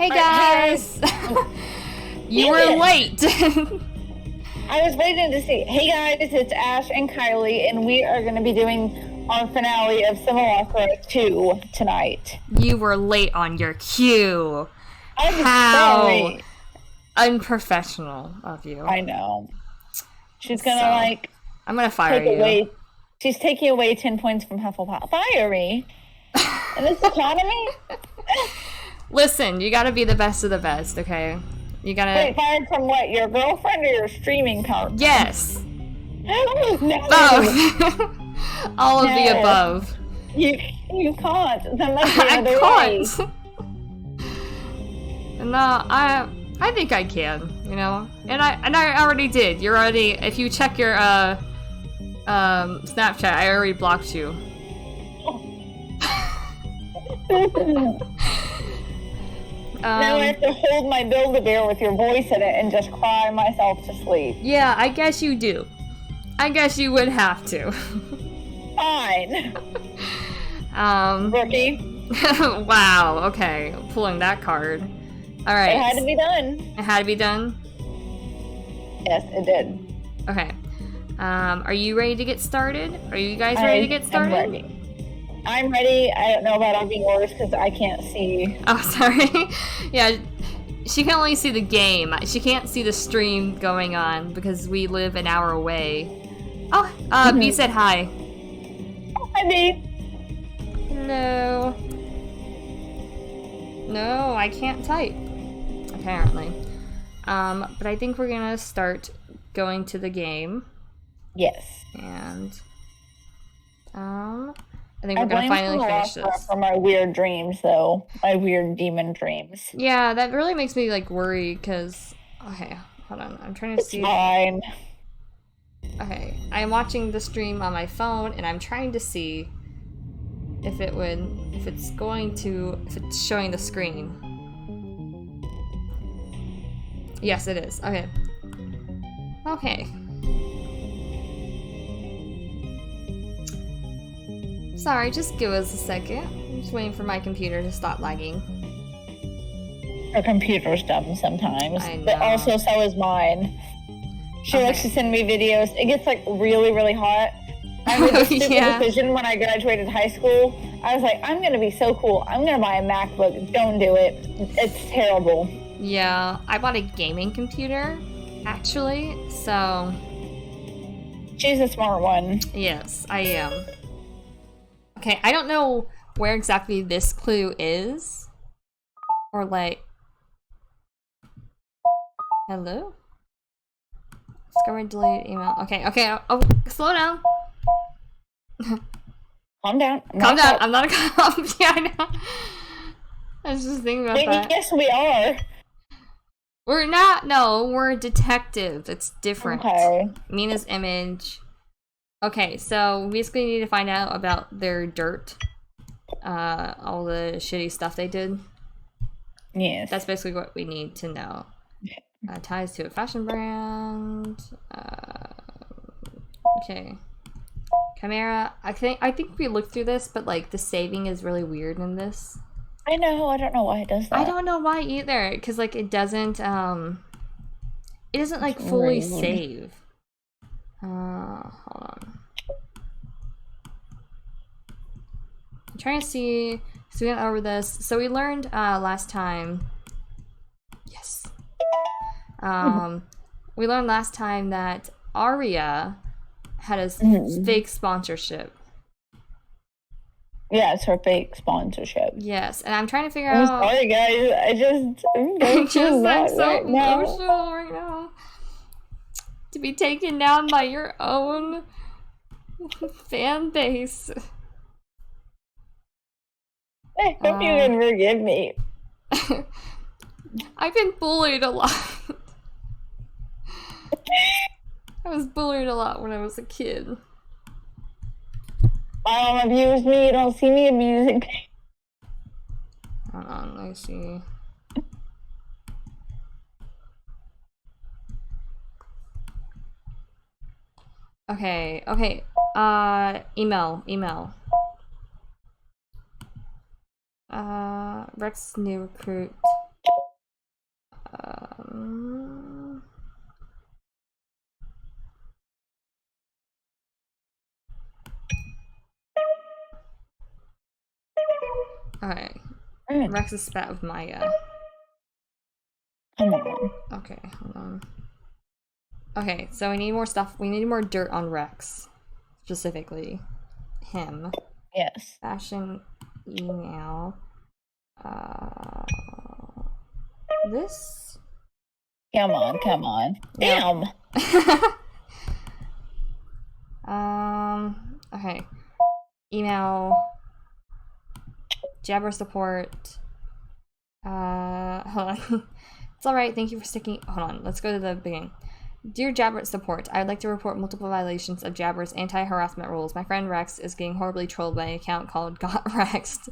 Hey guys! You were late! I was waiting to see. Hey guys, it's Ash and Kylie, and we are going to be doing our finale of Simulacra 2 tonight. You were late on your cue. I'm How sorry. unprofessional of you. I know. She's going to, I'm going to fire take you. away. She's taking away 10 points from Hufflepuff. Fire me! In this economy? Listen, you gotta be the best of the best, okay? You gotta... Wait, fired from what? Your girlfriend or your streaming partner? Yes! No. Both! All of the above. You can't. That must be I other can't! way. No, I think I can, you know? And I already did. You're already... If you check your, Snapchat, I already blocked you. Now I have to hold my Build-A-Bear with your voice in it and just cry myself to sleep. Yeah, I guess you do. I guess you would have to. Fine. Rookie. Wow, okay. Pulling that card. Alright. It had to be done. It had to be done? Yes, it did. Okay. Are you ready to get started? Are you guys ready to get started? I'm ready. I'm ready. I don't know about yours because I can't see. Oh, sorry. Yeah, she can only see the game. She can't see the stream going on because we live an hour away. Oh, B said hi. Oh, hi, B. Hello. No, I can't type. Apparently. But I think we're gonna start going to the game. Yes. And, I think we're gonna finally finish this. For my weird dreams, though. My weird demon dreams. Yeah, that really makes me, like, worry, because... Okay, hold on. I'm trying to see... It's fine. Okay, I'm watching the stream on my phone, and I'm trying to see if it would... If it's going to... If it's showing the screen. Yes, it is. Okay. Okay. Sorry, just give us a second. I'm just waiting for my computer to stop lagging. Her computer's dumb sometimes. I know. But also, so is mine. She likes to send me videos. It gets, like, really, really hot. I made the stupid decision when I graduated high school. I was like, I'm gonna be so cool. I'm gonna buy a MacBook. Don't do it. It's terrible. Yeah, I bought a gaming computer, actually, so... She's a smart one. Yes, I am. Okay, I don't know where exactly this clue is. Or like... Hello? Discover delete email. Okay, oh, slow down. Calm down. Calm down, I'm not a cop. Yeah, I know. I was just thinking about that. Yes, we are. We're not, no, we're a detective. It's different. Okay. Mina's image. Okay, so we basically need to find out about their dirt. All the shitty stuff they did. Yes. That's basically what we need to know. Ties to a fashion brand. Okay. Chimera. I think we looked through this, but like the saving is really weird in this. I know. I don't know why it does that. I don't know why either, because like it doesn't like fully save. Hold on. I'm trying to see. So we went over this. So we learned last time. Yes. We learned last time that Aria had a fake sponsorship. Yeah, it's her fake sponsorship. Yes, and I'm trying to figure I'm out. sorry, guys. I'm just like so right emotional right now. To be taken down by your own fan base. I hope you can forgive me. I've been bullied a lot. I was bullied a lot when I was a kid. I don't abuse me. You don't see me abusing me. Hold on, let me see. Okay. Email. Rex new recruit. Okay. Mm. Rex is spat with Maya. Come on. Okay, hold on. Okay, so we need more stuff. We need more dirt on Rex. Specifically. Him. Yes. Fashion email. This? Come on, come on. Yep. Damn. Okay. Email. Jabber support. Hold on. It's alright, thank you for sticking. Hold on, let's go to the beginning. Dear Jabber support, I would like to report multiple violations of Jabber's anti-harassment rules. My friend Rex is getting horribly trolled by an account called Got Rexed.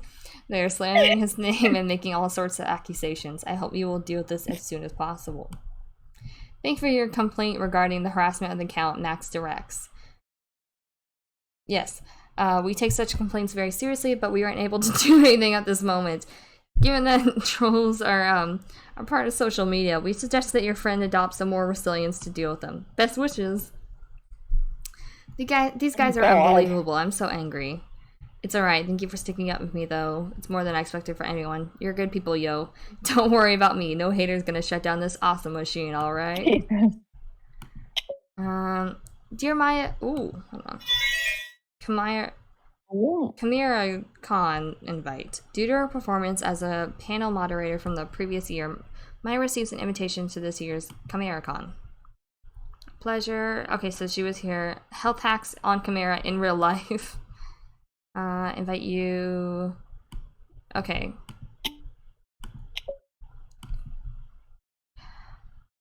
They are slandering his name and making all sorts of accusations. I hope you will deal with this as soon as possible. Thank you for your complaint regarding the harassment of the account Max to Rex. Yes, we take such complaints very seriously, but we aren't able to do anything at this moment. Given that trolls are part of social media, we suggest that your friend adopt some more resilience to deal with them. Best wishes. These guys are unbelievable. I'm so angry. It's alright. Thank you for sticking up with me, though. It's more than I expected for anyone. You're good people, yo. Don't worry about me. No hater's gonna shut down this awesome machine, alright? Dear Maya... Ooh, hold on. Chimera Con invite. Due to her performance as a panel moderator from the previous year, Maya receives an invitation to this year's Chimera Con. Pleasure. Okay, so she was here. Health hacks on Chimera in real life. Invite you. Okay.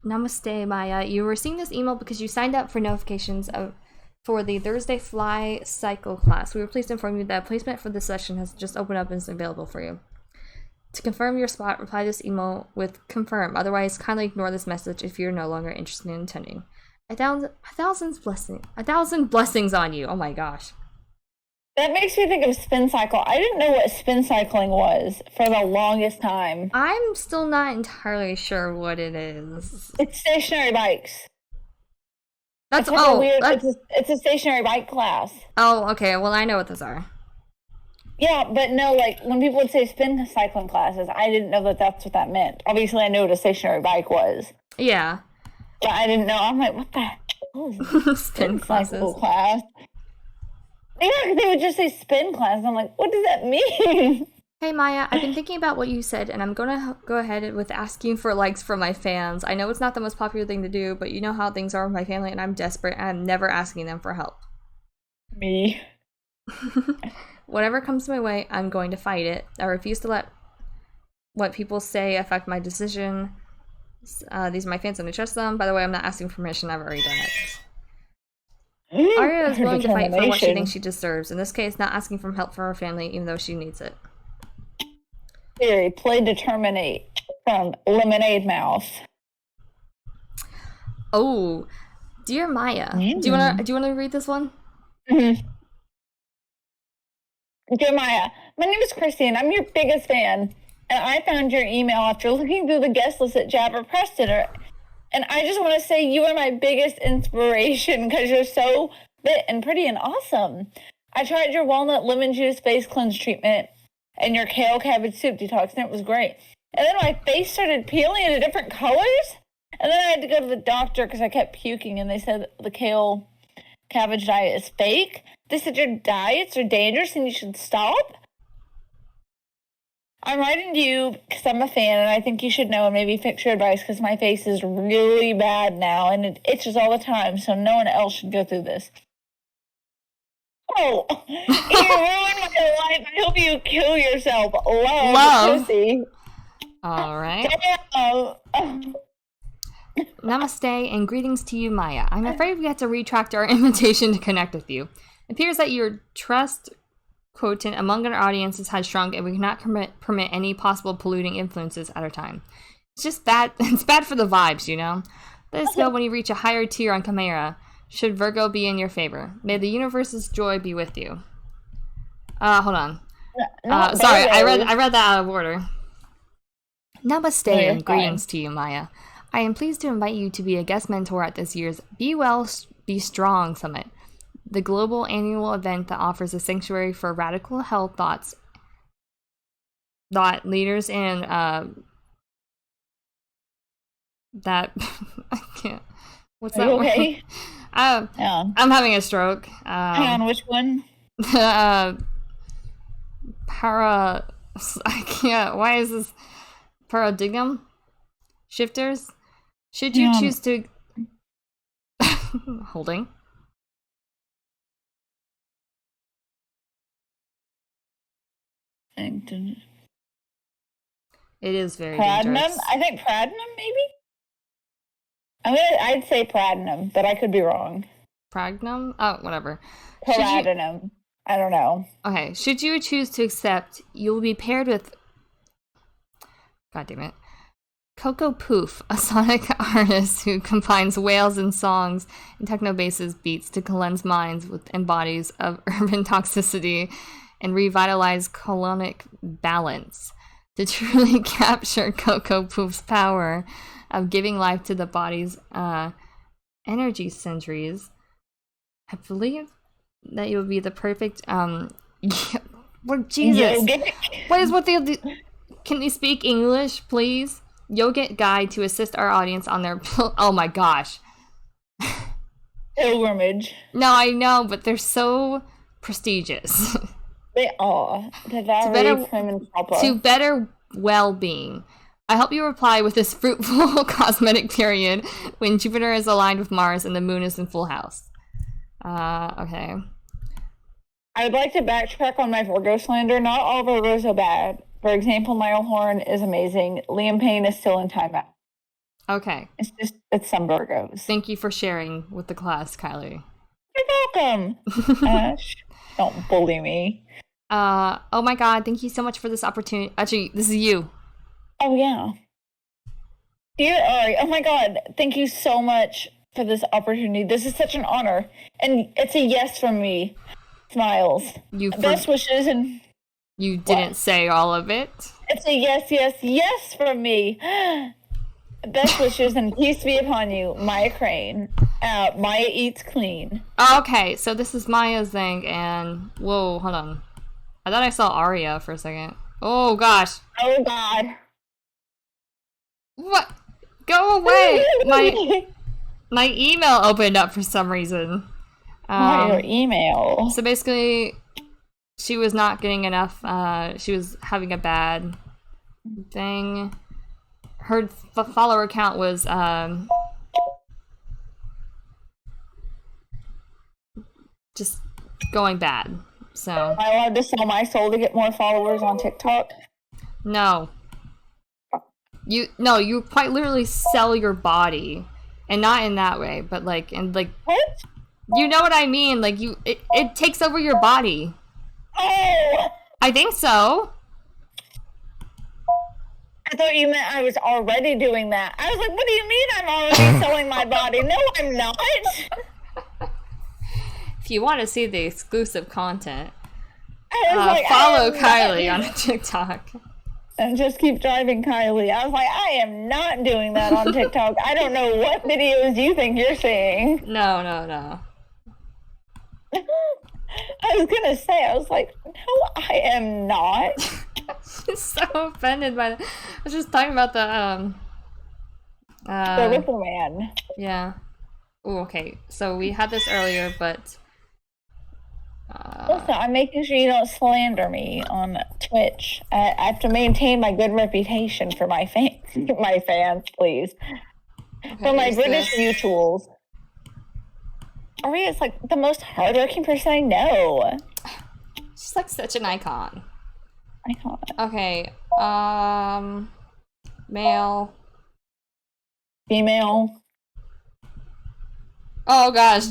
Namaste, Maya. You were receiving this email because you signed up for notifications for the Thursday Fly Cycle class. We were pleased to inform you that placement for this session has just opened up and is available for you. To confirm your spot, reply to this email with confirm. Otherwise, kindly ignore this message if you're no longer interested in attending. A thousand blessings on you. Oh my gosh. That makes me think of spin cycle. I didn't know what spin cycling was for the longest time. I'm still not entirely sure what it is. It's stationary bikes. That's it's a stationary bike class. Oh, okay. Well, I know what those are. Yeah, but no, like when people would say spin cycling classes, I didn't know that that's what that meant. Obviously, I knew what a stationary bike was. Yeah. But I didn't know. I'm like, what the heck is spin cycle class? Yeah, because they would just say spin class. I'm like, what does that mean? Hey Maya, I've been thinking about what you said, and I'm gonna go ahead with asking for likes from my fans. I know it's not the most popular thing to do, but you know how things are with my family, and I'm desperate, and I'm never asking them for help. Me. Whatever comes my way, I'm going to fight it. I refuse to let what people say affect my decision. These are my fans, and I trust them. By the way, I'm not asking permission. I've already done it. Arya is willing to fight for what she thinks she deserves. In this case, not asking for help from her family, even though she needs it. Theory, play Determinate from Lemonade Mouth. Oh, dear Maya, do you wanna read this one? Mm-hmm. Dear Maya, my name is Christine. I'm your biggest fan, and I found your email after looking through the guest list at Jabber Press Dinner. And I just want to say you are my biggest inspiration because you're so fit and pretty and awesome. I tried your walnut lemon juice face cleanse treatment and your kale cabbage soup detox, and it was great. And then my face started peeling into different colors, and then I had to go to the doctor because I kept puking, and they said the kale cabbage diet is fake. They said your diets are dangerous and you should stop. I'm writing to you because I'm a fan, and I think you should know and maybe fix your advice because my face is really bad now, and it itches all the time, so no one else should go through this. Oh, you ruined my life. I hope you kill yourself. Love. Pussy. All right. Damn. Namaste and greetings to you, Maya. I'm afraid we have to retract our invitation to connect with you. It appears that your trust quotient among our audiences has shrunk, and we cannot permit any possible polluting influences at our time. It's just bad. It's bad for the vibes, you know. Let us know when you reach a higher tier on Chimera. Should Virgo be in your favor? May the universe's joy be with you. Hold on. Sorry, I read that out of order. Namaste and greetings to you, Maya. I am pleased to invite you to be a guest mentor at this year's Be Well, Be Strong Summit, the global annual event that offers a sanctuary for radical health thoughts thought leaders and that I can't. What's Are that you okay? word? I'm having a stroke. Hang on, which one? I can't. Why is this paradigm shifters? Should you choose to holding? It is very dangerous. I think Pradnam, maybe? I'd say Pradnam, but I could be wrong. Pragnum? Oh, whatever. Pradnam. I don't know. Okay. Should you choose to accept, you will be paired with... God damn it. Coco Poof, a sonic artist who combines wails and songs and techno-basses beats to cleanse minds and bodies of urban toxicity and revitalize colonic balance. To truly capture Coco Poof's power of giving life to the body's energy centuries, I believe that you would be the perfect well, Jesus. What is what the can you speak English, please? Yogic guide to assist our audience on their oh my gosh. Pilgrimage. No, I know, but they're so prestigious. They are. They're very prim and proper. To better well-being. I hope you reply with this fruitful cosmetic period when Jupiter is aligned with Mars and the moon is in full house. Okay. I would like to backtrack on my Virgo slander. Not all Virgos are bad. For example, Niall Horan is amazing. Liam Payne is still in timeout. Okay. It's some Virgos. Thank you for sharing with the class, Kylie. You're welcome. Don't bully me. Oh my god, thank you so much for this opportunity. Actually, this is you. Oh yeah. Dear Ari, oh my god, thank you so much for this opportunity. This is such an honor. And it's a yes from me. Smiles. Best wishes and... You didn't say all of it. It's a yes from me. Best wishes and peace be upon you, Maya Crane. Maya eats clean. Okay, so this is Maya's thing, and... Whoa, hold on. I thought I saw Arya for a second. Oh, gosh. Oh, God. What? Go away! My email opened up for some reason. Your email. So basically, she was not getting enough. She was having a bad thing. Her follower count was just going bad. So. Am I allowed to sell my soul to get more followers on TikTok? No. You quite literally sell your body, and not in that way, but like what? You know what I mean? Like it takes over your body. Oh. I think so. I thought you meant I was already doing that. I was like, what do you mean I'm already selling my body? No, I'm not. If you want to see the exclusive content, like, follow Kylie on TikTok. And just keep driving Kylie. I was like, I am not doing that on TikTok. I don't know what videos you think you're seeing. No. I was gonna say, I was like, no, I am not. She's so offended by that. I was just talking about the Ripple Man. Yeah. Oh, okay. So we had this earlier, but listen, I'm making sure you don't slander me on Twitch. I have to maintain my good reputation for my fans, please. Okay, for my British mutuals. Aria's like the most hardworking person I know. She's like such an icon. Icon. Okay. Male. Female. Oh gosh.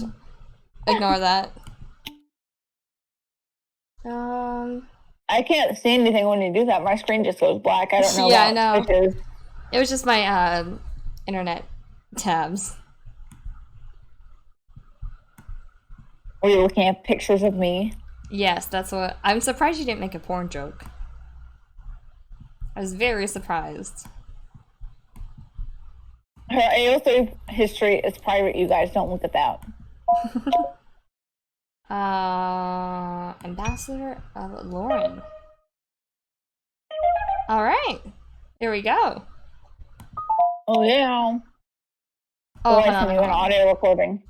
Ignore that. I can't see anything when you do that. My screen just goes black. I don't know. Yeah, I know. It was just my internet tabs. Were you looking at pictures of me? Yes, that's what. I'm surprised you didn't make a porn joke. I was very surprised. Her AO3 history is private, you guys. Don't look at that. Ambassador of Lauren. All right. Here we go. Oh, yeah. Oh, I sent you an audio recording.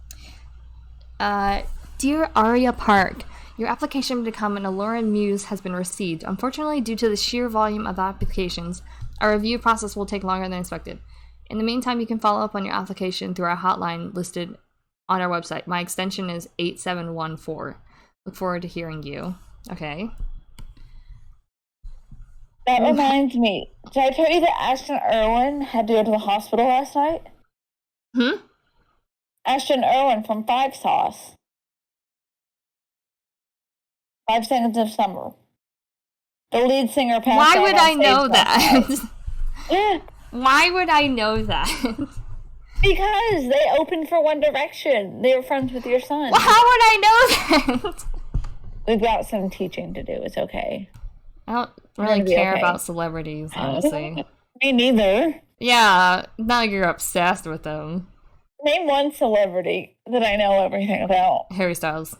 Dear Arya Park, your application to become an Alluran Muse has been received. Unfortunately, due to the sheer volume of applications, our review process will take longer than expected. In the meantime, you can follow up on your application through our hotline listed on our website. My extension is 8714. Look forward to hearing you. Okay. That reminds me. Did I tell you that Ashton Irwin had to go to the hospital last night? Ashton Irwin from Five Sauce. 5 Seconds of Summer. The lead singer passed Why out would on I stage know last that? night. Yeah. Why would I know that? Because they opened for One Direction. They were friends with your son. Well, how would I know that? We've got some teaching to do. It's okay. I don't really care about celebrities, honestly. Me neither. Yeah, now you're obsessed with them. Name one celebrity that I know everything about. Harry Styles.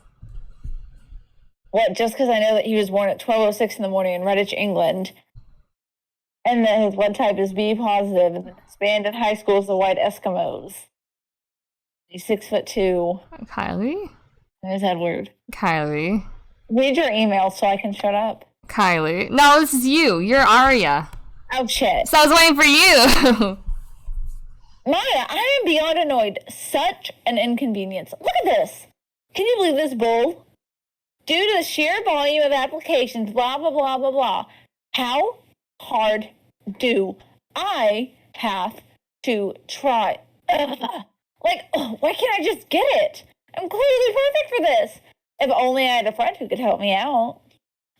What, just because I know that he was born at 12:06 in the morning in Redditch, England, and that his blood type is B positive, and his band in high school is the White Eskimos. He's 6'2". Kylie? There's Edward. Kylie. Read your email so I can shut up. Kylie. No, this is you. You're Arya. Oh, shit. So I was waiting for you. Maya, I am beyond annoyed. Such an inconvenience. Look at this. Can you believe this bull? Due to the sheer volume of applications, blah, blah, blah, blah, blah. How hard do I have to try? Why can't I just get it? I'm clearly perfect for this. If only I had a friend who could help me out.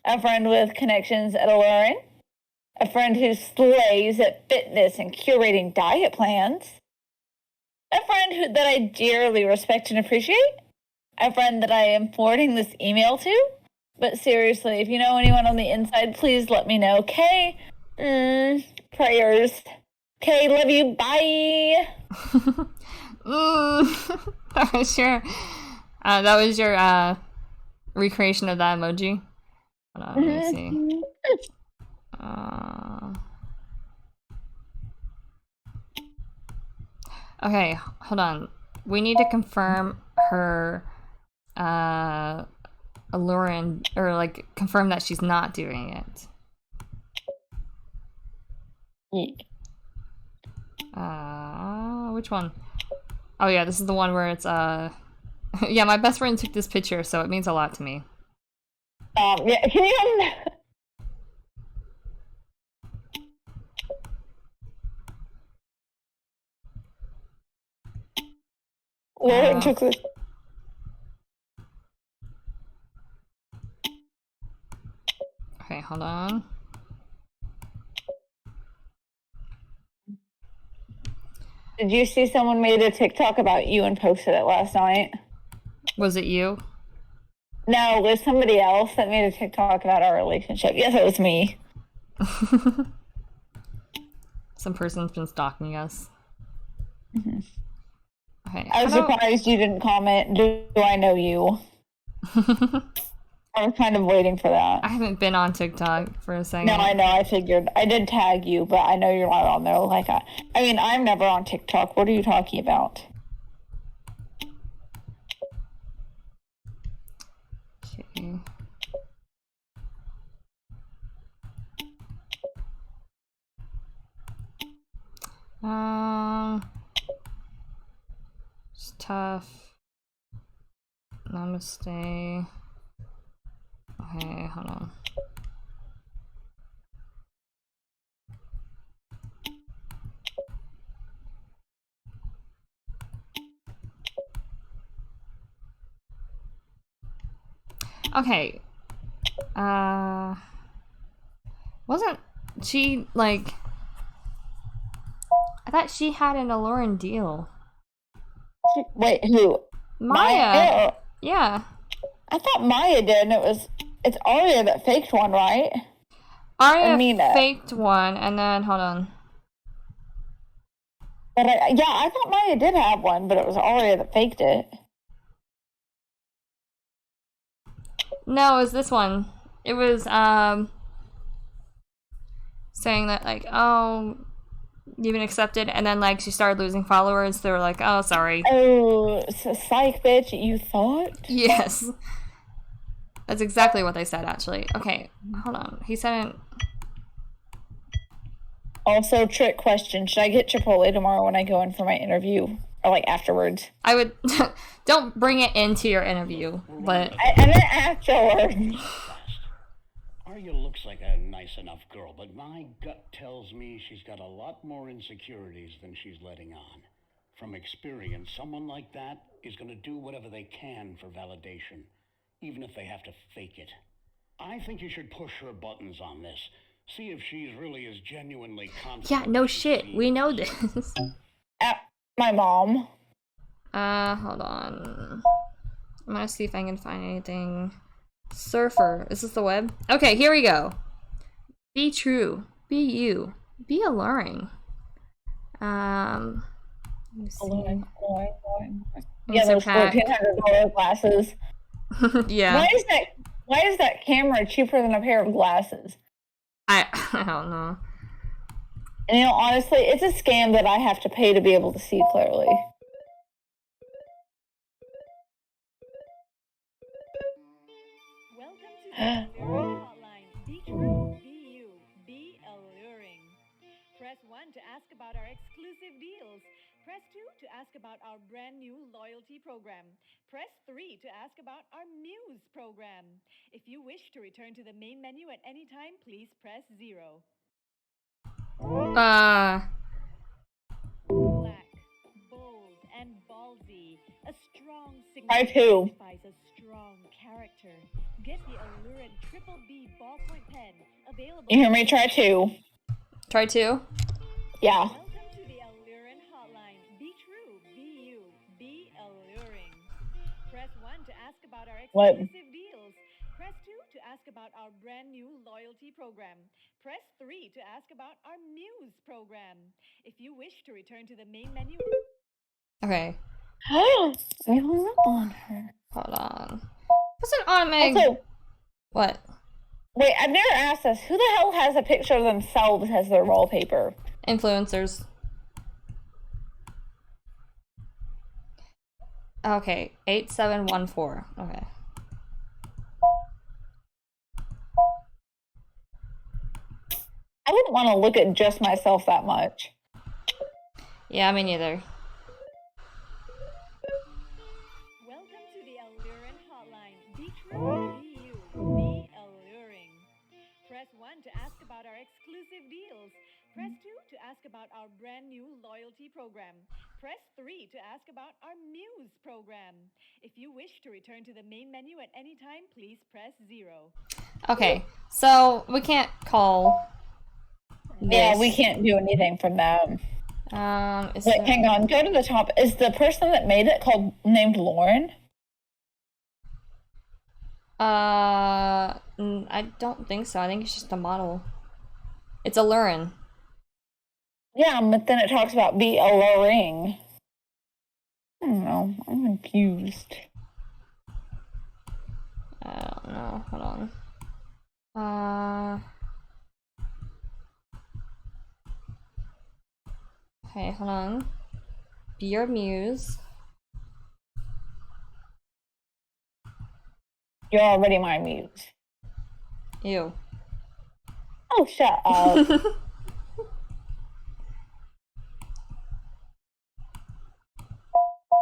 A friend with connections at Alluran. A friend who slays at fitness and curating diet plans. A friend that I dearly respect and appreciate. A friend that I am forwarding this email to. But seriously, if you know anyone on the inside, please let me know. Okay? Prayers. Okay, love you. Bye. That was your recreation of that emoji. Hold on, let me see. Okay, hold on. We need to confirm her Alluran, or like confirm that she's not doing it. Which one? Oh yeah, this is the one where it's yeah, my best friend took this picture, so it means a lot to me. Yeah, can you Lauren took this. Okay, hold on. Did you see someone made a TikTok about you and posted it last night? Was it you? No, it was somebody else that made a TikTok about our relationship. Yes, it was me. Some person's been stalking us. Mm-hmm. Okay. I was surprised you didn't comment, do I know you? I was kind of waiting for that. I haven't been on TikTok for a second. No, I know, I figured. I did tag you, but I know you're not on there. I mean, I'm never on TikTok. What are you talking about? Okay. It's tough. Namaste. Okay, hold on. Okay. Wasn't she like? I thought she had an Alluran deal. Wait, who? Maya. Yeah. I thought Maya did, and it's Arya that faked one, right? Arya faked one, and then hold on. But I thought Maya did have one, but it was Arya that faked it. No, it was this one. It was saying that like, oh, you've been accepted, and then like she started losing followers. They were like, oh, sorry. Oh, psych, bitch, you thought? Yes. That's exactly what they said, actually. Okay, hold on. He said... Also, trick question. Should I get Chipotle tomorrow when I go in for my interview? Or, like, afterwards? I would... Don't bring it into your interview, but... I meant afterwards. Arya looks like a nice enough girl, but my gut tells me she's got a lot more insecurities than she's letting on. From experience, someone like that is going to do whatever they can for validation, even if they have to fake it. I think you should push her buttons on this. See if she's really as genuinely confident. Yeah, no shit. We know this. My mom. Hold on. I'm gonna see if I can find anything. Surfer. Is this the web? Okay, here we go. Be true. Be you. Be alluring. Let me see. Alluring. Yeah, those $1,400 glasses. Yeah. Why is that camera cheaper than a pair of glasses? I don't know. And you know, honestly, it's a scam that I have to pay to be able to see clearly. Welcome to the Alluring Hotline. Be true, be you, be alluring. Press 1 to ask about our exclusive deals. Press 2 to ask about our brand new loyalty program. Press 3 to ask about our Muse program. If you wish to return to the main menu at any time, please press 0. Black, bold, and ballsy. A strong Try signature two. signifies a strong character. Get the Alluring Triple B ballpoint pen available. You hear me? Try 2. Try 2. Yeah. Welcome to the Alluring Hotline. Be true, be you, be alluring. Press 1 to ask about our What? exclusive deals. Press 2 to ask about our brand new loyalty program. Press 3 to ask about our Muse program. If you wish to return to the main menu... Okay. We hung up on her. Hold on. What's an automatic... Also, What? wait, I've never asked this. Who the hell has a picture of themselves as their wallpaper? Influencers. Okay, 8714. Okay. I wouldn't want to look at just myself that much. Yeah, me neither. Welcome to the Alluring Hotline. Be true, be you, be alluring. Press 1 to ask about our exclusive deals. Press 2 to ask about our brand new loyalty program. Press 3 to ask about our Muse program. If you wish to return to the main menu at any time, please press 0. Okay, so we can't call this. Yeah, we can't do anything from that. Wait, hang on. Go to the top. Is the person that made it named Lauren? I don't think so. I think it's just a model. It's alluring. Yeah, but then it talks about be alluring. I don't know. I'm confused. I don't know. Hold on. Okay, hold on. Be your muse. You're already my muse. Ew. Oh, shut up.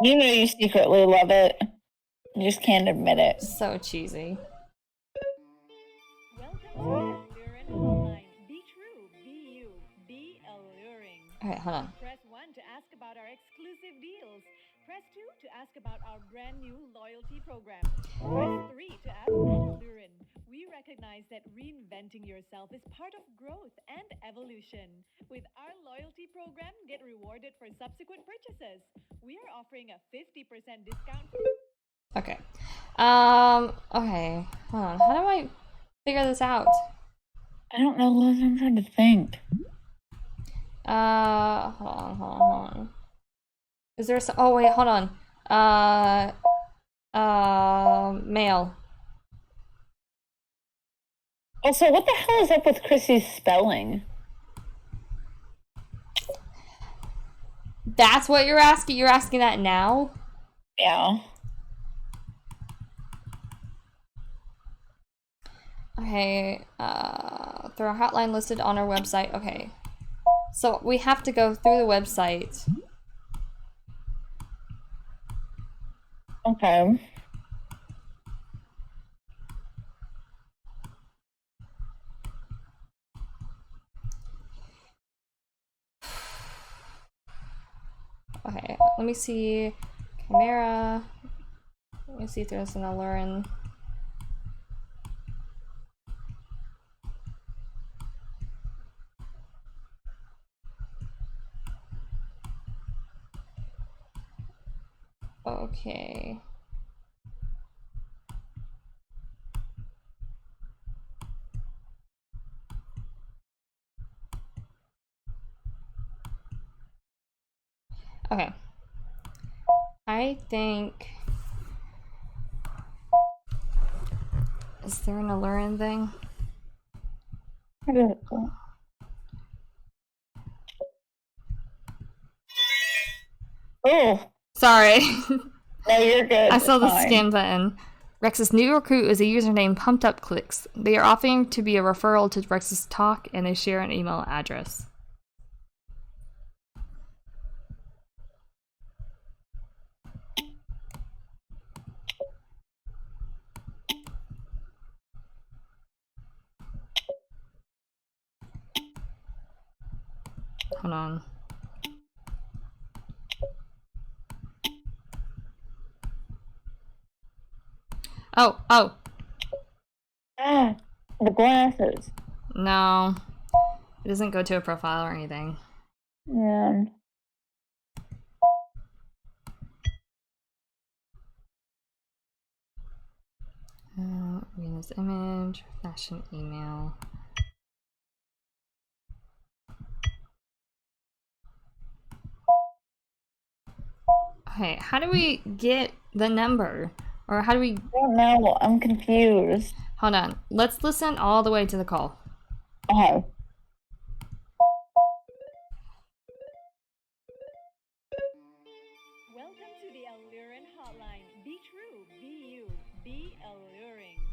You know you secretly love it. You just can't admit it. So cheesy. Welcome to the Alluring Hotline. Be true, be you, be alluring. Alright, hold on. Press 1 to ask about our exclusive deals. Press 2 to ask about our brand new loyalty program. Press 3 to ask at Alluring. We recognize that reinventing yourself is part of growth and evolution. With our loyalty program, get rewarded for subsequent purchases. We are offering a 50% discount. Okay. Okay. Hold on. How do I figure this out? I don't know, Liz. I'm trying to think. Hold on. Is there some... Oh, wait, hold on. Mail. Also, what the hell is up with Chrissy's spelling? That's what you're asking? You're asking that now? Yeah. Okay, through our hotline listed on our website. Okay. So we have to go through the website. Okay. Okay, let me see. Camera. Let me see if there's an alluring. Okay. Okay. I think... Is there an alluring thing? Oh. Sorry. No, you're good. I saw It's the fine. scan button. Rex's new recruit is a username Pumped Up Clicks. They are offering to be a referral to Rex's talk, and they share an email address. Hold on. Oh, oh. Ah, the glasses. No. It doesn't go to a profile or anything. Yeah. Venus image, fashion email. Okay, how do we get the number? Or how do we... I don't know. I'm confused. Hold on. Let's listen all the way to the call. Okay. Welcome to the Alluring Hotline. Be true, be you, be alluring.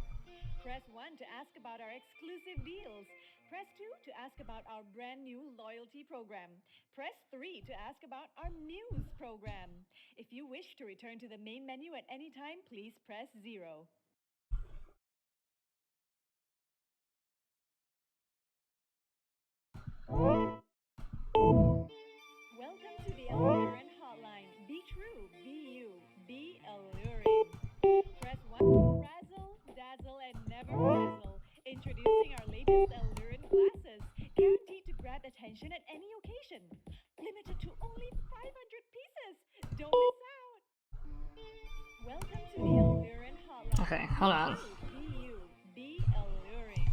Press 1 to ask about our exclusive deals. Press 2 to ask about our brand new loyalty program. Press 3 to ask about our Muse program. If you wish to return to the main menu at any time, please press 0. Welcome to the Alluring Hotline. Be true, be you, be alluring. Press 1 razzle, dazzle, and never frazzle. Introducing our latest alluring glasses, guaranteed to grab attention at any occasion. Limited to only 500 pieces. Don't miss out. Welcome to the Alluring Hotline. Okay, hold on. Be you, be alluring.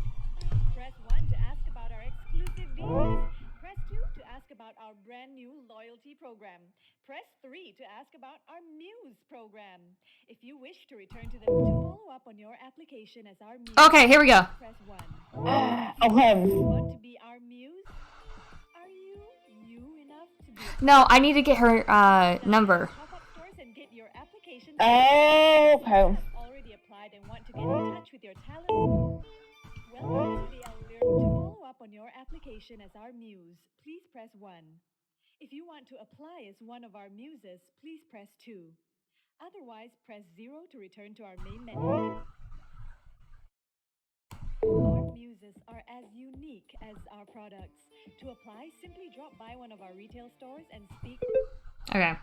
Press 1 to ask about our exclusive deals. Press 2 to ask about our brand new loyalty program. Press 3 to ask about our Muse program. If you wish to return to follow up on your application as our Muse, Okay, here we go. press 1. Okay. Want to be our Muse? Are you new enough to be No, I need to get her number. pop-up stores and get your application? Okay. Already applied and want to get in touch with your talent? Welcome to the Allure. To follow up on your application as our Muse, please press 1. If you want to apply as one of our Muses, please press 2. Otherwise, press 0 to return to our main menu. Our Muses are as unique as our products. To apply, simply drop by one of our retail stores and speak. Okay.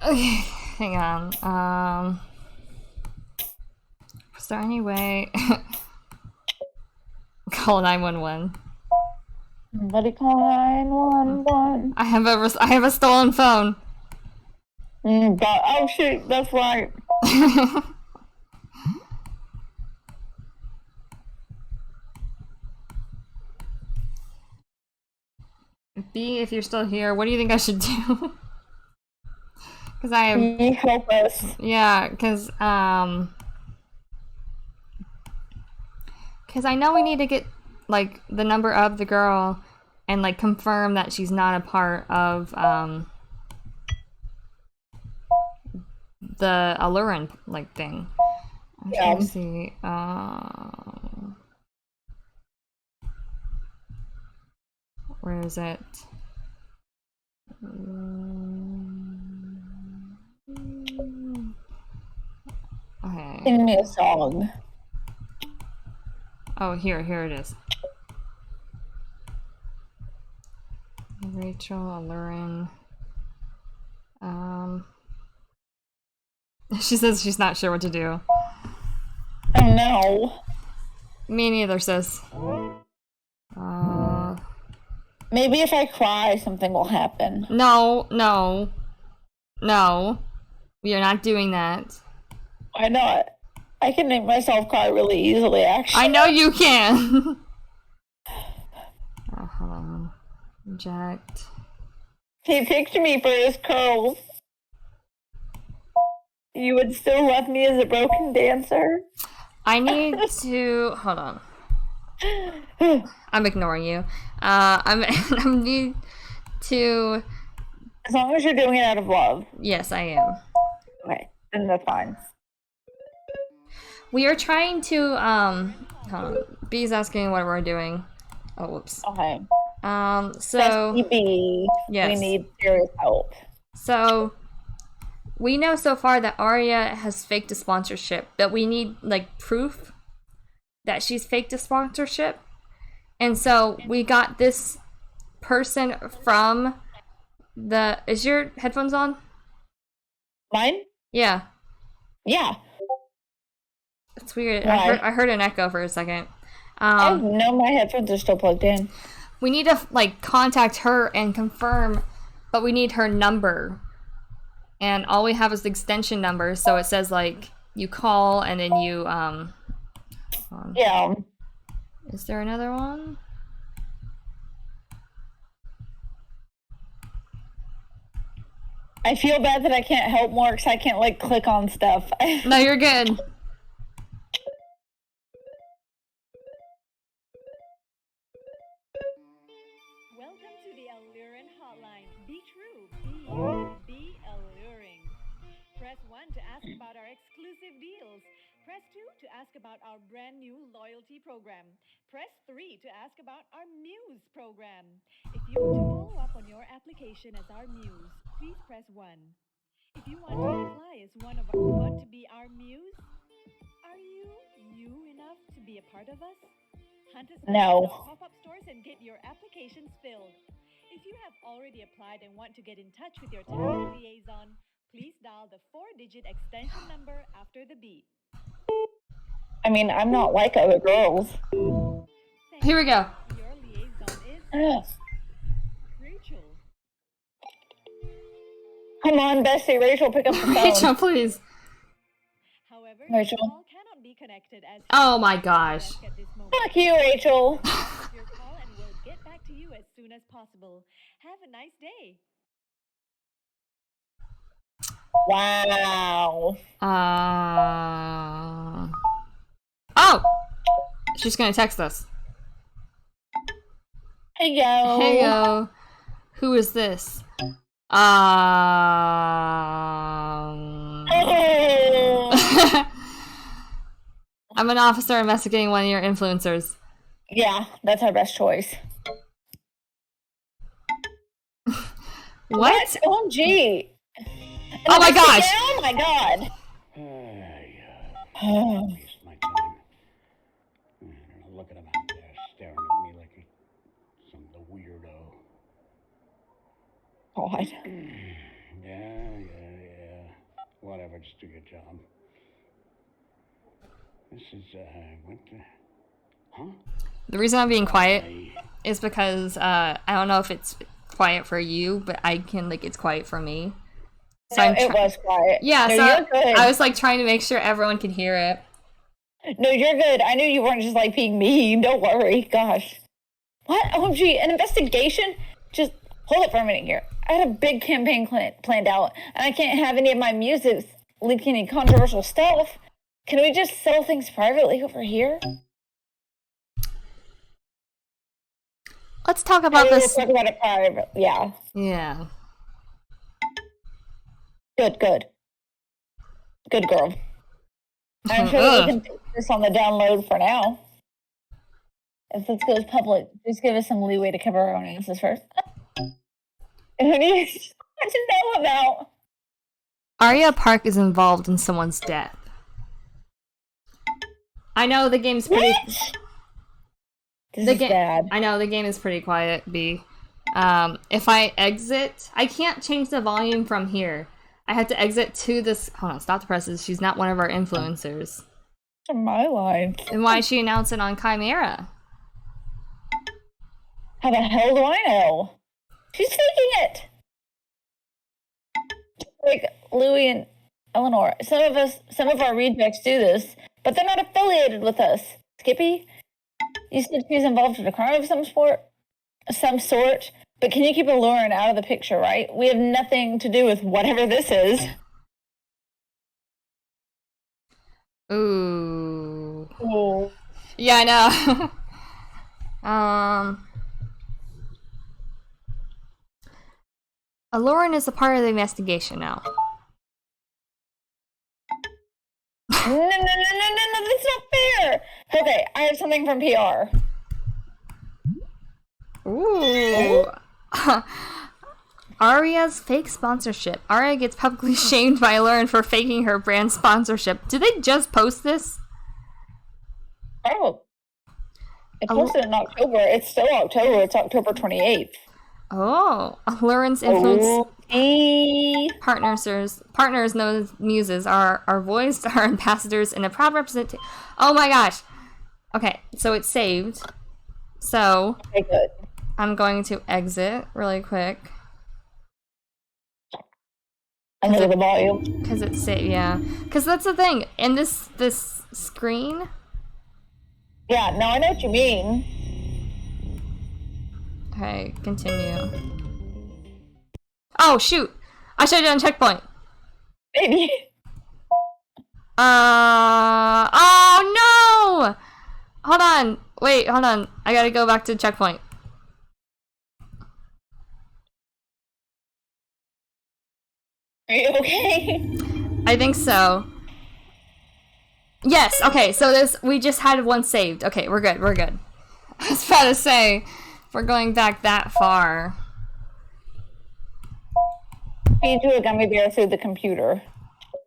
Okay, hang on. Is there any way... Call 911. Somebody call 911. I have a stolen phone. Oh shoot, that's right. B, if you're still here, what do you think I should do? Because I have... Can you help us? Yeah, because I know we need to get, like, the number of the girl, and like confirm that she's not a part of the Allurin like thing. I'm trying to see. Where is it? Okay. Sing me a song. Oh, here it is. Rachel Allurin. She says she's not sure what to do. Oh no. Me neither, sis. Maybe if I cry, something will happen. No. We are not doing that. Why not? I can make myself cry really easily, actually. I know you can! Hold on. Reject. He picked me for his curls. You would still love me as a broken dancer? I need to... Hold on. I'm ignoring you. I need to... As long as you're doing it out of love. Yes, I am. Okay, then that's fine. We are trying to, hold on. B's asking what we're doing. Oh, whoops. Okay. So... B, yes. We need serious help. So... We know so far that Arya has faked a sponsorship, but we need, like, proof that she's faked a sponsorship. And so we got this person from the... Is your headphones on? Mine? Yeah. Yeah. It's weird. Why? I heard an echo for a second. Oh, no, my headphones are still plugged in. We need to, like, contact her and confirm, but we need her number. And all we have is the extension number, so it says, like, you call and then you, Yeah. Is there another one? I feel bad that I can't help more because I can't, like, click on stuff. No, you're good. Welcome to the Allurin Hotline. Be true, be you, be alluring. Press 1 to ask about our exclusive deals. Press 2 to ask about our brand new loyalty program. Press 3 to ask about our Muse program. If you want to follow up on your application as our Muse, please press 1. If you want to apply as want to be our Muse, are you new enough to be a part of us? Hunt us down No. at our pop-up stores and get your applications filled. If you have already applied and want to get in touch with your talent liaison, please dial the 4-digit extension number after the beep. I mean, I'm not like other girls. Here we go. Your liaison is Rachel. Come on, Bessie. Rachel, pick up the phone. Rachel, please. However, Rachel. your call cannot be connected as Oh my gosh. at this moment. Fuck you, Rachel. Your call and we'll get back to you as soon as possible. Have a nice day. Wow. Oh! She's gonna text us. Hey, yo. Hey, yo. Who is this? Oh. I'm an officer investigating one of your influencers. Yeah, that's our best choice. What? OMG. Oh my gosh. Oh my god. Waste my time. I don't know, look at him out there staring at me like some weirdo. God. Yeah. Whatever, just do your job. This is, what the... Huh? The reason I'm being quiet is because, I don't know if it's quiet for you, but I can, like, it's quiet for me. So No, it was quiet. Yeah, no, so you're good. I was, like, trying to make sure everyone could hear it. No, you're good. I knew you weren't just, like, being mean. Don't worry. Gosh. What? OMG, an investigation? Just hold it for a minute here. I had a big campaign planned out, and I can't have any of my music leaking any controversial stuff. Can we just settle things privately over here? let's talk about We'll this. talk about it private. Yeah. Yeah. Good girl. I'm sure that we can take this on the download for now. If this goes public, just give us some leeway to cover our own asses first. Who do you want to know about? Arya Park is involved in someone's death. I know the game's pretty. This is bad. I know the game is pretty quiet, B. If I exit, I can't change the volume from here. I have to exit to this. Hold on, stop the presses. She's not one of our influencers. From my life. And why she announced it on Chimera? How the hell do I know? She's faking it. Like Louie and Eleanor. Some of our rejects do this, but they're not affiliated with us. Skippy, you said she's involved in a crime of some sort, but can you keep Lauren out of the picture, right? We have nothing to do with whatever this is. Ooh. Oh. Yeah, I know. Lauren is a part of the investigation now. No, that's not fair. Okay, I have something from PR. Ooh. Arya's fake sponsorship. Arya gets publicly shamed by Lauren for faking her brand sponsorship. Did they just post this? Oh. It posted in October. It's still October. It's October 28th. Oh. Lauren's influence partners known as muses are voiced, are ambassadors, and a proud representation. Oh my gosh. Okay, so it's saved. So Okay, good. I'm going to exit really quick. And look at the volume. Because it's saved, yeah. Because that's the thing. In this screen. Yeah, no, I know what you mean. Okay, continue. Oh, shoot! I should have done checkpoint. Maybe. Oh no! Hold on. Wait, hold on. I gotta go back to checkpoint. Are you okay? I think so. Yes, okay, so we just had one saved. Okay, we're good. I was about to say, if we're going back that far. Feed you a gummy bear through the computer.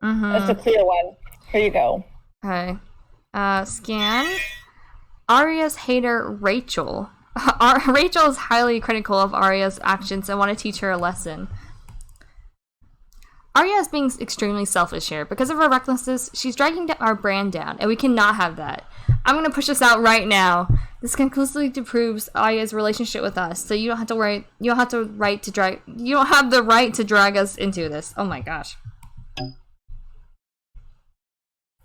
Mm-hmm. That's a clear one. Here you go. Okay. Scan. Arya's hater, Rachel. Rachel is highly critical of Arya's actions and want to teach her a lesson. Arya is being extremely selfish here. Because of her recklessness, she's dragging our brand down, and we cannot have that. I'm going to push this out right now. This conclusively proves Arya's relationship with us, so you don't have the right to drag us into this. Oh my gosh.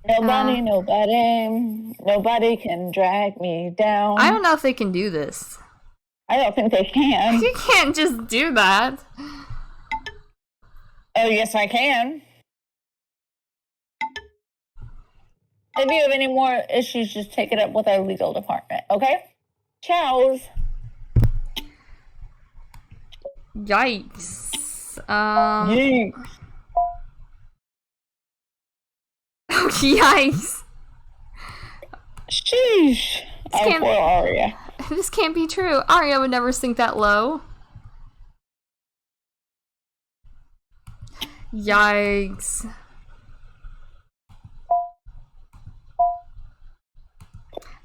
Nobody can drag me down. I don't know if they can do this. I don't think they can. You can't just do that. Oh, yes, I can. If you have any more issues, just take it up with our legal department, okay? Ciao. Yikes. Yikes. Yikes. Sheesh. Oh, poor Arya. This can't be true. Arya would never sink that low. Yikes.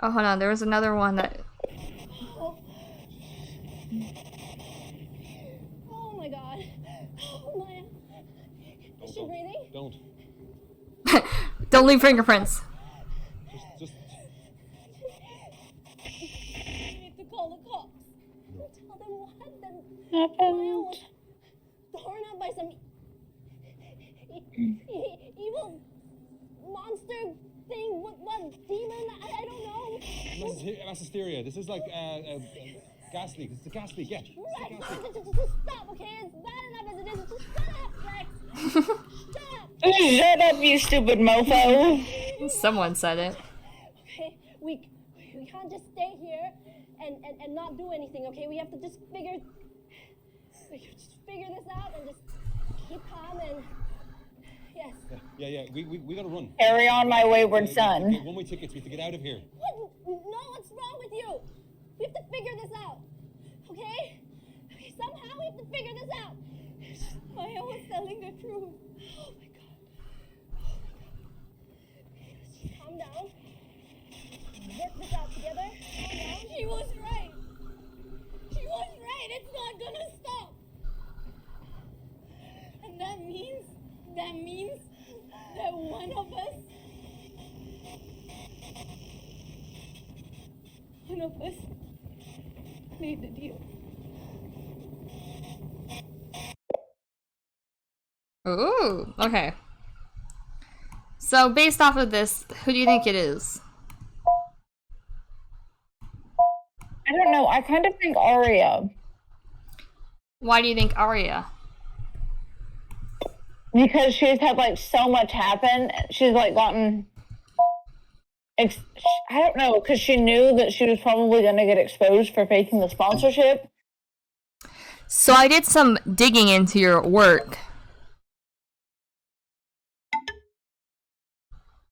Oh, hold on. There was another one that... Oh my god. Oh my... Is she breathing? Don't. Don't leave fingerprints. Just... I need to call the cops. Tell them what Happened. torn up by some evil monster thing. What demon? I don't know. That's hysteria. This is like gas leak. It's a gas leak. Yeah. Rex, just stop, okay? It's bad enough as it is. Just shut up, Rex. Stop. Shut up, you stupid mofo. Someone said it. Okay, we can't just stay here and not do anything, okay? We have to just figure this out and just keep calm and yes. Yeah. We gotta run. Carry on, my wayward son. Okay, one-way tickets. We have to get out of here. What? No, what's wrong with you? We have to figure this out, okay? Okay, somehow we have to figure this out. Maya was telling the truth. Oh my God. Calm down. Work this out together. Calm down. She was right. She was right. It's not gonna stop. And that means that one of us made the deal. Ooh, okay. So based off of this, who do you think it is? I don't know. I kind of think Arya. Why do you think Arya? Because she's had like so much happen. She's like gotten. I don't know, because she knew that she was probably going to get exposed for faking the sponsorship. So I did some digging into your work.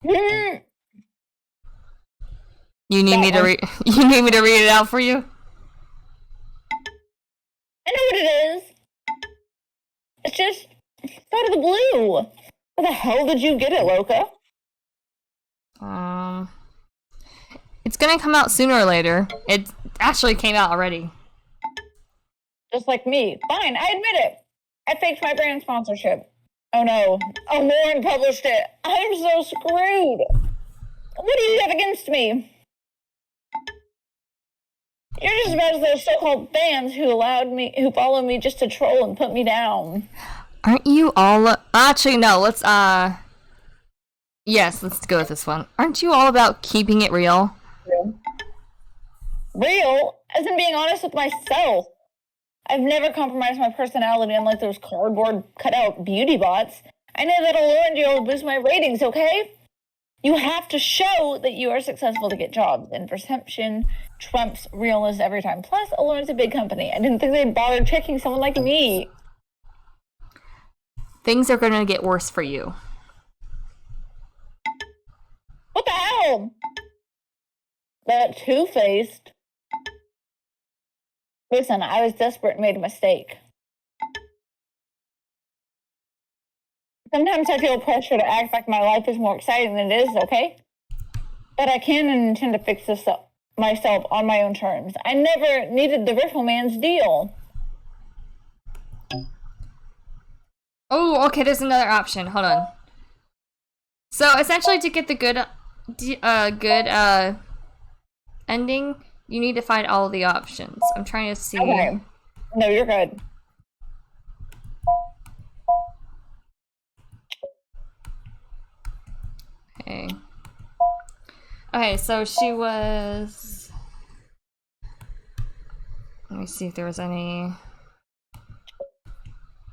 Mm, You need That me to one. read. You need me to read it out for you? I know what it is. It's just out of the blue. Where the hell did you get it, Loca? It's gonna come out sooner or later. It actually came out already. Just like me. Fine, I admit it. I faked my brand sponsorship. Oh no. Oh, Lauren published it. I'm so screwed. What do you have against me? You're just as bad as those so-called fans who followed me just to troll and put me down. Aren't you all? Actually, no. Let's Yes, let's go with this one. Aren't you all about keeping it real? Real? As in being honest with myself. I've never compromised my personality unlike those cardboard cutout beauty bots. I know that a Lauren deal will boost my ratings, okay? You have to show that you are successful to get jobs, and perception trumps realness every time. Plus, Lauren's a big company. I didn't think they'd bother checking someone like me. Things are gonna get worse for you. What the hell? That two-faced. Listen, I was desperate and made a mistake. Sometimes I feel pressure to act like my life is more exciting than it is, okay? But I can and intend to fix this up myself on my own terms. I never needed the Riffle Man's deal. Oh, okay, there's another option. Hold on. So, essentially, to get the good ending, you need to find all of the options. I'm trying to see. Okay. No, you're good. Okay. Okay, so she was... Let me see if there was any...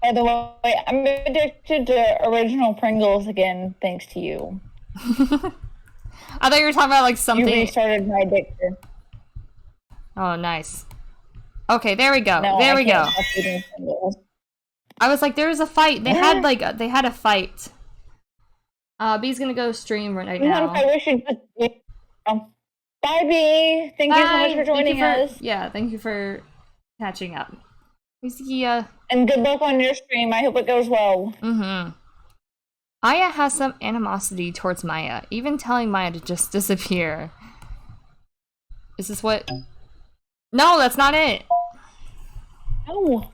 By the way, I'm addicted to original Pringles again, thanks to you. I thought you were talking about like something... You restarted my addiction. Oh, nice. Okay, there we go. No, there I we can't go. stop eating Pringles. I was like, there was a fight. They had a fight. B's gonna go stream right now. I wish you'd just... Bye, B. Thank you so much for joining us. Yeah, thank you for catching up. We see ya. And good luck on your stream. I hope it goes well. Mm-hmm. Aya has some animosity towards Maya, even telling Maya to just disappear. Is this what... No, that's not it! Oh.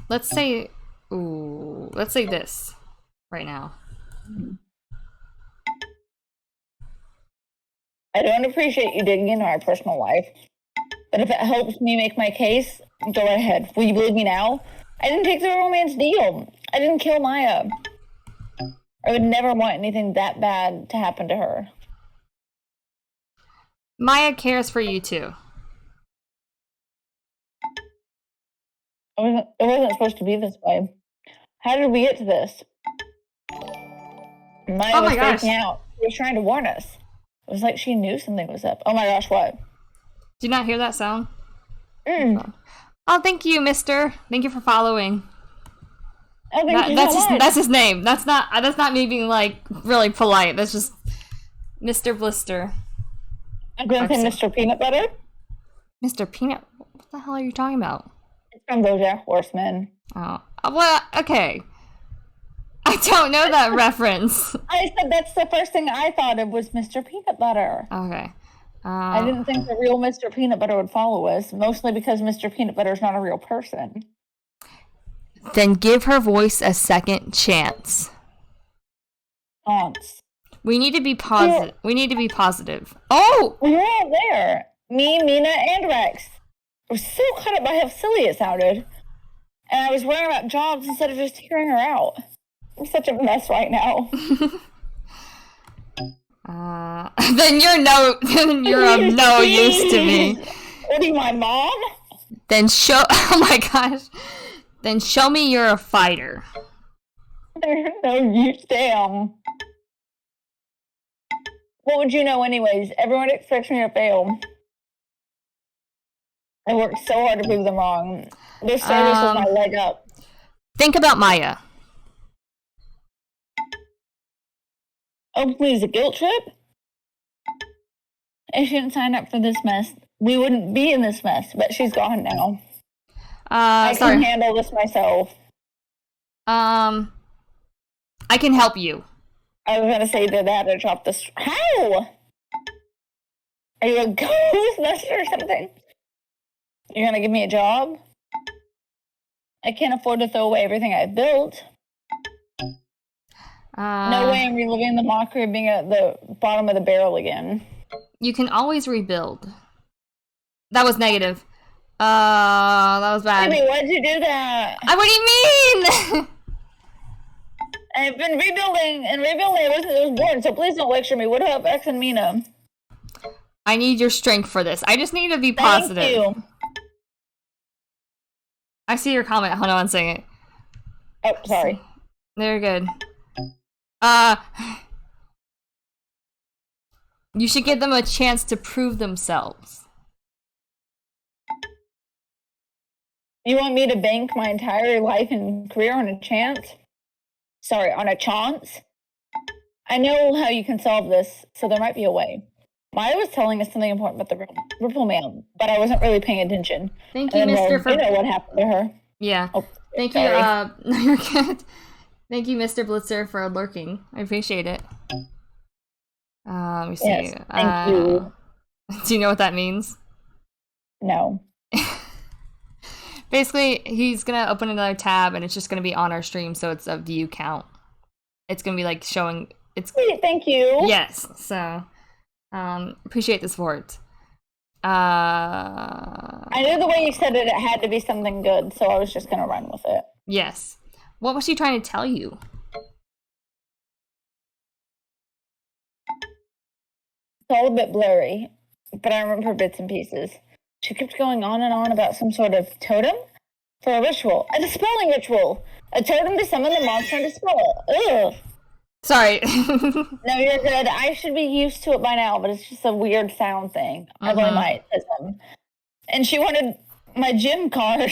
Let's say... Ooh, let's say this right now. I don't appreciate you digging into my personal life, but if it helps me make my case, go ahead. Will you believe me now? I didn't take the romance deal. I didn't kill Maya. I would never want anything that bad to happen to her. Maya cares for you too. It wasn't supposed to be this way. How did we get to this? Maya Oh was my gosh. freaking out. She was trying to warn us. It was like she knew something was up. Oh my gosh, what? Did you not hear that sound? Mm. Oh, thank you, mister. Thank you for following. Oh, thank you so much. That's his name. That's not me being like really polite. That's just Mr. Blister. I'm going to say Mr. Peanut Butter. Mr. Peanut? What the hell are you talking about? It's from BoJack Horseman. Oh, well, okay. I don't know that reference. I said that's the first thing I thought of was Mr. Peanut Butter. Okay. I didn't think the real Mr. Peanut Butter would follow us, mostly because Mr. Peanut Butter is not a real person. Then give her voice a second chance. Aunts. We need to be positive. We need to be positive. Oh! We were all there. Me, Mina, and Rex. We're so caught up by how silly it sounded. And I was worrying about jobs instead of just hearing her out. I'm such a mess right now. Then you're of no use to me. What are you, my mom? Then oh my gosh. Then show me you're a fighter. There's no use, damn. What would you know anyways? Everyone expects me to fail. I worked so hard to prove them wrong. This service was my leg up. Think about Maya. Oh, please, a guilt trip? If she didn't sign up for this mess, we wouldn't be in this mess, but she's gone now. I can handle this myself. I can help you. I was gonna say that I had to drop this. How? Are you a ghostbuster or something? You're gonna give me a job? I can't afford to throw away everything I built. No way I'm reliving the mockery of being at the bottom of the barrel again. You can always rebuild. That was negative. That was bad. Baby, why'd you do that? What do you mean? I've been rebuilding and rebuilding. It was bored, so please don't lecture me. What about X and Mina? I need your strength for this. I just need to be positive. Thank you. I see your comment. Hold on one second. Oh, sorry. They're good. You should give them a chance to prove themselves. You want me to bank my entire life and career on a chance? Sorry, on a chance? I know how you can solve this, so there might be a way. Maya was telling us something important about the Ripple Man, but I wasn't really paying attention. Thank you, Mr. You know what happened to her. Yeah. Oh, thank sorry. you, you're good. Thank you, Mr. Blitzer, for lurking. I appreciate it. Let me see. Yes, thank you. Do you know what that means? No. Basically, he's gonna open another tab, and it's just gonna be on our stream, so it's a view count. It's gonna be like showing. It's Sweet, thank you. Yes. So, appreciate the support. I knew the way you said it, it had to be something good, so I was just gonna run with it. Yes. What was she trying to tell you? It's all a bit blurry, but I remember bits and pieces. She kept going on and on about some sort of totem for a ritual. A dispelling ritual! A totem to summon the monster and dispel it. Ugh. Sorry. No, you're good. I should be used to it by now, but it's just a weird sound thing. I really might. And she wanted my gym card.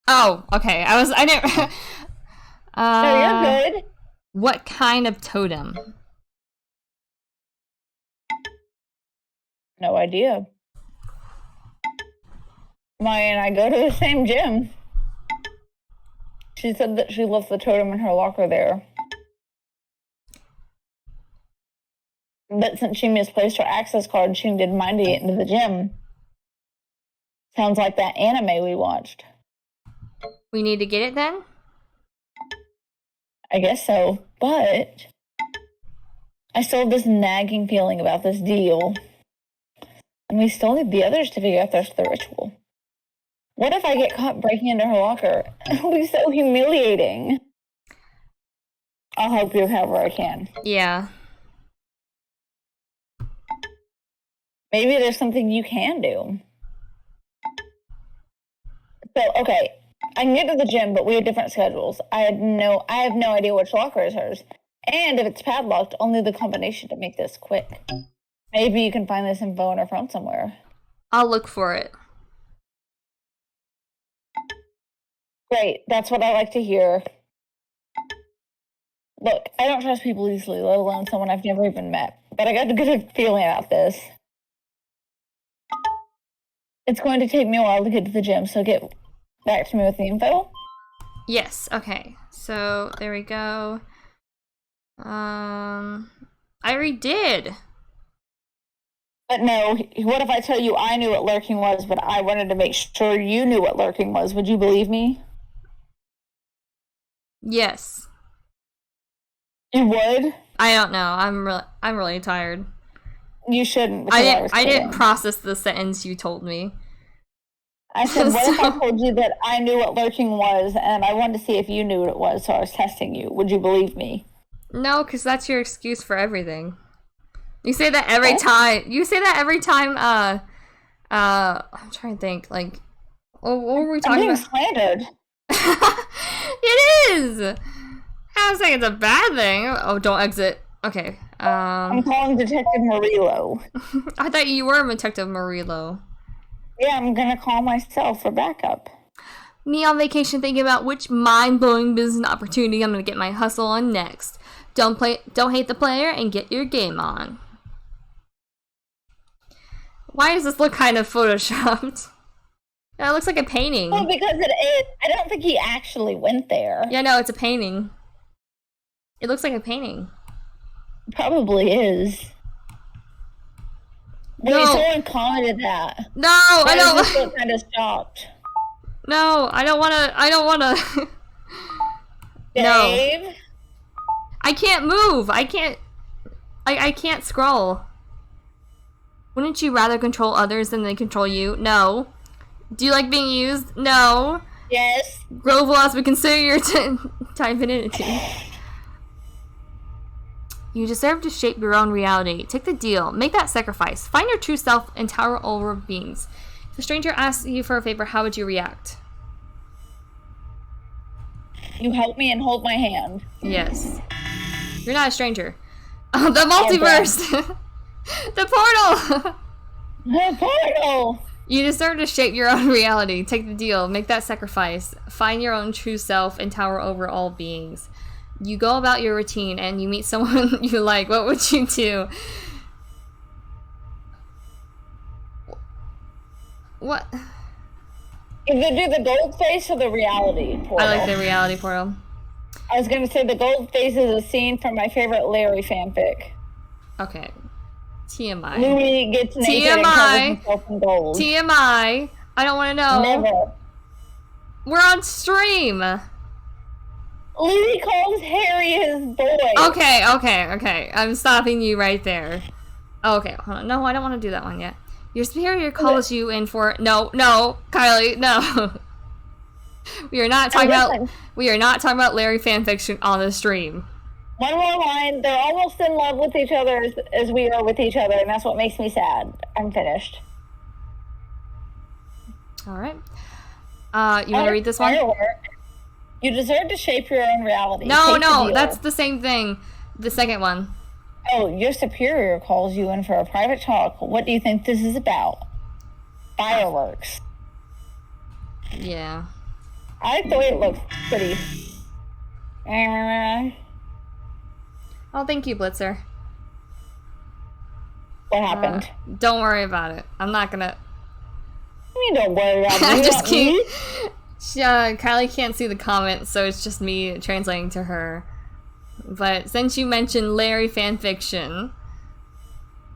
Oh, okay. I didn't. No, you're good. What kind of totem? No idea. Maya and I go to the same gym. She said that she left the totem in her locker there. But since she misplaced her access card, she didn't mind to get into the gym. Sounds like that anime we watched. We need to get it then? I guess so, but I still have this nagging feeling about this deal. And we still need the others to figure out the ritual. What if I get caught breaking into her locker? It'll be so humiliating. I'll help you however I can. Yeah. Maybe there's something you can do. So, okay, I can get to the gym, but we have different schedules. I have no idea which locker is hers. And if it's padlocked, only the combination to make this quick. Maybe you can find this info on her phone somewhere. I'll look for it. Great, that's what I like to hear. Look, I don't trust people easily, let alone someone I've never even met. But I got a good feeling about this. It's going to take me a while to get to the gym, so get back to me with the info. Yes, okay. So, there we go. I already did. But no, what if I tell you I knew what lurking was, but I wanted to make sure you knew what lurking was? Would you believe me? Yes. You would? I don't know. I'm really tired. You shouldn't. I didn't process the sentence you told me. I said, what if I told you that I knew what lurking was, and I wanted to see if you knew what it was, so I was testing you. Would you believe me? No, because that's your excuse for everything. You say that every time. You say that every time. I'm trying to think. Like, what were we talking about? I'm being slandered. It is. I was saying it's a bad thing. Oh, don't exit. Okay. I'm calling Detective Murillo. I thought you were Detective Murillo. Yeah, I'm gonna call myself for backup. Me on vacation thinking about which mind-blowing business opportunity I'm gonna get my hustle on next. Don't hate the player and get your game on. Why does this look kind of photoshopped? Yeah, it looks like a painting. Well, because it is. I don't think he actually went there. Yeah, no, it's a painting. It looks like a painting. Probably is. Wait, No. someone commented that. No, I don't. I just kind of shocked. No, I don't wanna. No. Dave? I can't move. I can't scroll. Wouldn't you rather control others than they control you? No. Do you like being used? No. Yes. Grove philosophy, consider your time infinity. You deserve to shape your own reality. Take the deal. Make that sacrifice. Find your true self and tower over beings. If a stranger asks you for a favor, how would you react? You help me and hold my hand. Yes. You're not a stranger. Oh, the multiverse! The portal! The portal! You deserve to shape your own reality. Take the deal. Make that sacrifice. Find your own true self and tower over all beings. You go about your routine and you meet someone you like. What would you do? What? Either do the gold face or the reality portal. I like the reality portal. I was going to say the gold face is a scene from my favorite Larry fanfic. Okay. TMI. Louis gets naked and covers himself in gold. TMI. I don't want to know. Never. We're on stream. Louis calls Harry his boy. Okay. I'm stopping you right there. Okay, hold on. No, I don't want to do that one yet. Your superior calls you in for no, Kylie, no. We are not talking about Larry fanfiction on the stream. One more line. They're almost in love with each other as we are with each other, and that's what makes me sad. I'm finished. All right. You want to read this one? Firework. You deserve to shape your own reality. No, that's the same thing. The second one. Oh, your superior calls you in for a private talk. What do you think this is about? Fireworks. Yeah. I like the way it looks. Pretty. Oh, thank you, Blitzer. What happened? Don't worry about it. I'm not gonna. You don't worry about it. I You just don't can't. need- Kylie can't see the comments, so it's just me translating to her. But since you mentioned Larry fanfiction,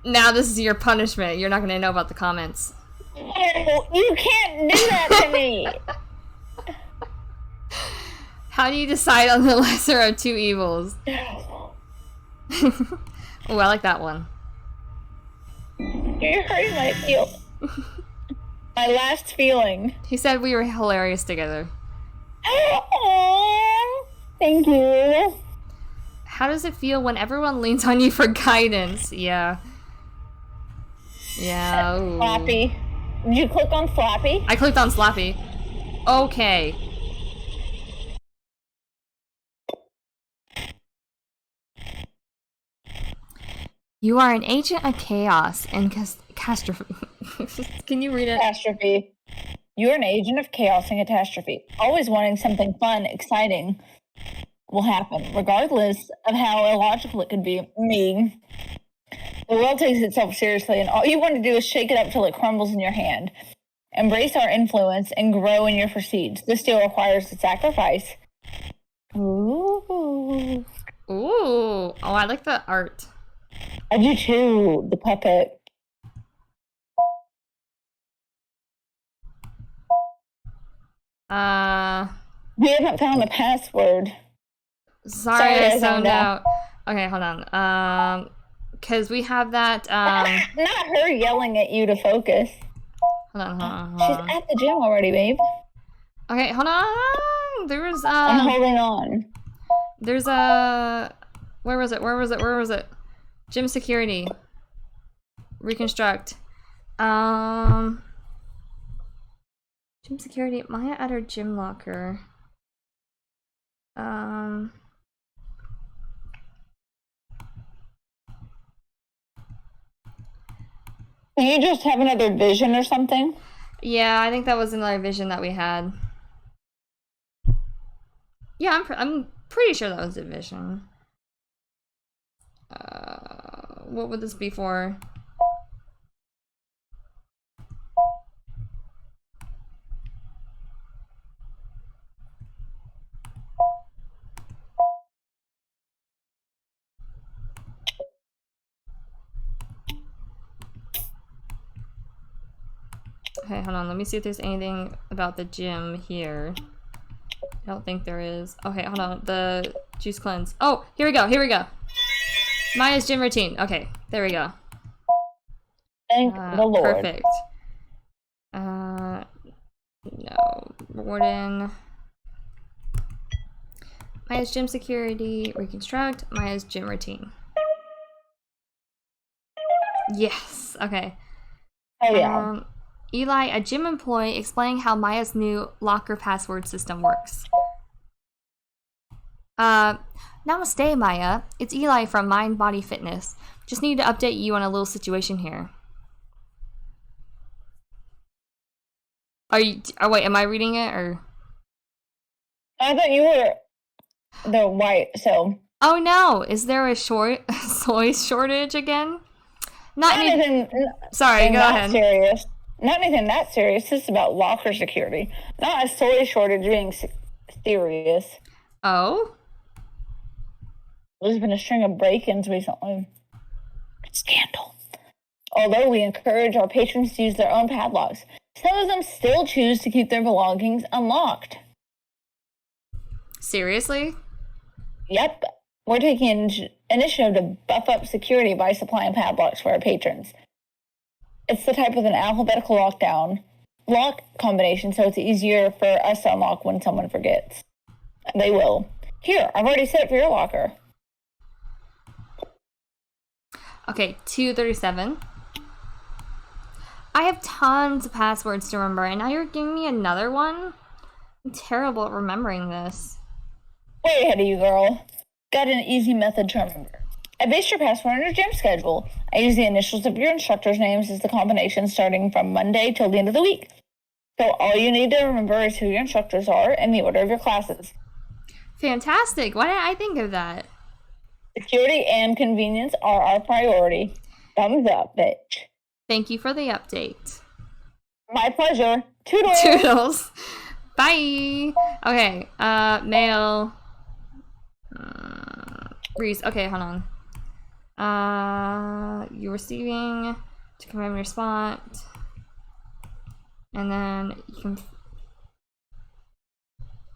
now this is your punishment. You're not gonna know about the comments. Oh, you can't do that to me. How do you decide on the lesser of two evils? Oh, I like that one. You're hurting my feel. My last feeling. He said we were hilarious together. Oh, thank you. How does it feel when everyone leans on you for guidance? Yeah. Yeah. Ooh. Slappy. Did you click on Slappy? I clicked on Slappy. Okay. You are an agent of chaos and catastrophe. Can you read it? Catastrophe. You're an agent of chaos and catastrophe, always wanting something fun, exciting will happen, regardless of how illogical it could be. Me. The world takes itself seriously, and all you want to do is shake it up till it crumbles in your hand. Embrace our influence and grow in your prestige. This deal requires a sacrifice. Ooh. Ooh. Oh, I like the art. I do too, the puppet. We haven't found the password. Sorry, I zoned out. Okay, hold on. Because we have that, Not her yelling at you to focus. hold on. She's at the gym already, babe. Okay, hold on. There was, I'm holding on. there's a, where was it? Gym security. Reconstruct. Gym security. Maya at her gym locker. Can you just have another vision or something? Yeah, I think that was another vision that we had. Yeah, I'm pretty sure that was a vision. What would this be for? Okay, hold on. Let me see if there's anything about the gym here. I don't think there is. Okay, hold on. The juice cleanse. Oh, here we go. Maya's gym routine. Okay, there we go. Thank the Lord. Perfect. No. Warden. Maya's gym security. Reconstruct. Maya's gym routine. Yes. Okay. Oh, yeah. Eli, a gym employee, explaining how Maya's new locker password system works. Namaste, Maya. It's Eli from Mind Body Fitness. Just need to update you on a little situation here. Are you? Oh wait, am I reading it or? I thought you were the white, so. Oh no! Is there a soy shortage again? Not anything. Sorry, go ahead. Serious. Not anything that serious. This is about locker security. Not a soy shortage being serious. Oh? There's been a string of break-ins recently. Scandal. Although we encourage our patrons to use their own padlocks, some of them still choose to keep their belongings unlocked. Seriously? Yep. We're taking initiative to buff up security by supplying padlocks for our patrons. It's the type of an alphabetical lock combination, so it's easier for us to unlock when someone forgets. They will. Here, I've already set it for your locker. Okay, 237. I have tons of passwords to remember, and now you're giving me another one? I'm terrible at remembering this. Way ahead of you, girl. Got an easy method to remember. I based your password on your gym schedule. I use the initials of your instructors' names as the combination starting from Monday till the end of the week. So all you need to remember is who your instructors are and the order of your classes. Fantastic. Why didn't I think of that? Security and convenience are our priority. Thumbs up, bitch. Thank you for the update. My pleasure. Toodles. Toodles. Bye. Okay, mail. Reese. Okay, hold on. You're receiving to confirm your spot. And then you can.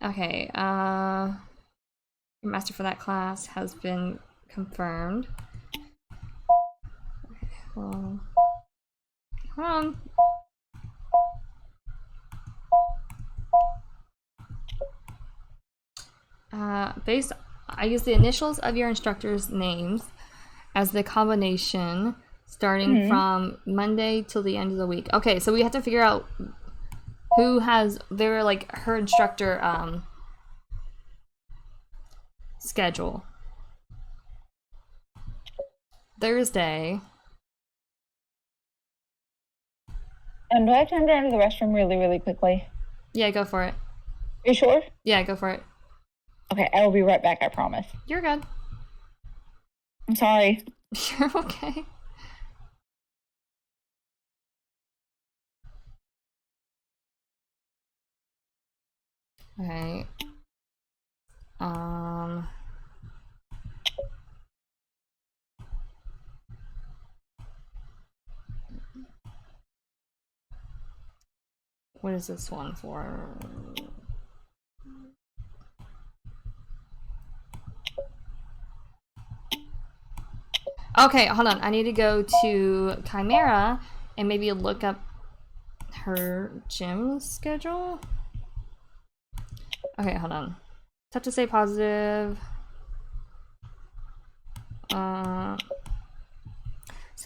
Okay, your master for that class has been confirmed. Hold on. I use the initials of your instructors' names as the combination starting from Monday till the end of the week. Okay, so we have to figure out who has their like her instructor schedule. Thursday. And do I have time to run to the restroom really, really quickly? Yeah, go for it. Are you sure? Yeah, go for it. Okay, I will be right back, I promise. You're good. I'm sorry. You're okay. Okay. What is this one for? Okay, hold on. I need to go to Chimera and maybe look up her gym schedule. Okay, hold on. Tough to stay positive. So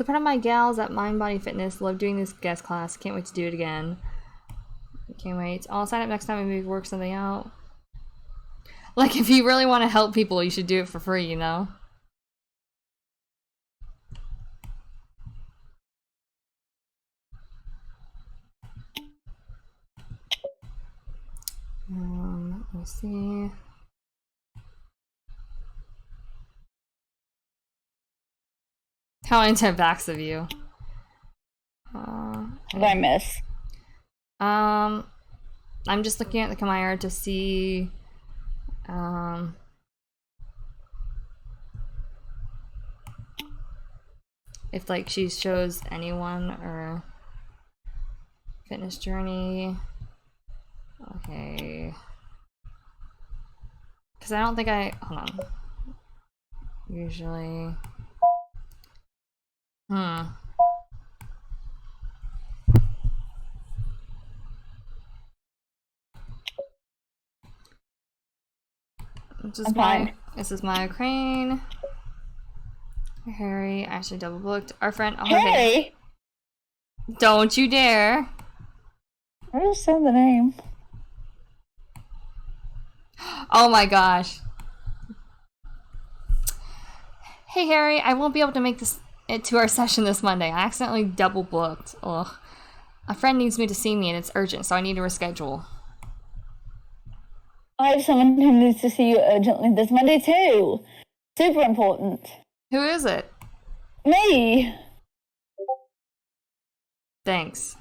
part of my gals at Mind Body Fitness love doing this guest class. Can't wait to do it again. Can't wait. I'll sign up next time and maybe work something out. Like, if you really want to help people, you should do it for free, you know? Let me see. How anti-vax of you. What did I miss? I'm just looking at the Chimera to see if like she shows anyone or fitness journey. Okay. Because I don't think hold on. Usually. This is my Crane. Harry, actually double booked. Our friend Harry! Don't you dare. I just said the name. Oh my gosh. Hey Harry, I won't be able to make it to our session this Monday. I accidentally double booked. Ugh. A friend needs me to see me and it's urgent, so I need to reschedule. I have someone who needs to see you urgently this Monday too. Super important. Who is it? Me. Thanks.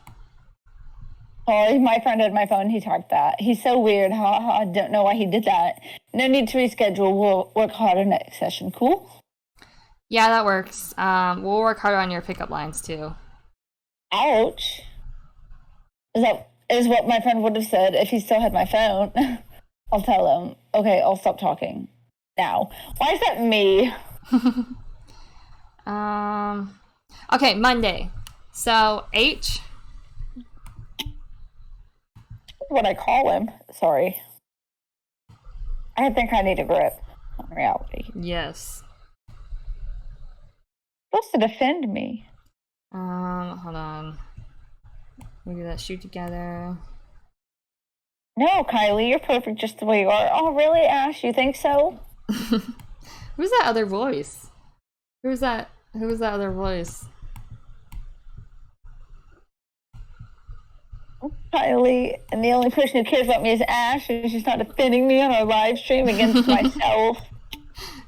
Sorry, my friend had my phone. He typed that. He's so weird. I don't know why he did that. No need to reschedule. We'll work harder next session. Cool? Yeah, that works. We'll work harder on your pickup lines too. Ouch. Is what my friend would have said if he still had my phone. I'll tell him. Okay, I'll stop talking now. Why is that me? Okay, Monday. So H. What I call him. Sorry. I think I need a grip on reality. Yes. Supposed to defend me. Hold on. We do that shoot together. No, Kylie, you're perfect just the way you are. Oh, really, Ash? You think so? Who's that other voice? Who's that other voice? Kylie, and the only person who cares about me is Ash, and she's not defending me on our live stream against myself.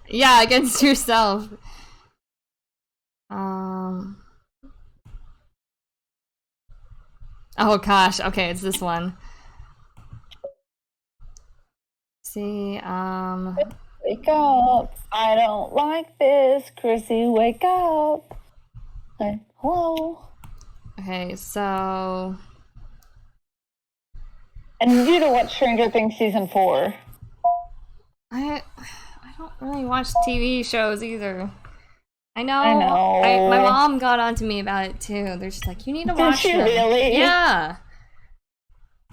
Yeah, against yourself. Oh gosh, okay, it's this one. See, Wake up. I don't like this. Chrissy, wake up. Okay, hello. Okay, so... And you to watch Stranger Things Season 4. I don't really watch TV shows either. I know. My mom got onto me about it too. They're just like, you need to watch them. Did she really? Yeah.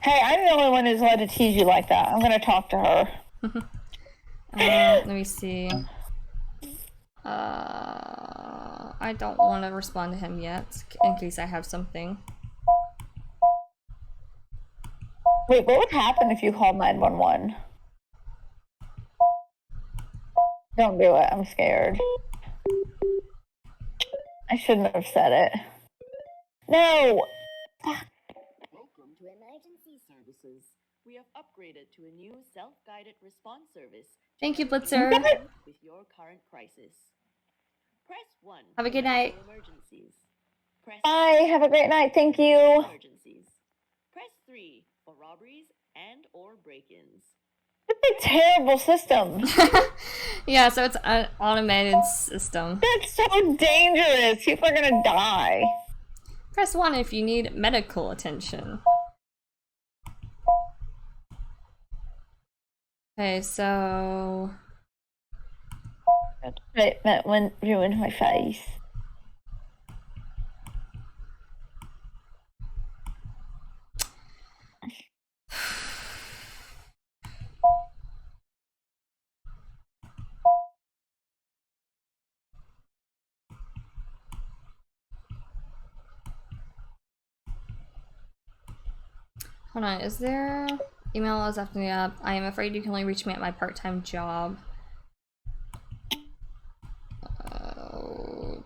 Hey, I'm the only one who's allowed to tease you like that. I'm gonna talk to her. Let me see. I don't want to respond to him yet, in case I have something. Wait, what would happen if you called 911? Don't do it. I'm scared. I shouldn't have said it. No! Welcome to emergency services. We have upgraded to a new self-guided response service. Thank you, to help Blitzer. deal with your current crisis. Press 1. Have a good for night. medical Emergencies. Press Bye. Have a great night. Thank you. emergencies. Press 3 for robberies and or break-ins. It's a terrible system. Yeah, so it's an automated system. That's so dangerous. People are gonna die. Press 1 if you need medical attention. Okay, so... That went ruined my face. Hold on, is there... Email is after me up. I am afraid you can only reach me at my part-time job.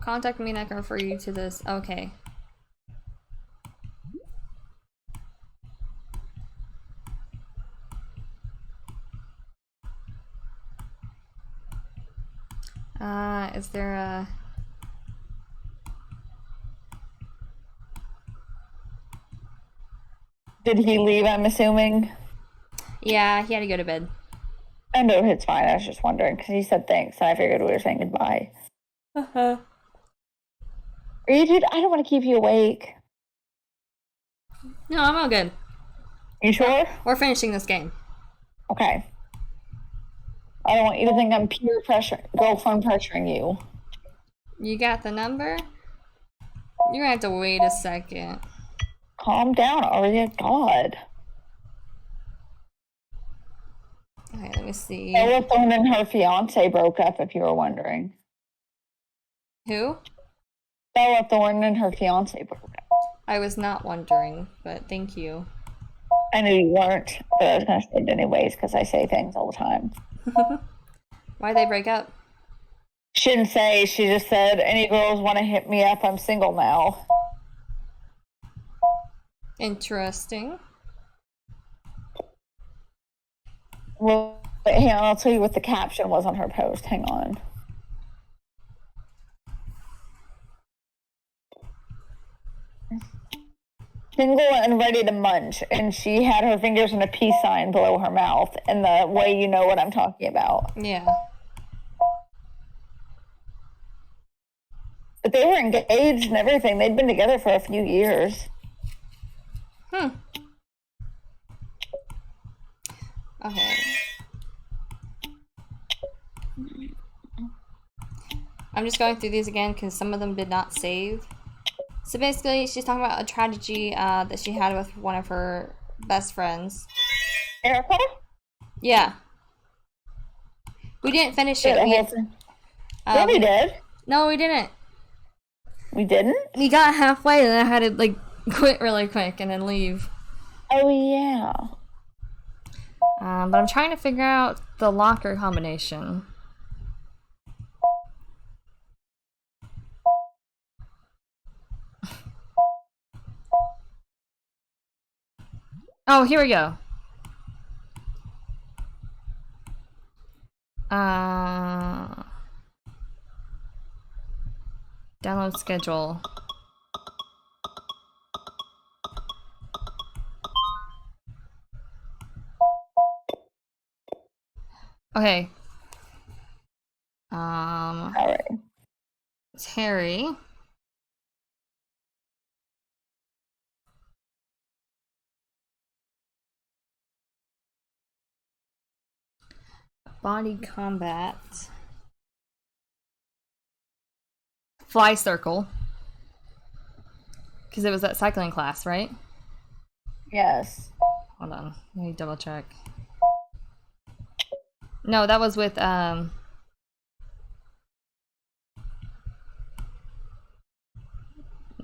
Contact me and I can refer you to this. Okay. Is there a... Did he leave, I'm assuming? Yeah, he had to go to bed. I know it's fine. I was just wondering because he said thanks, and I figured we were saying goodbye. Uh-huh. Are you, dude? I don't want to keep you awake. No, I'm all good. You sure? We're finishing this game. Okay. I don't want you to think I'm peer pressure, girlfriend pressuring you. You got the number? You're gonna have to wait a second. Calm down, Aria. God. Okay, let me see. Bella Thorne and her fiance broke up, if you were wondering. Who? Bella Thorne and her fiance broke up. I was not wondering, but thank you. I knew you weren't, but I was going to say it anyways because I say things all the time. Why'd they break up? She didn't say. She just said, any girls want to hit me up, I'm single now. Interesting. Well, hang on, I'll tell you what the caption was on her post. Hang on. Single and ready to munch, and she had her fingers in a peace sign below her mouth, and the way you know what I'm talking about. Yeah. But they were engaged and everything. They'd been together for a few years. Okay. I'm just going through these again because some of them did not save. So basically, she's talking about a tragedy that she had with one of her best friends. Erica? Yeah. We didn't finish it. Yeah, we did. No, we didn't. We didn't? We got halfway and I had to like quit really quick and then leave. Oh, yeah. But I'm trying to figure out the locker combination. Oh, here we go. Download schedule. Okay. All right. Terry. Body combat. Fly circle. Because it was that cycling class, right? Yes. Hold on. Let me double check. No, that was with, that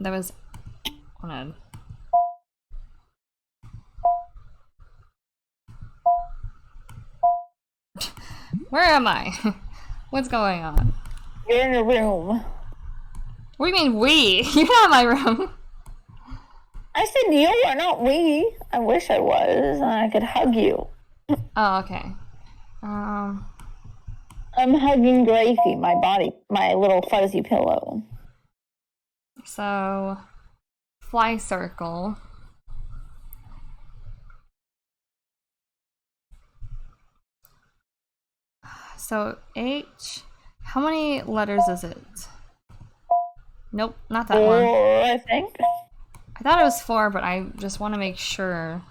was, hold on. Where am I? What's going on? You're in your room. What do you mean we? You're not in my room. I said you are, not we. I wish I was, and I could hug you. Oh, okay. I'm hugging Gracie, my body, my little fuzzy pillow. So, fly circle. So, H. How many letters is it? Nope, not that one. 4, I think. I thought it was 4, but I just want to make sure.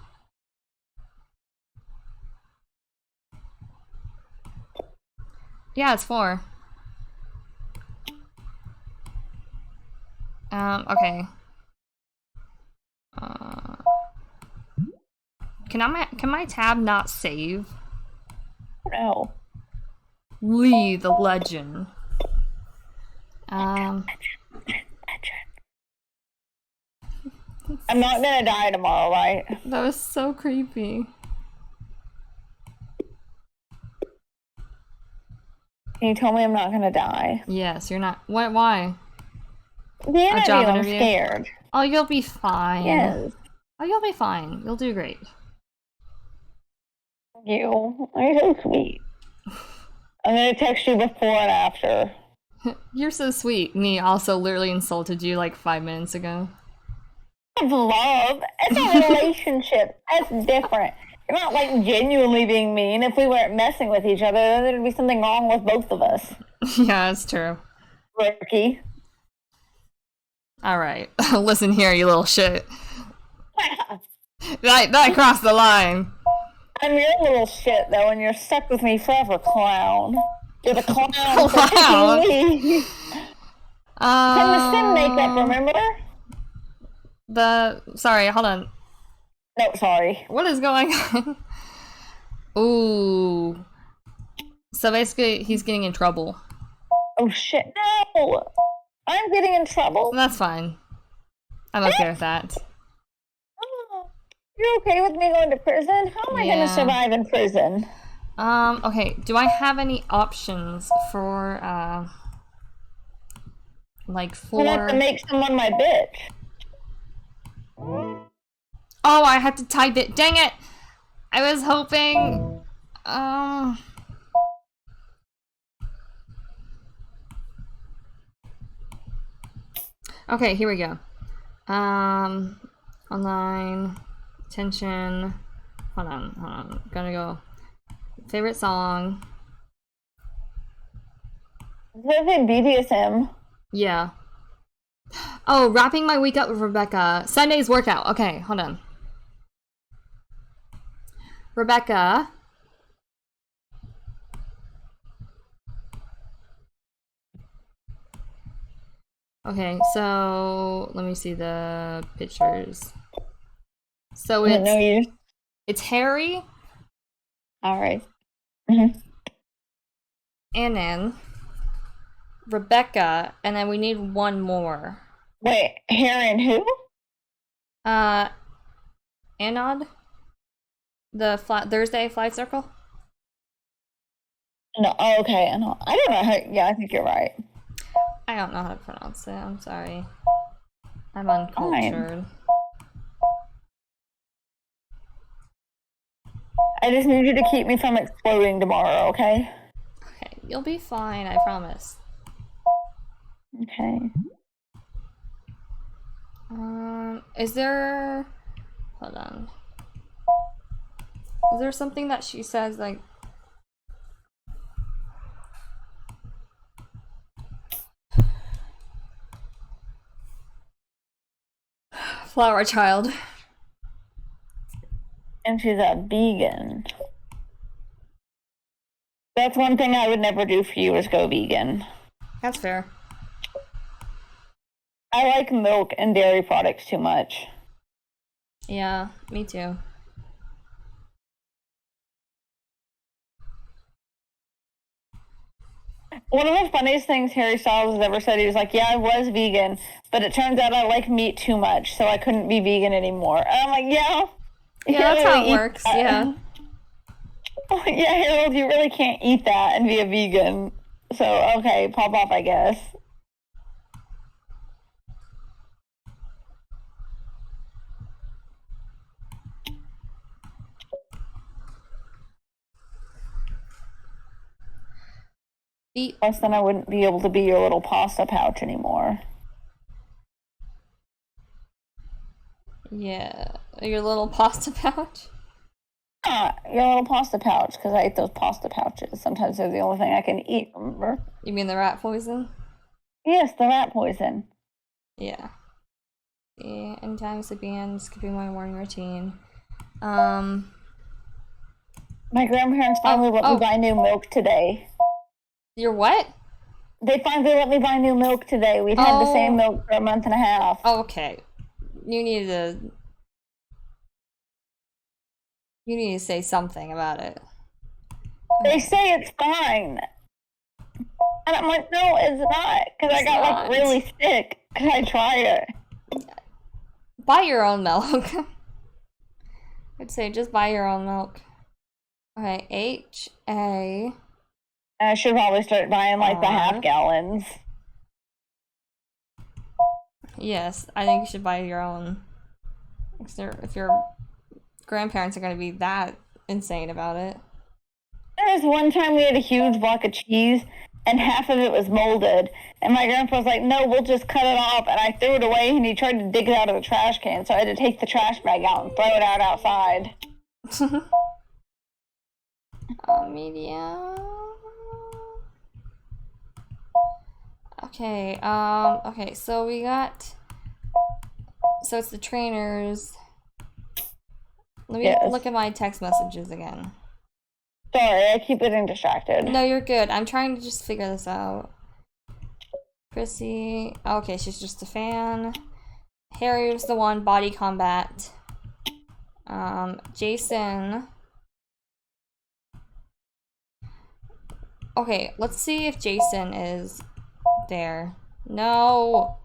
Yeah, it's 4. Okay. Can my tab not save? No. Lee the legend. I'm not gonna die tomorrow, right? That was so creepy. Can you tell me I'm not gonna die? Yes, you're not. What? Why? The interview, job I'm interview? scared. Oh, you'll be fine. Yes. Oh, you'll be fine. You'll do great. You are so sweet. I'm gonna text you before and after. You're so sweet. Me also literally insulted you like 5 minutes ago. Love. It's a relationship. That's different. You're not like genuinely being mean. If we weren't messing with each other, then there'd be something wrong with both of us. Yeah, that's true. Ricky. Alright. Listen here, you little shit. That crossed the line. I'm your little shit though, and you're stuck with me forever, clown. You're the clown for Clown? picking me. From the Sim makeup, remember? Sorry, hold on. No, sorry. What is going on? Ooh. So basically, he's getting in trouble. Oh shit, no! I'm getting in trouble. That's fine. I'm okay with that. You're okay with me going to prison? How am I gonna survive in prison? Okay, do I have any options for, like, I'm gonna have to make someone my bitch. Oh, I had to type it. Dang it! I was hoping, okay, here we go. Online, attention, hold on, gonna go. Favorite song. Is it BDSM? Yeah. Oh, wrapping my week up with Rebecca. Sunday's workout. Okay, hold on. Rebecca. Okay, so let me see the pictures. So it's Harry. All right. And then Rebecca, and then we need one more. Wait, Harry and who? Anod? The Thursday flight circle? No, oh, okay. I don't know how. Yeah, I think you're right. I don't know how to pronounce it. I'm sorry. I'm uncultured. I just need you to keep me from exploding tomorrow, okay? Okay, you'll be fine, I promise. Okay. Is there... Hold on. Is there something that she says, like... Flower child. And she's a vegan. That's one thing I would never do for you is go vegan. That's fair. I like milk and dairy products too much. Yeah, me too. One of the funniest things Harry Styles has ever said, he was like, yeah, I was vegan, but it turns out I like meat too much, so I couldn't be vegan anymore. And I'm like, yeah. Yeah, that's how it works, yeah. Yeah, Harold, you really can't eat that and be a vegan. So, okay, pop off, I guess. Plus, then I wouldn't be able to be your little pasta pouch anymore. Yeah, your little pasta pouch. Your little pasta pouch, because I eat those pasta pouches. Sometimes they're the only thing I can eat, remember? You mean the rat poison? Yes, the rat poison. Yeah. Yeah, anytime sleeping, skipping my morning routine. My grandparents finally let me buy new milk today. Your what? They finally let me buy new milk today. We'd had the same milk for a month and a half. Oh, okay. You need to say something about it. They say it's fine. And I'm like, no, it's not. Because I got like really sick. And I tried it. Buy your own milk. I'd say just buy your own milk. Okay, H-A... I should probably start buying like the half gallons. Yes, I think you should buy your own. If your grandparents are going to be that insane about it. There was one time we had a huge block of cheese and half of it was molded. And my grandpa was like, no, we'll just cut it off. And I threw it away and he tried to dig it out of the trash can. So I had to take the trash bag out and throw it out outside. Medium. Okay, okay, so we got... So it's the trainers. Let me look at my text messages again. Sorry, I keep getting distracted. No, you're good. I'm trying to just figure this out. Chrissy. Okay, she's just a fan. Harry was the one, body combat. Jason. Okay, let's see if Jason is there. No.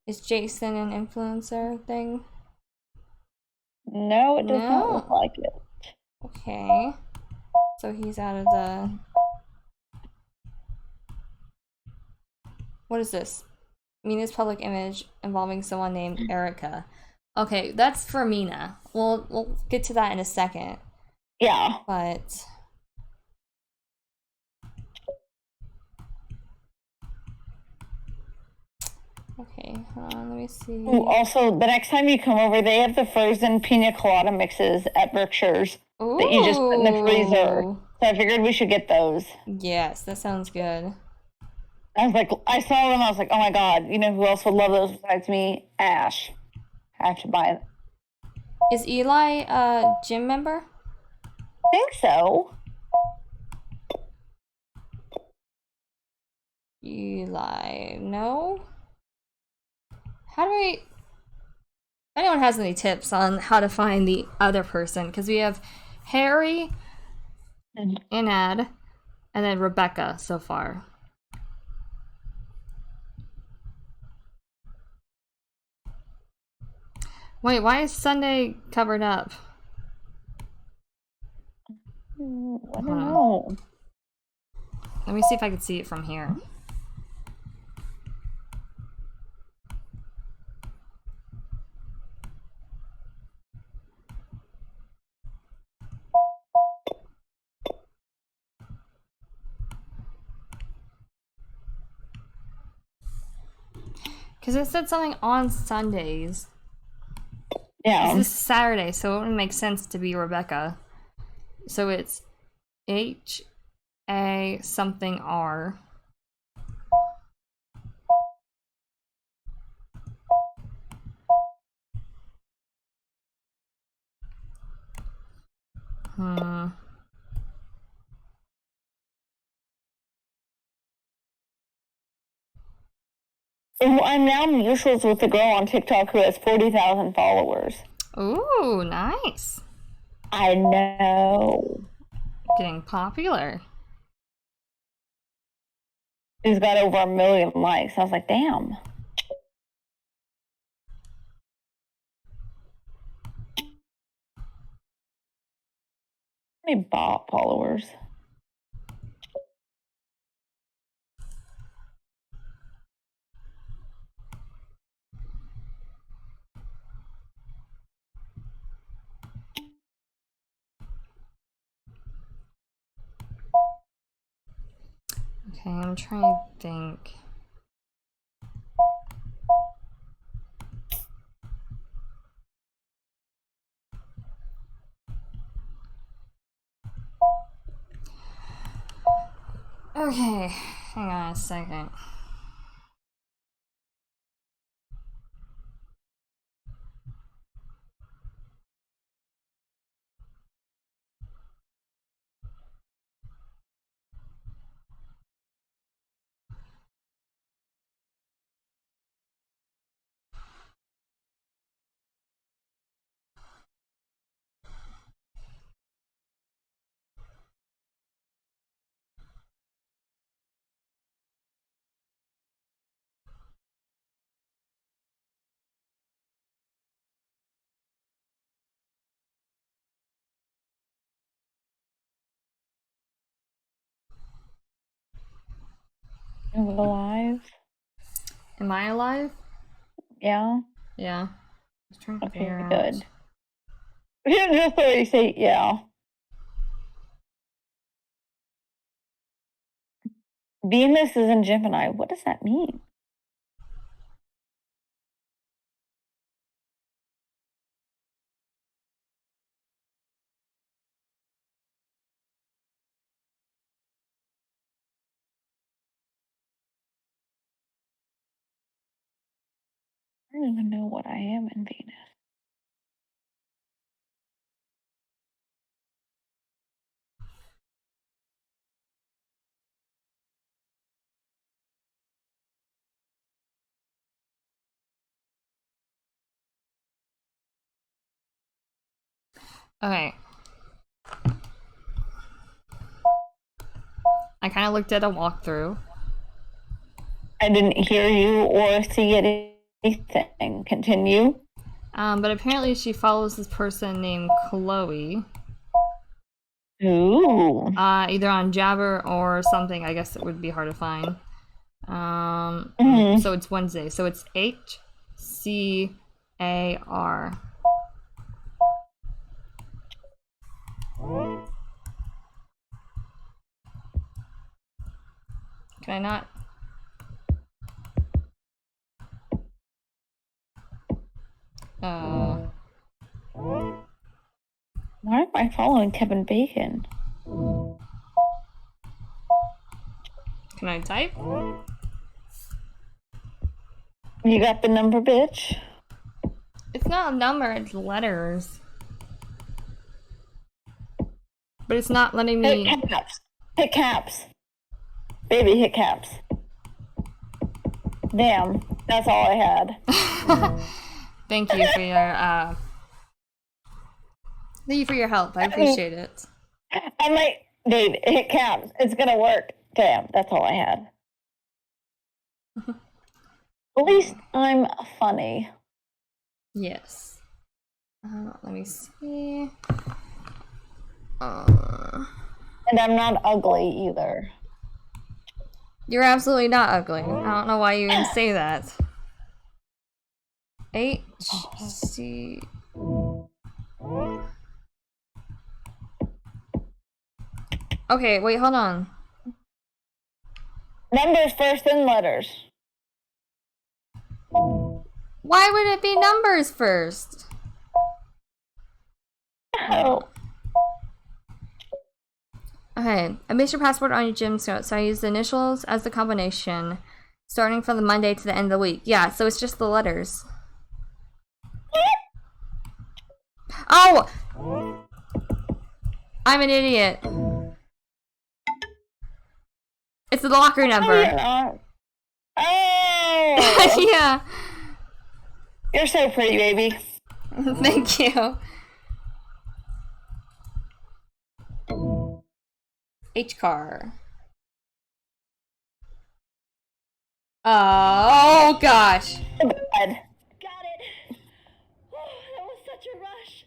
Is Jason an influencer thing? No, it does not look like it. Okay. So he's out of the... What is this? Mina's public image involving someone named Erica. Okay, that's for Mina. We'll get to that in a second. Yeah. But... Okay, hold on, let me see. Ooh, also, the next time you come over, they have the frozen pina colada mixes at Berkshire's that you just put in the freezer. So I figured we should get those. Yes, that sounds good. I was like, I saw them, I was like, oh my god, you know who else would love those besides me? Ash. I have to buy it. Is Eli a gym member? I think so. Eli, no? How do I... If anyone has any tips on how to find the other person, because we have Harry, Inad, and then Rebecca so far. Wait, why is Sunday covered up? I don't know. Let me see if I can see it from here. Because it said something on Sundays. Yeah. This is Saturday, so it wouldn't make sense to be Rebecca. So it's H-A something R. I'm now mutuals with a girl on TikTok who has 40,000 followers. Ooh, nice. I know. Getting popular. She's got over 1 million likes. I was like, damn. How many bot followers? Okay, I'm trying to think. Okay, hang on a second. Alive? Am I alive? Yeah. Yeah. I was trying to Okay, figure out. good. Just the way you say yeah. Venus is in Gemini. What does that mean? I don't even know what I am in Venus. Okay. I kind of looked at a walkthrough. I didn't hear you or see anything. Continue. But apparently she follows this person named Chloe. Ooh. Either on Jabber or something. I guess it would be hard to find. So it's Wednesday. So it's HCAR. Can I not? Why am I following Kevin Bacon? Can I type? You got the number, bitch? It's not a number, it's letters. But it's not letting me. Hit caps. Hit caps. Baby, hit caps. Damn, that's all I had. Thank you for your thank you for your help. I appreciate it. I'm like, babe, hit caps. It's gonna work. Damn, that's all I had. At least I'm funny. Yes. Let me see. And I'm not ugly either. You're absolutely not ugly. I don't know why you even say that. HC. Okay, wait, hold on. Numbers first, then letters. Why would it be numbers first? Oh. Okay, I based your password on your gym note, so I use the initials as the combination, starting from the Monday to the end of the week. Yeah, so it's just the letters. Oh! I'm an idiot. It's the locker number. Oh! Yeah. You're so pretty, baby. Thank you. H-car. Oh gosh. Bad. Got it. Oh, that was such a rush.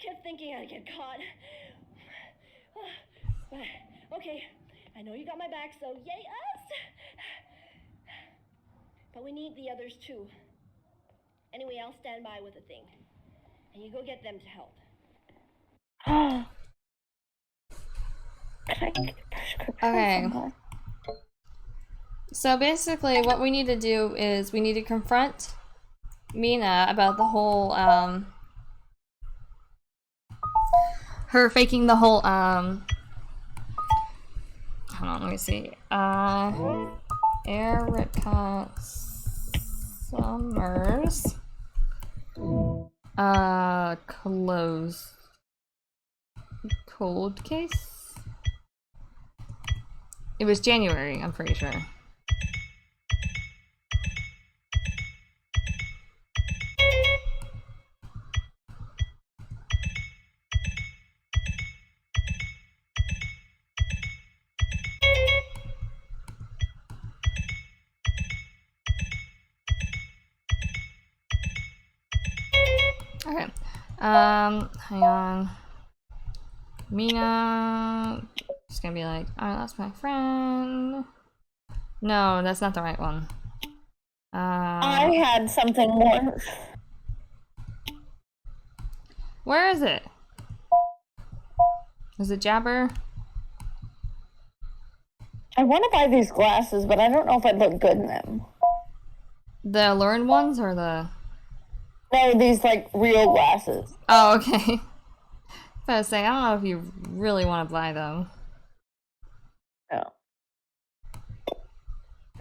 Kept thinking I'd get caught. Okay, I know you got my back, so yay us. But we need the others too. Anyway, I'll stand by with a thing. And you go get them to help. Can I get a prescription Okay. from her? So basically, what we need to do is we need to confront Mina about the whole, her faking the whole, hold on, let me see, Erica Summers, cold case? It was January, I'm pretty sure. Okay. Hang on. Mina. Just gonna be like, I lost my friend. No, that's not the right one. I had something more. Where is it? Is it Jabber? I want to buy these glasses, but I don't know if I'd look good in them. The learned ones or the... No, these, like, real glasses. Oh, okay. I was saying, I don't know if you really want to buy them. No.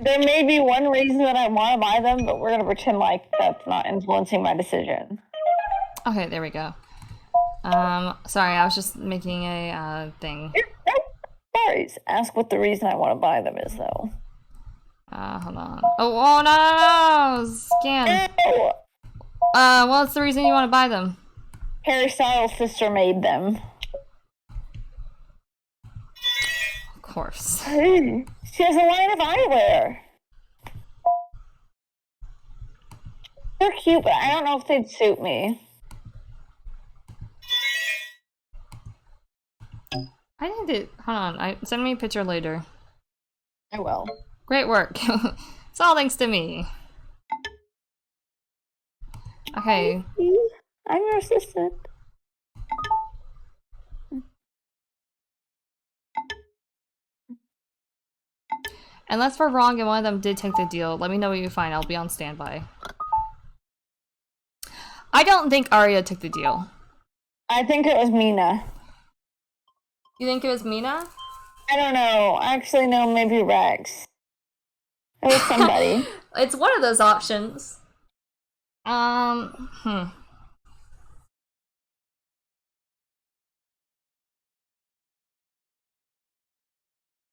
There may be one reason that I want to buy them, but we're going to pretend like that's not influencing my decision. Okay, there we go. Sorry, I was just making a thing. Sorry, ask what the reason I want to buy them is, though. Hold on. Oh, no! Scan. No! What's the reason you want to buy them? Harry Styles' sister made them. Of course. She has a line of eyewear. They're cute, but I don't know if they'd suit me. I think that... Hold on. Send me a picture later. I will. Great work. It's all thanks to me. Okay. I'm your assistant. Unless we're wrong and one of them did take the deal, let me know what you find. I'll be on standby. I don't think Arya took the deal. I think it was Mina. You think it was Mina? I don't know. Actually, no, maybe Rex. It was somebody. It's one of those options.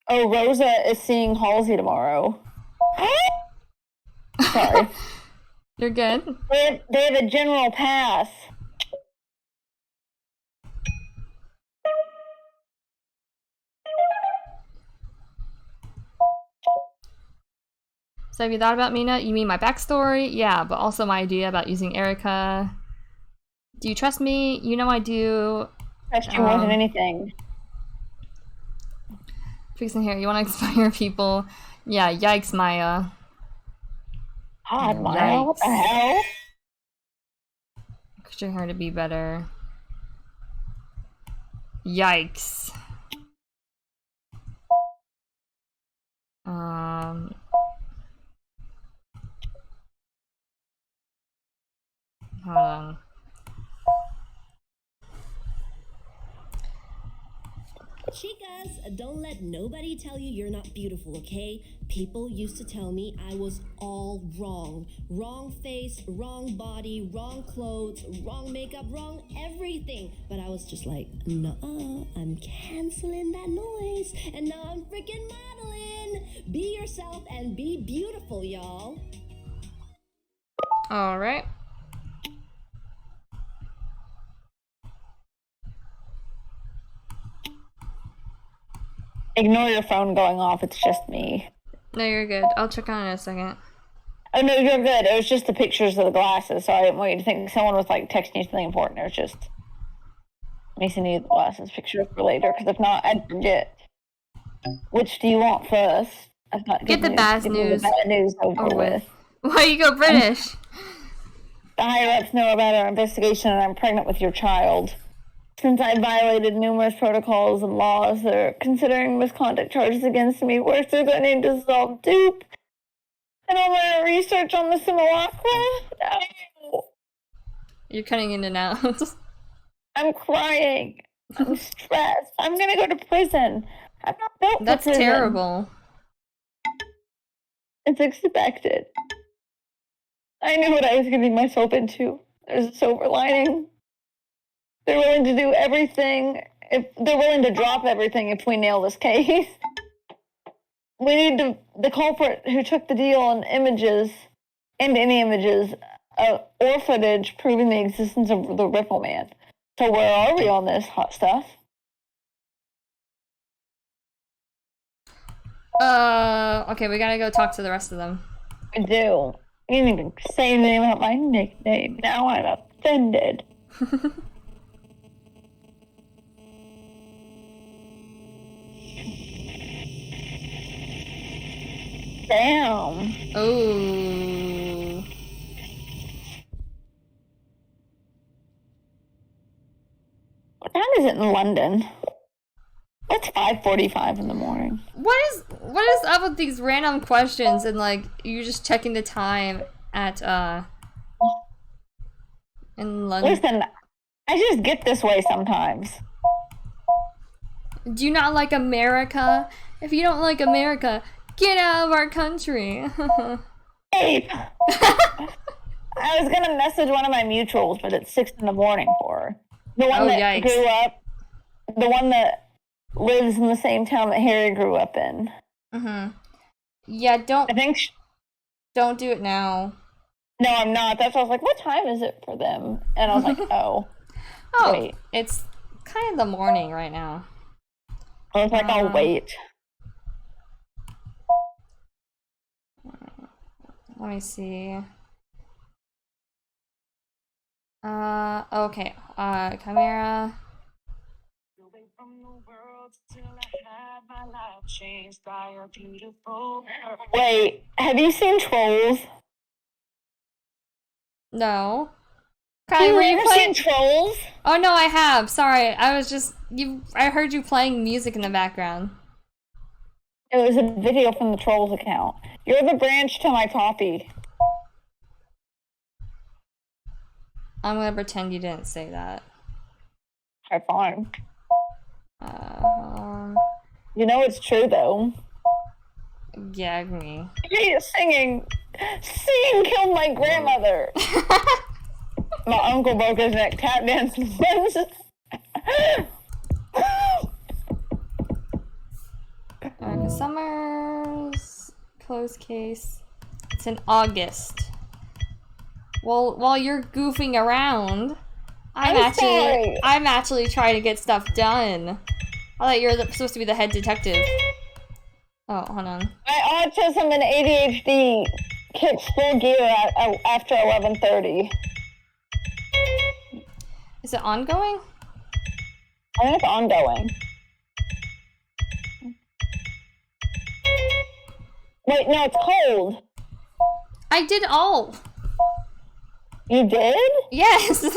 Oh, Rosa is seeing Halsey tomorrow. Sorry. You're good. They have a general pass. So have you thought about Mina? You mean my backstory? Yeah, but also my idea about using Erica. Do you trust me? You know I do. Trust you more than anything. Fixing here, you want to inspire people? Yeah, yikes, Maya. God, Maya, what the hell? Pushing her to be better. Yikes. Hold on. Chicas, don't let nobody tell you you're not beautiful, okay? People used to tell me I was all wrong. Wrong face, wrong body, wrong clothes, wrong makeup, wrong everything. But I was just like, nuh-uh, I'm canceling that noise. And now I'm freaking modeling. Be yourself and be beautiful, y'all. All right. Ignore your phone going off, it's just me. No, you're good. I'll check on it in a second. Oh, no, you're good. It was just the pictures of the glasses, so I didn't want you to think someone was, like, texting you something important. It was just Mason needed the glasses pictures for later, because if not, I'd forget. Which do you want first? Get the bad news. The bad news over with. Why you go British? The higher-ups know about our investigation, and I'm pregnant with your child. Since I violated numerous protocols and laws, they're considering misconduct charges against me. Worse, they're going to dissolve dupe. And all my research on the Simulacra. No. You're cutting in and out. I'm crying. I'm stressed. I'm gonna go to prison. I'm not built That's for prison. terrible. It's expected. I knew what I was getting myself into. There's a silver lining. They're willing to do everything. If they're willing to drop everything if we nail this case. We need the culprit who took the deal on images, and any images, or footage proving the existence of the Ripple Man. So where are we on this hot stuff? Okay, we gotta go talk to the rest of them. I do. You didn't even say anything about my nickname. Now I'm offended. Damn. Oh. What time is it in London? It's 5:45 in the morning. What is up with these random questions and like you just checking the time at in London? Listen, I just get this way sometimes. Do you not like America? If you don't like America, get out of our country. Ape. I was gonna message one of my mutuals, but it's 6 in the morning for her. The one that yikes. grew up, the one that lives in the same town that Harry grew up in. Yeah, don't do it now. No, I'm not. That's why I was like, what time is it for them? And I was like, oh. Wait. It's kind of the morning right now. I was like, I'll wait. Let me see. Okay. Chimera. Wait, have you seen Trolls? No. Have you ever seen Trolls? Oh no, I have. Sorry, I was just I heard you playing music in the background. It was a video from the Trolls account. You're the branch to my copy. I'm gonna pretend you didn't say that. Okay, fine. You know it's true though. Gag me. Hey, singing killed my grandmother. My uncle broke his neck tap dancing. Summer's closed case. It's in August. Well, while you're goofing around, I'm actually trying to get stuff done. I thought you were supposed to be the head detective. Oh, hold on. My autism and ADHD kicks full gear after 11:30. Is it ongoing? I think it's ongoing. Wait, no, it's cold. I did all. You did? Yes. I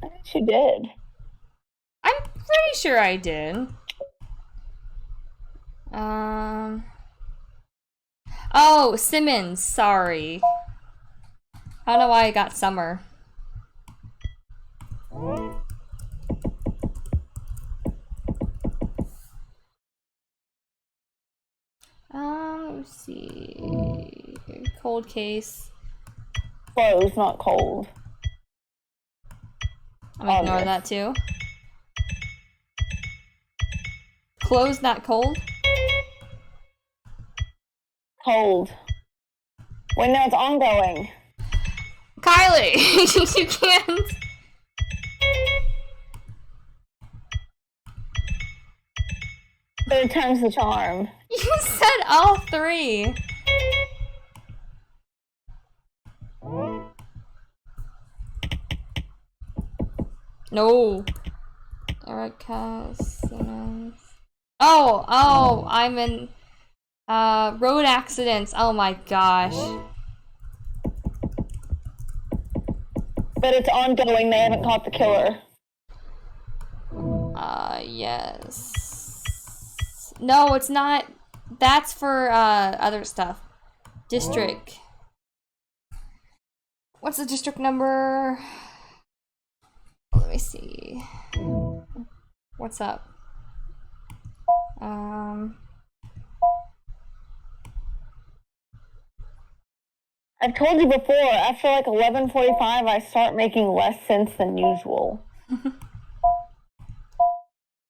guess you did. I'm pretty sure I did. Oh, Simmons, sorry. I don't know why I got Summer. Let's see. Cold case. Closed, not cold. I'm gonna ignore that too. Closed, not cold? Cold. Wait, no, it's ongoing. Kylie, you can't. Third time's the charm. You said all three. No. Erica Simmons. Oh, I'm in road accidents. Oh my gosh. But it's ongoing, they haven't caught the killer. Yes. No, it's not. That's for other stuff. District. What's the district number? Let me see. What's up? I've told you before, after like 11:45, I start making less sense than usual.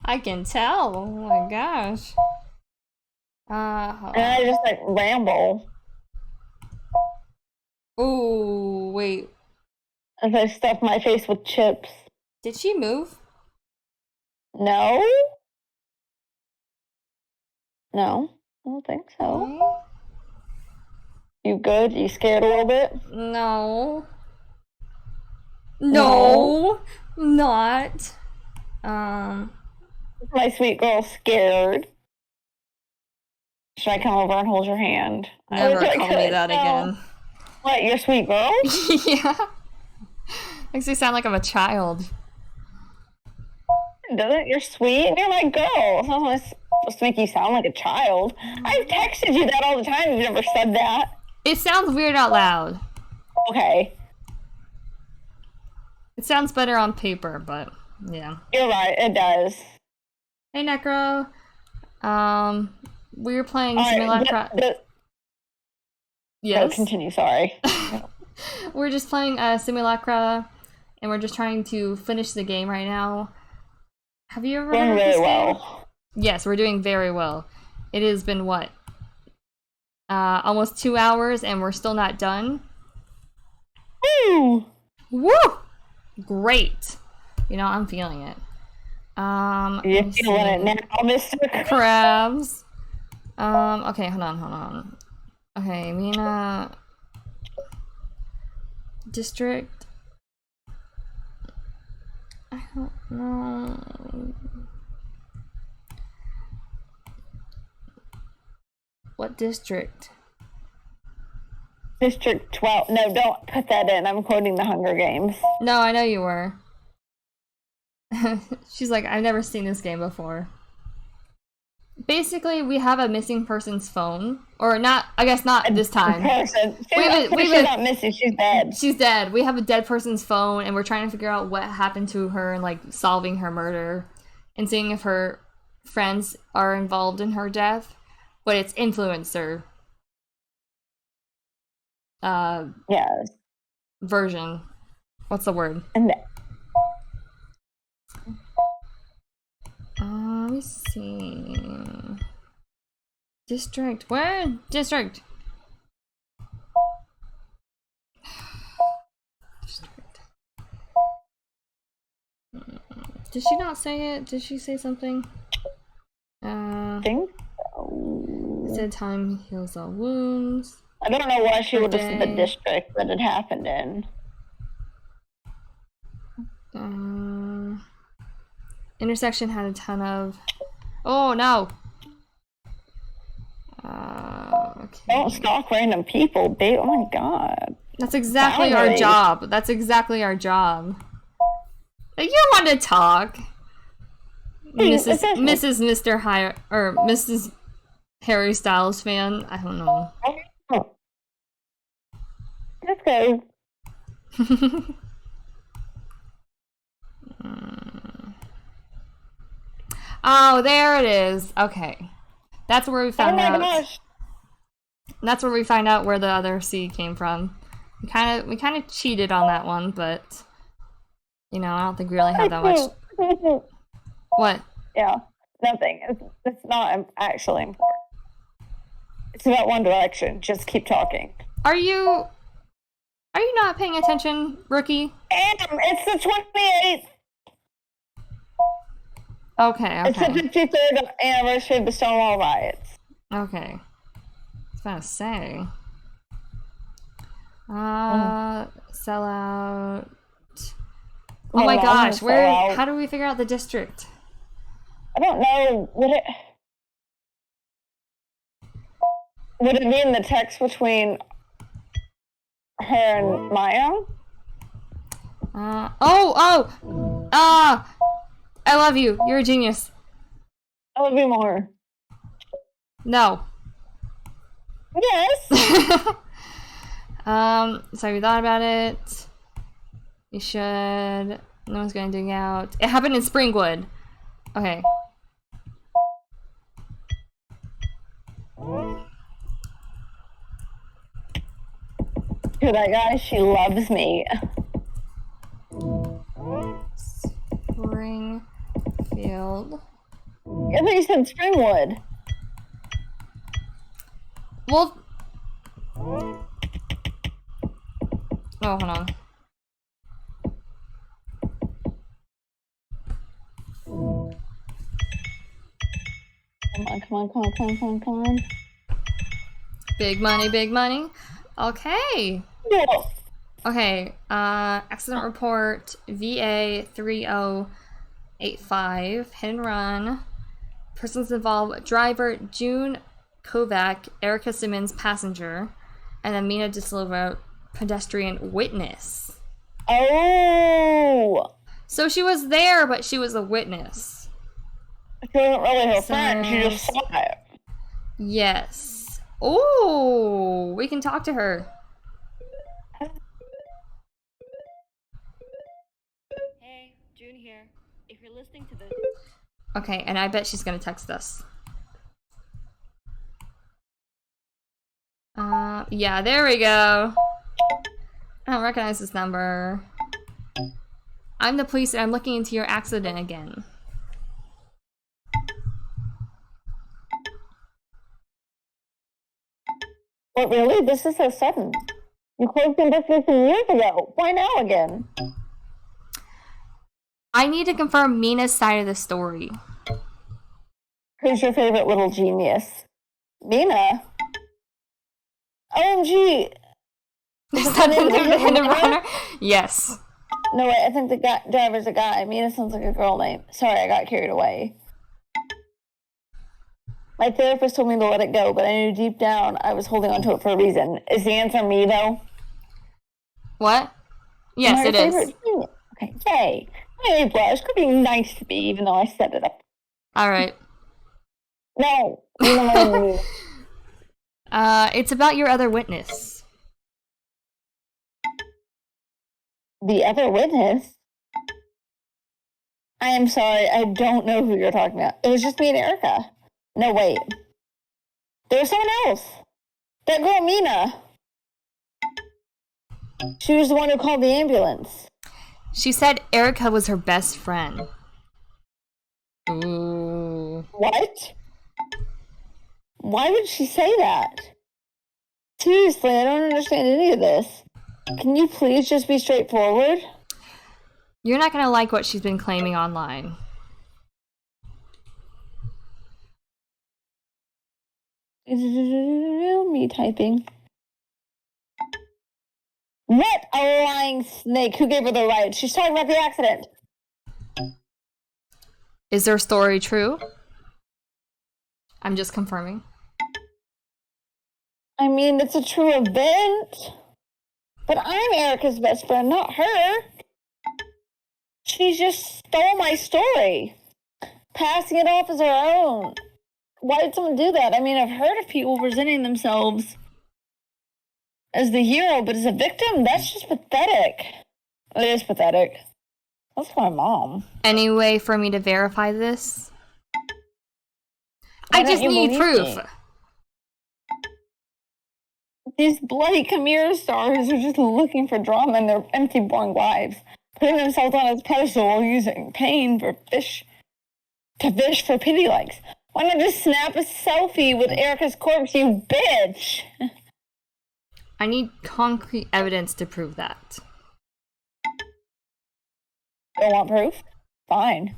I can tell. Oh my gosh. And I just like ramble. Ooh, wait. As I stuff my face with chips. Did she move? No? No, I don't think so. Okay. You good? You scared a little bit? No. No. Not. My sweet girl scared. Should I come over and hold your hand? Never call me that again. What, your sweet girl? Yeah. Makes me sound like I'm a child. Doesn't? You're sweet. You're my girl. It's not supposed to make you sound like a child. I've texted you that all the time. You've never said that. It sounds weird out loud. Okay. It sounds better on paper, but yeah. You're right. It does. Hey, Necro. We were playing Simulacra. Yes. No, continue. Sorry. We're just playing Simulacra, and we're just trying to finish the game right now. Have you ever heard of this game? Yes, we're doing very well. It has been what? Almost 2 hours, and we're still not done. Woo! Woo! Great. You know, I'm feeling it. You're feeling it now, Mr. Crabs. Okay, hold on. Okay, Mina. District. I don't know. What district? District 12. No, don't put that in. I'm quoting the Hunger Games. No, I know you were. She's like, I've never seen this game before. Basically, we have a missing person's phone. Or not, I guess not this time. She's not missing, she's dead. She's dead. We have a dead person's phone, and we're trying to figure out what happened to her and, like, solving her murder. And seeing if her friends are involved in her death. But it's influencer. Yes. Version. What's the word? Let me see. District. Where? District. District. Did she not say it? Did she say something? I think so. It said time heals all wounds. I don't know why she would have said the district that it happened in. Intersection had a ton of... Oh, no! Okay. Don't stalk random people, babe. Oh my god. That's exactly our job. That's exactly our job. You want to talk. Mrs. Mr. High... Or Mrs. Harry Styles fan? I don't know. Let's go. Oh, there it is. Okay. That's where we found out. Oh my gosh. That's where we find out where the other C came from. We kind of cheated on that one, but you know, I don't think we really have that much. What? Yeah, nothing. It's not actually important. It's about One Direction. Just keep talking. Are you not paying attention, rookie? It's the 28th. Okay. It's the 53rd anniversary of the Stonewall riots. Okay. I was about to say. Sell out. Oh my gosh, how do we figure out the district? I don't know. Would it be in the text between her and Maya? I love you. You're a genius. I love you more. No. Yes. So we thought about it. You should. No one's gonna dig out. It happened in Springwood. Okay. Hear that, guy? She loves me. Springfield. I thought you said Springwood. Well. Oh, hold on. Come on. Big money, big money. Okay. Yeah. Okay, accident report VA 3085, hit and run. Persons involved: driver June Kovac, Erica Simmons, passenger, and then Mina De Silva, pedestrian witness. Oh. So she was there, but she was a witness. She wasn't really her friend. She just saw it. Yes. Oh, we can talk to her. Hey, June here. If you're listening to this... Okay, and I bet she's gonna text us. Yeah, there we go. I don't recognize this number. I'm the police and I'm looking into your accident again. What, really? This is so sudden. You closed the investigation years ago. Why now again? I need to confirm Mina's side of the story. Who's your favorite little genius? Mina? OMG! Is that the independent runner? Yes. No, wait, I think the driver's a guy. Mina sounds like a girl name. Sorry, I got carried away. My therapist told me to let it go, but I knew deep down I was holding on to it for a reason. Is the answer me, though? What? Yes, it is. Okay, hey. Hey, blush. Could be nice to me, even though I set it up. Alright. No. It's about your other witness. The other witness? I am sorry, I don't know who you're talking about. It was just me and Erica. No, wait. There was someone else. That girl, Mina. She was the one who called the ambulance. She said Erica was her best friend. Ooh. What? Why would she say that? Seriously, I don't understand any of this. Can you please just be straightforward? You're not gonna like what she's been claiming online. Me typing. What a lying snake. Who gave her the ride? She's talking about the accident. Is their story true? I'm just confirming. I mean, it's a true event. But I'm Erica's best friend, not her. She just stole my story, passing it off as her own. Why did someone do that? I mean, I've heard of people presenting themselves as the hero, but as a victim, that's just pathetic. It is pathetic. That's my mom. Any way for me to verify this? I just need proof. These bloody Chimera stars are just looking for drama in their empty, boring lives, putting themselves on its pedestal, using pain for fish for pity likes. Why not just snap a selfie with Erica's corpse, you bitch? I need concrete evidence to prove that. Don't want proof? Fine.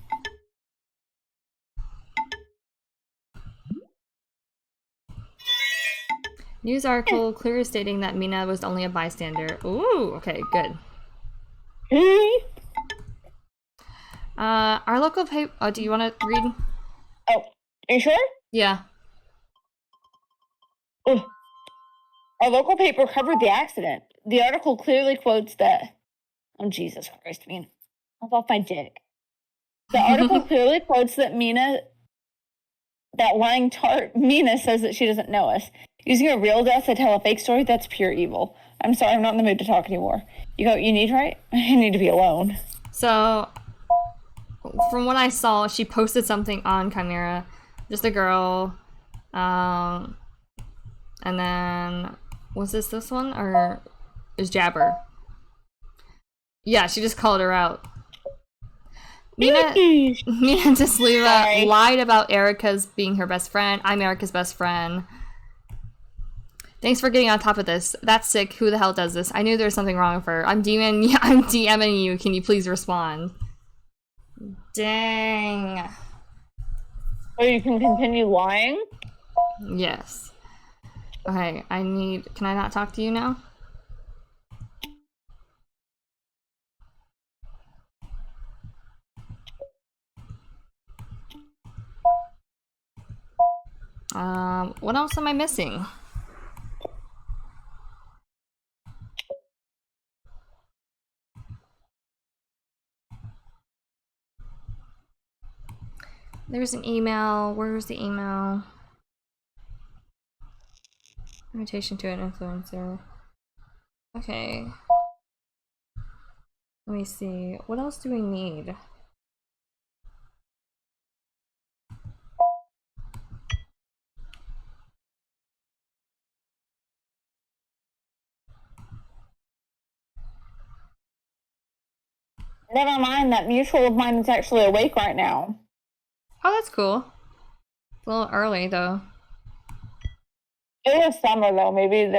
News article clearly stating that Mina was only a bystander. Ooh, okay, good. Our local paper. Oh, do you want to read? Oh, are you sure? Yeah. Ugh. Our local paper covered the accident. The article clearly quotes that. Oh, Jesus Christ, man. I'll off my dick. The article clearly quotes that that lying tart Mina says that she doesn't know us. Using a real death to tell a fake story, that's pure evil. I'm sorry, I'm not in the mood to talk anymore. You go, you need, right? I need to be alone. So, from what I saw, she posted something on Chimera. Just a girl. And then, was this one? Or is Jabber? Yeah, she just called her out. Mina and Tasliva lied about Erica's being her best friend. I'm Erica's best friend. Thanks for getting on top of this. That's sick. Who the hell does this? I knew there was something wrong with her. I'm DMing you. Can you please respond? Dang. So you can continue lying? Yes. Okay, can I not talk to you now? What else am I missing? There's an email. Where's the email? Invitation to an influencer. Okay. Let me see. What else do we need? Never mind, that mutual of mine is actually awake right now. Oh, that's cool. It's a little early, though. It was summer, though. Maybe they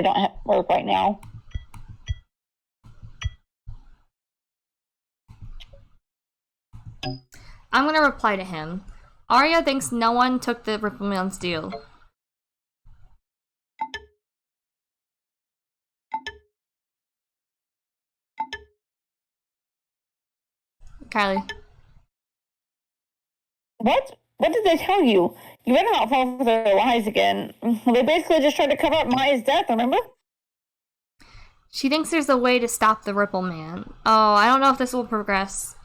don't have work right now. I'm gonna reply to him. Arya thinks no one took the Rippleman's deal. Kylie. What? What did they tell you? You better not fall for their lies again. They basically just tried to cover up Maya's death, remember? She thinks there's a way to stop the Ripple Man. Oh, I don't know if this will progress.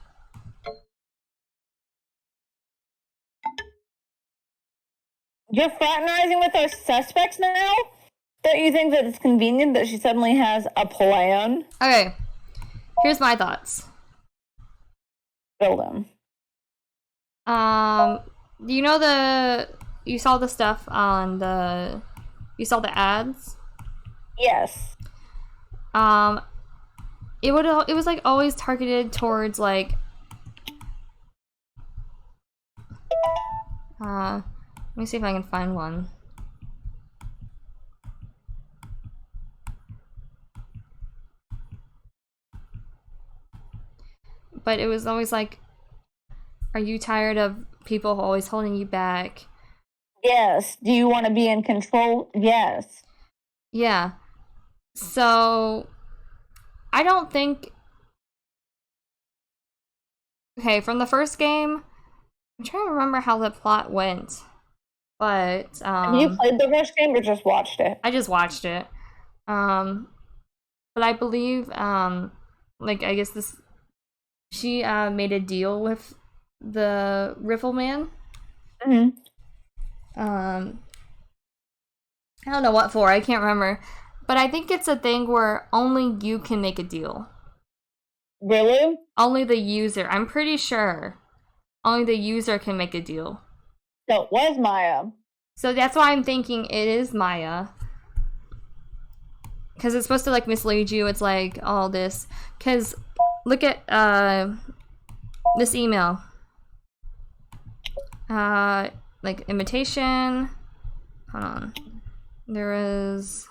You're fraternizing with our suspects now? Don't you think that it's convenient that she suddenly has a plan? Okay, here's my thoughts. Build them. You saw the stuff on you saw the ads? Yes. It was like always targeted towards like let me see if I can find one. But it was always like, are you tired of people always holding you back? Yes. Do you want to be in control? Yes. Yeah. So, I don't think... Okay, from the first game, I'm trying to remember how the plot went. But, Have you played the first game or just watched it? I just watched it. But I believe, like, I guess she made a deal with the Riffle Man. Mm-hmm. I don't know what for, I can't remember. But I think it's a thing where only you can make a deal. Really? Only the user. I'm pretty sure. Only the user can make a deal. So it was Maya. So that's why I'm thinking it is Maya. Because it's supposed to like mislead you. It's like all this. Because look at this email. Like imitation. Hold on. There is...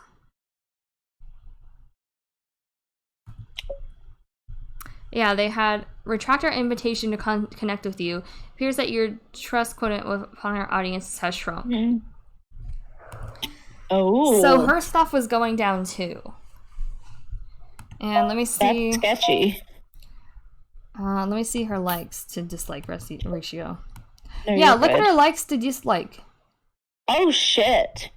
Yeah, they had retract our invitation to connect with you. Appears that your trust quotient upon our audience has shrunk. Mm-hmm. Oh. So her stuff was going down too. And let me see. That's sketchy. Let me see her likes to dislike ratio. No, yeah, look at her likes to dislike. Oh shit.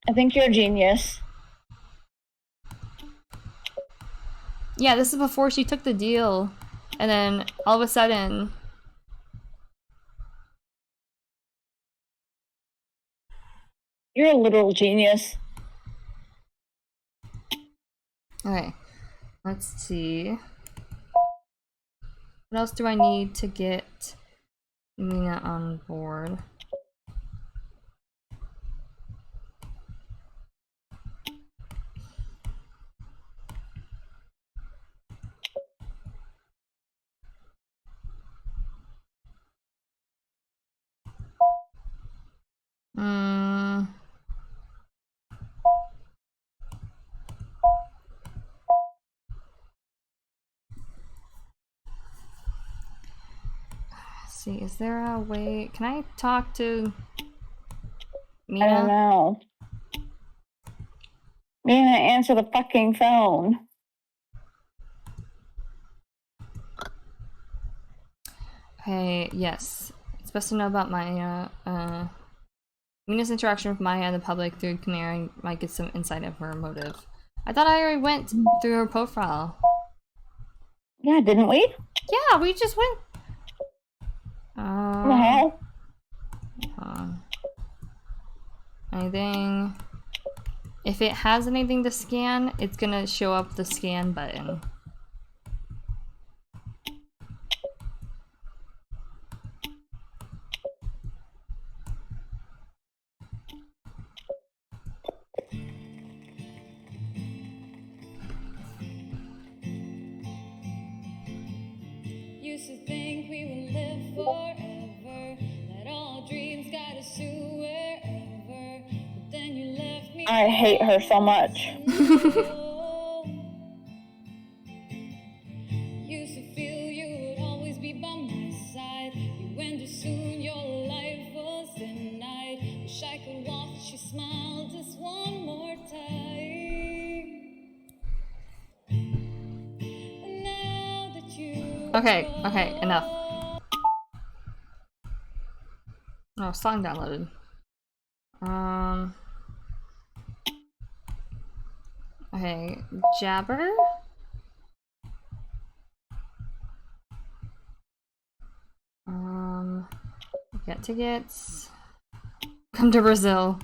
I think you're a genius. Yeah, this is before she took the deal. And then all of a sudden, you're a literal genius. okay, let's see. What else do I need to get Mina on board? See, is there a way? Can I talk to Mina? I don't know. Mina, answer the fucking phone. Okay, yes. It's best to know about Maya. Mina's interaction with Maya and the public through Chimera might get some insight of her motive. I thought I already went through her profile. Yeah, didn't we? Yeah, we just went. What the hell? Anything? If it has anything to scan, it's gonna show up the scan button. Used to think we would live forever, that all dreams got us to wherever, but then you left me. I hate her so much. Used to feel you would always be by my side. You went too soon, your life was denied. Wish I could watch you smile just one more time. And now that you Okay, enough. Oh, song downloaded. Okay, Jabber? Get tickets. Come to Brazil.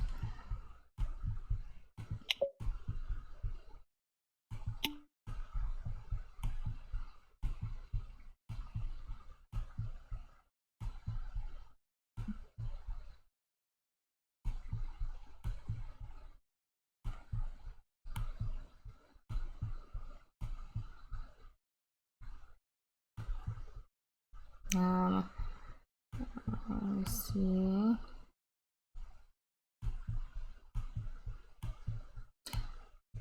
Let me see.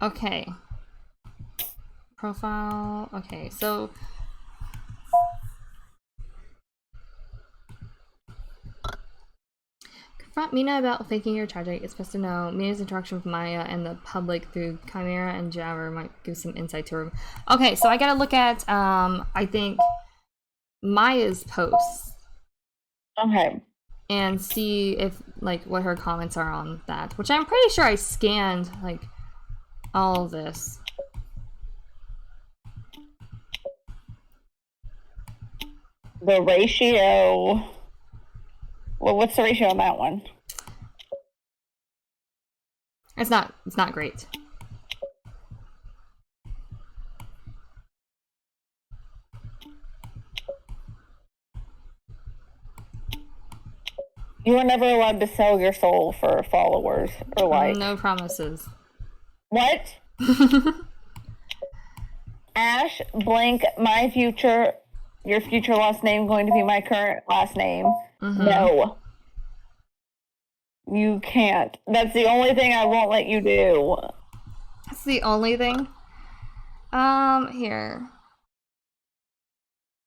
Okay. Profile. Okay, so confront Mina about faking your tragic. It's best to know Mina's interaction with Maya and the public through Chimera and Jabber might give some insight to her. Okay, so I gotta look at I think Maya's posts. Okay. And see if like what her comments are on that, which I'm pretty sure I scanned like all of this. The ratio. Well, what's the ratio on that one? It's not great. You are never allowed to sell your soul for followers or likes. No promises. What? Ash, blank, my future, your future last name going to be my current last name. No. You can't. That's the only thing I won't let you do. That's the only thing. Here.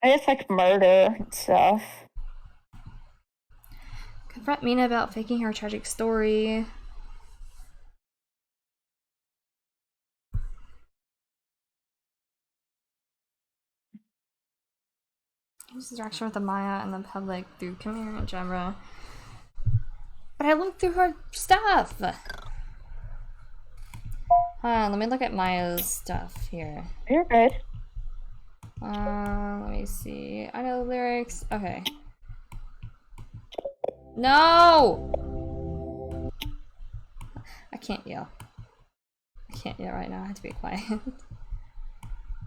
I just like murder and stuff. Confront Mina about faking her tragic story. Use interaction with the Maya and the public through Chimera and Jabra. But I looked through her stuff. Hold on, let me look at Maya's stuff here. You're good. Let me see. I know the lyrics. Okay. No! I can't yell. I can't yell right now. I have to be quiet.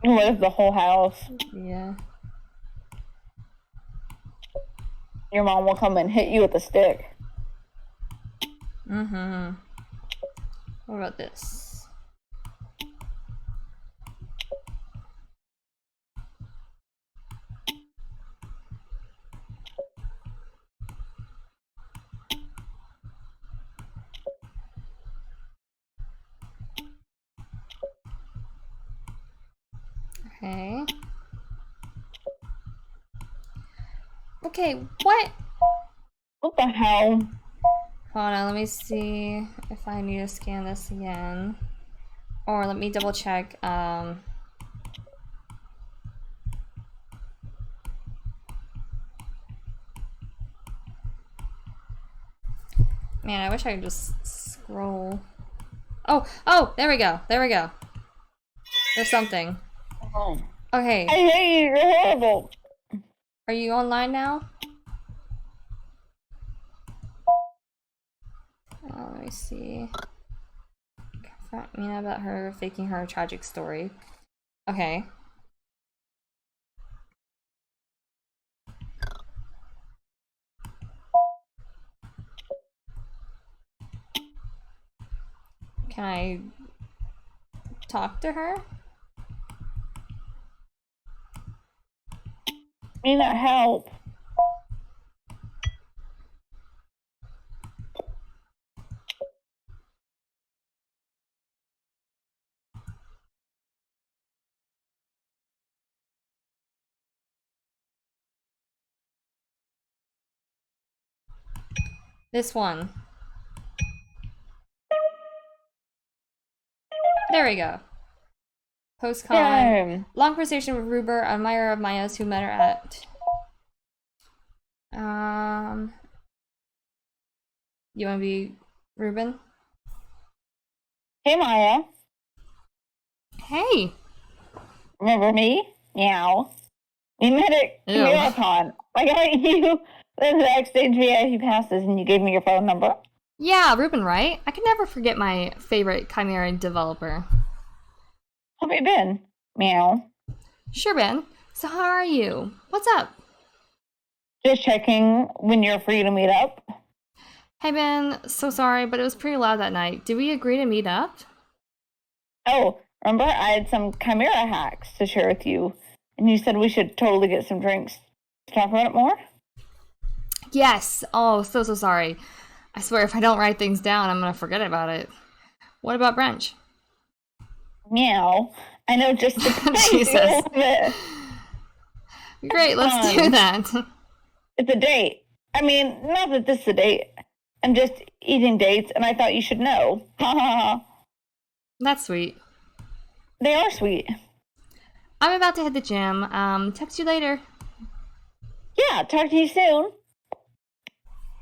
What if the whole house? Yeah. Your mom will come and hit you with a stick. Mm-hmm. What about this? Okay. Okay, what? What the hell? Hold on, let me see if I need to scan this again. Or let me double check. Man, I wish I could just scroll. Oh, there we go. There we go. There's something. Oh. Okay. I hate you. You're horrible. Are you online now? Let me see. Confront Mina about her faking her tragic story. Okay. Can I talk to her? May not help. This one. There we go. Post-con. Yeah. Long conversation with Ruber, an admirer of Maya's who met her at... You wanna be Ruben? Hey, Maya. Hey! Remember me? Meow. We met at Ew. Simulacra. I got you the backstage VIP passes and you gave me your phone number. Yeah, Ruben, right? I can never forget my favorite Chimera developer. How have you been? Meow. Sure, Ben. So how are you? What's up? Just checking when you're free to meet up. Hey, Ben. So sorry, but it was pretty loud that night. Did we agree to meet up? Oh, remember I had some Chimera hacks to share with you, and you said we should totally get some drinks to talk about it more? Yes. Oh, so sorry. I swear if I don't write things down, I'm gonna forget about it. What about brunch? Meow. I know just the Jesus. bit. Great, let's do that. It's a date. I mean, not that this is a date. I'm just eating dates, and I thought you should know. Ha ha ha. That's sweet. They are sweet. I'm about to hit the gym. Text you later. Yeah, talk to you soon.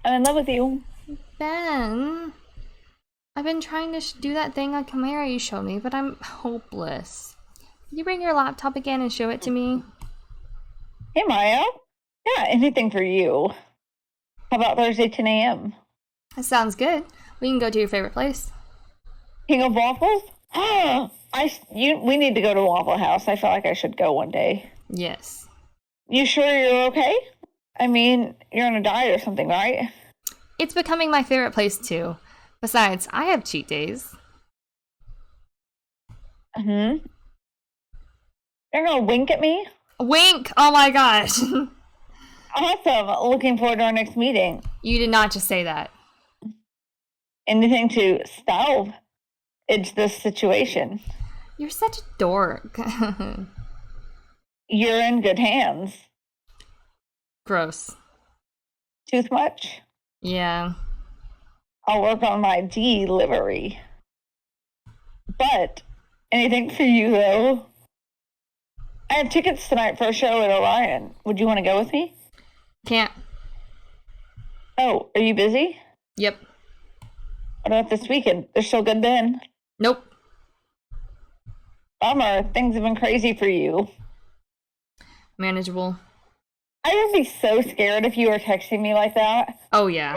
I'm in love with you. Ben, I've been trying to do that thing on Chimera you showed me, but I'm hopeless. Can you bring your laptop again and show it to me? Hey, Maya. Yeah, anything for you. How about Thursday, 10 a.m.? That sounds good. We can go to your favorite place. King of Waffles? We need to go to Waffle House. I feel like I should go one day. Yes. You sure you're okay? I mean, you're on a diet or something, right? It's becoming my favorite place too. Besides, I have cheat days. You're gonna wink at me? Wink! Oh my gosh. Awesome. Looking forward to our next meeting. You did not just say that. Anything to salvage this situation. You're such a dork. You're in good hands. Gross. Tooth much? Yeah. I'll work on my delivery. But anything for you, though? I have tickets tonight for a show at Orion. Would you want to go with me? Can't. Oh, are you busy? Yep. What about this weekend? They're still good then? Nope. Bummer. Things have been crazy for you. manageable. I would be so scared if you were texting me like that. Oh yeah.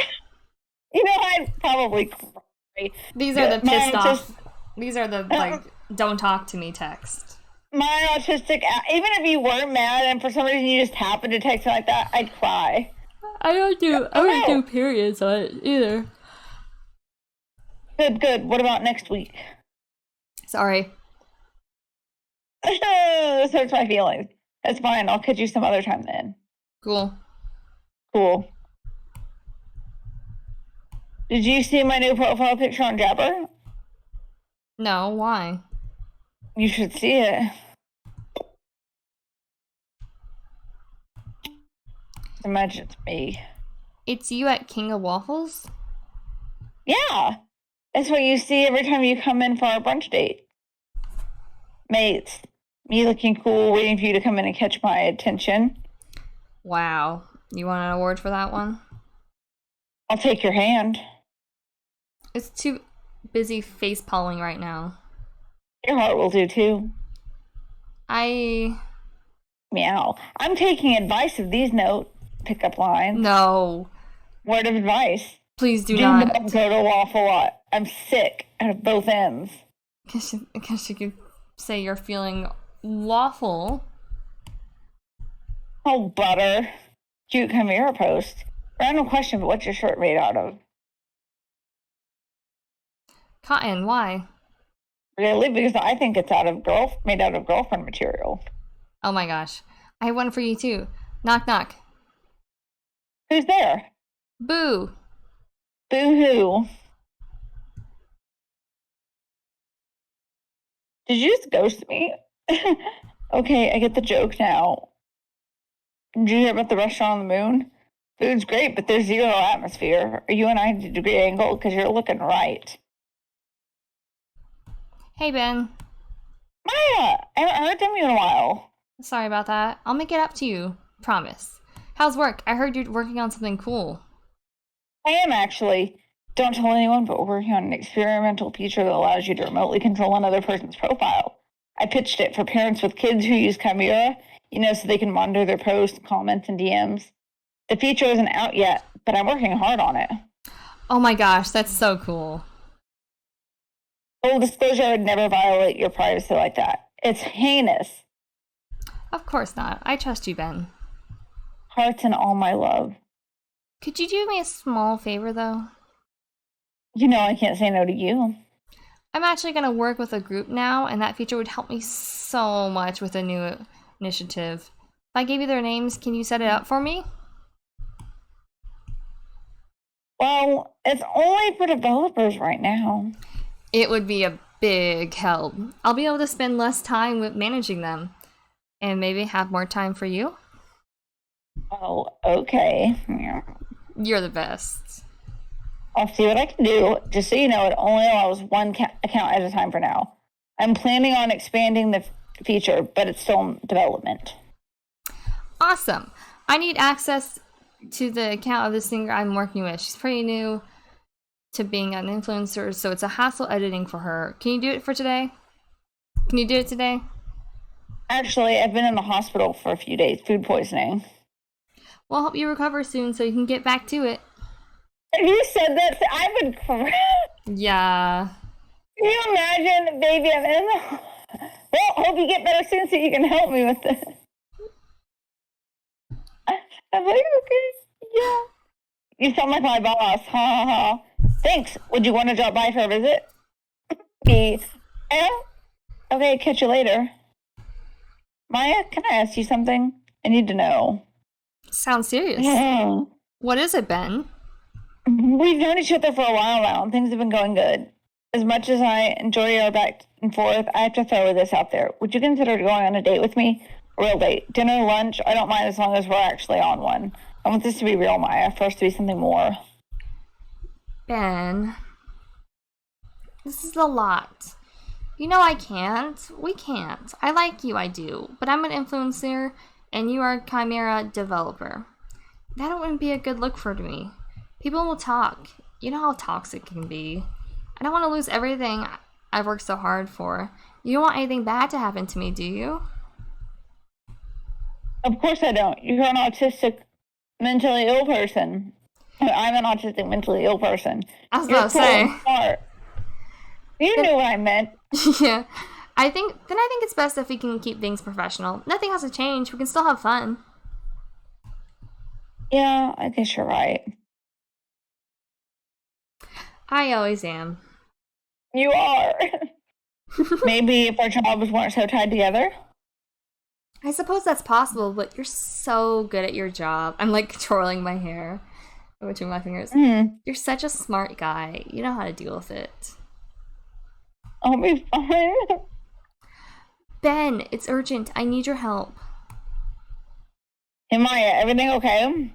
You know, I'd probably cry. These are the My pissed off. These are the like don't talk to me text. My autistic, even if you weren't mad and for some reason you just happened to text me like that, I'd cry. I don't do periods on it either. Good. What about next week? Sorry. This hurts my feelings. That's fine. I'll catch you some other time then. Cool. Did you see my new profile picture on Jabber? No, why? You should see it. Imagine it's me. It's you at King of Waffles? Yeah. That's what you see every time you come in for our brunch date. Mates. Me looking cool, waiting for you to come in and catch my attention. Wow. You want an award for that one? I'll take your hand. It's too busy face palming right now. Your heart will do too. Meow. I'm taking advice of these note pickup lines. No. Word of advice. Please do not. Don't go to Waffle Lot. I'm sick at both ends. Guess you could say you're feeling waffle. Oh, butter. Cute Chimera post. Random question, but what's your shirt made out of? Cotton, why? Really? Because I think it's made out of girlfriend material. Oh my gosh. I have one for you too. Knock knock. Who's there? Boo. Boo-hoo. Did you just ghost me? Okay, I get the joke now. Did you hear about the restaurant on the moon? Food's great, but there's zero atmosphere. Are you a 90-degree angle? Because you're looking right. Hey, Ben. Maya, I haven't heard from you in a while. Sorry about that. I'll make it up to you. Promise. How's work? I heard you're working on something cool. I am actually. Don't tell anyone, but we're working on an experimental feature that allows you to remotely control another person's profile. I pitched it for parents with kids who use Chimera, so they can monitor their posts, comments, and DMs. The feature isn't out yet, but I'm working hard on it. Oh my gosh, that's so cool. Full disclosure, I would never violate your privacy like that. It's heinous. Of course not. I trust you, Ben. Hearts and all my love. Could you do me a small favor, though? I can't say no to you. I'm actually going to work with a group now, and that feature would help me so much with a new initiative. If I gave you their names, can you set it up for me? Well, it's only for developers right now. It would be a big help. I'll be able to spend less time with managing them, and maybe have more time for you. Oh, okay. You're the best. I'll see what I can do. Just so you know, it only allows one account at a time for now. I'm planning on expanding the feature, but it's still in development. Awesome. I need access to the account of the singer I'm working with. She's pretty new to being an influencer, so it's a hassle editing for her. Can you do it for today? Can you do it today? Actually, I've been in the hospital for a few days, food poisoning. Well, I hope you recover soon so you can get back to it. If you said that, I would cry. Yeah. Can you imagine, baby, I'm in the... Well, hope you get better soon so you can help me with this. I'm like, okay, yeah. You sound like my boss. Ha ha ha. Thanks. Would you want to drop by for a visit? Yeah. Okay, catch you later. Maya, can I ask you something? I need to know. Sounds serious. What is it, Ben? We've known each other for a while now, and things have been going good. As much as I enjoy our back and forth, I have to throw this out there. Would you consider going on a date with me? A real date. Dinner, lunch, I don't mind as long as we're actually on one. I want this to be real, Maya. For us to be something more. Ben. This is a lot. I can't. We can't. I like you, I do. But I'm an influencer, and you are a Chimera developer. That wouldn't be a good look for me. People will talk. You know how toxic it can be. I don't want to lose everything I've worked so hard for. You don't want anything bad to happen to me, do you? Of course I don't. You're an autistic, mentally ill person. I'm an autistic, mentally ill person. I was You're about to cool say. and smart. You knew what I meant. Yeah. I think it's best if we can keep things professional. Nothing has to change. We can still have fun. Yeah, I guess you're right. I always am. You are. Maybe if our jobs weren't so tied together. I suppose that's possible, but you're so good at your job. I'm like twirling my hair between my fingers. You're such a smart guy. You know how to deal with it. I'll be fine. Ben, it's urgent. I need your help. Hey Maya, everything okay?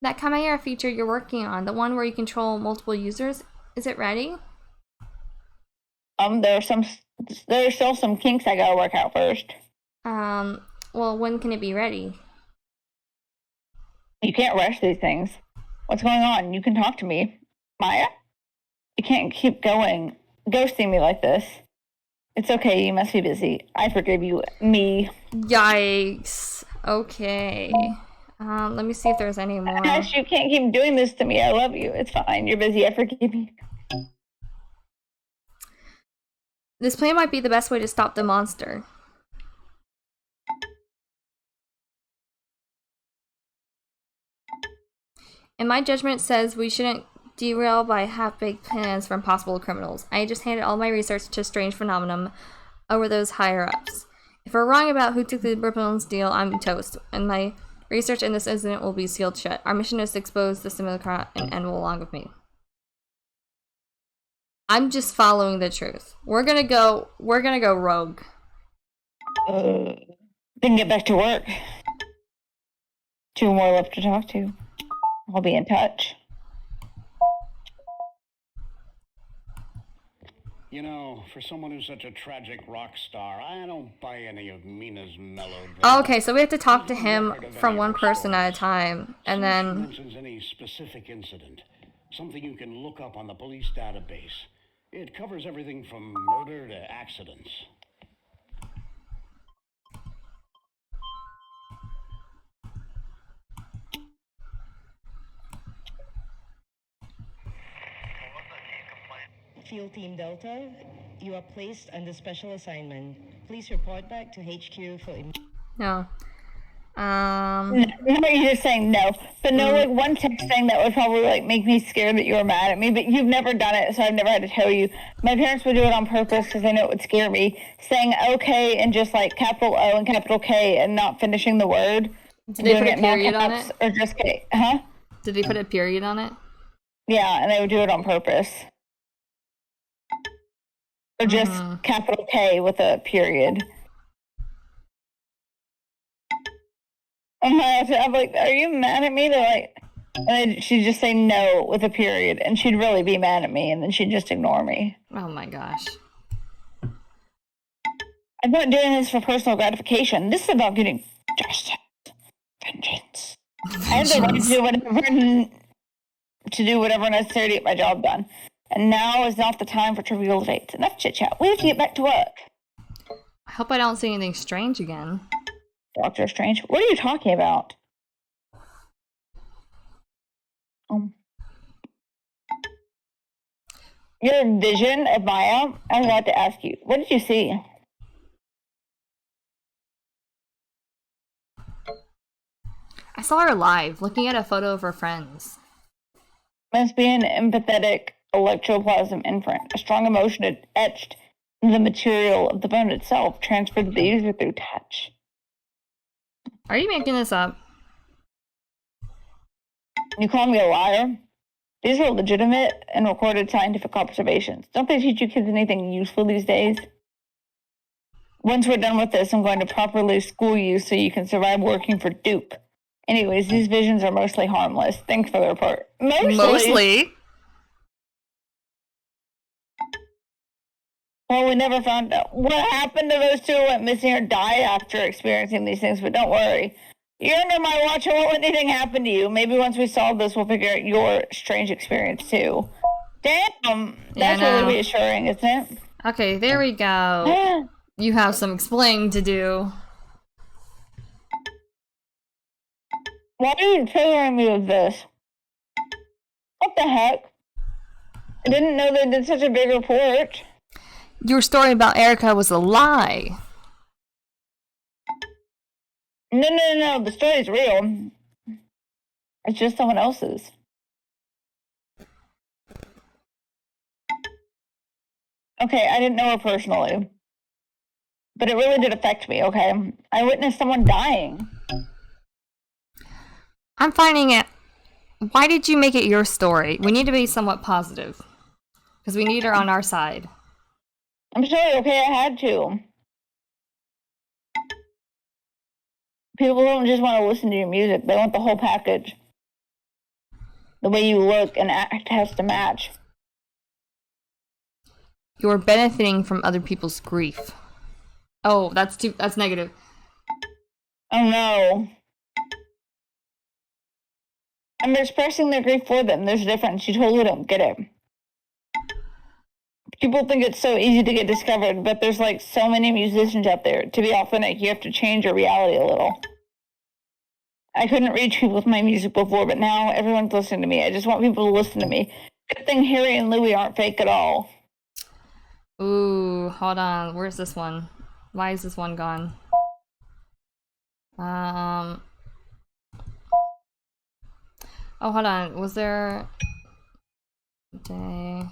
That Chimera feature you're working on, the one where you control multiple users, is it ready? There's still some kinks I gotta work out first. Well, when can it be ready? You can't rush these things. What's going on? You can talk to me. Maya? You can't keep ghosting me like this. It's okay, you must be busy. I forgive you. Me. Yikes. Okay. Let me see if there's any more. Gosh, you can't keep doing this to me. I love you. It's fine. You're busy. I forgive you. This plan might be the best way to stop the monster. And my judgment says we shouldn't derail by half-baked plans from possible criminals. I just handed all my research to Strange Phenomenon over those higher-ups. If we're wrong about who took the Brooklyn's deal, I'm toast, and my research in this incident will be sealed shut. Our mission is to expose the Simulacra and end along with me. I'm just following the truth. We're gonna go rogue. Then get back to work. 2 more left to talk to. I'll be in touch. You know, for someone who's such a tragic rock star, I don't buy any of Mina's melodrama. Okay, so we have to talk to him from one person at a time, and then... She mentions any specific incident, something you can look up on the police database. It covers everything from murder to accidents. Field Team Delta, you are placed under special assignment. Please report back to HQ for... No. No, you're just saying no. But no, like one text thing that would probably like make me scared that you were mad at me, but you've never done it, so I've never had to tell you. My parents would do it on purpose because they know it would scare me. Saying okay and just like capital O and capital K and not finishing the word. Did they put a period on it? Or just K, huh? Did they put a period on it? Yeah, and they would do it on purpose. Or just capital K with a period. I'm like, are you mad at me? They're like, and then she'd just say no with a period, and she'd really be mad at me, and then she'd just ignore me. Oh my gosh. I'm not doing this for personal gratification. This is about getting justice. Vengeance. I have the right to do whatever necessary to get my job done. And now is not the time for trivial debates. Enough chit-chat. We have to get back to work. I hope I don't see anything strange again. Doctor Strange? What are you talking about? Your vision of Maya, I was about to ask you. What did you see? I saw her live, looking at a photo of her friends. Must be an empathetic electroplasm imprint. A strong emotion etched in the material of the bone itself, transferred to the user through touch. Are you making this up? You call me a liar? These are legitimate and recorded scientific observations. Don't they teach you kids anything useful these days? Once we're done with this, I'm going to properly school you so you can survive working for Dupe. Anyways, these visions are mostly harmless. Thanks for the report. Mostly? Well, we never found out what happened to those 2 who went missing or died after experiencing these things, but don't worry. You're under my watch and won't let anything happen to you. Maybe once we solve this, we'll figure out your strange experience, too. Damn! That's really reassuring, isn't it? Okay, there we go. You have some explaining to do. Why are you triggering me with this? What the heck? I didn't know they did such a big report. Your story about Erica was a lie. No. The story's real. It's just someone else's. Okay, I didn't know her personally. But it really did affect me, okay? I witnessed someone dying. I'm finding it. Why did you make it your story? We need to be somewhat positive. Because we need her on our side. I'm sorry, okay, I had to. People don't just want to listen to your music, they want the whole package. The way you look and act has to match. You're benefiting from other people's grief. Oh, that's negative. Oh no. I'm expressing their grief for them. There's a difference. You totally don't get it. People think it's so easy to get discovered, but there's like so many musicians out there. To be authentic, you have to change your reality a little. I couldn't reach people with my music before, but now everyone's listening to me. I just want people to listen to me. Good thing Harry and Louie aren't fake at all. Ooh, hold on. Where's this one? Why is this one gone? Oh, hold on. Was there... Day...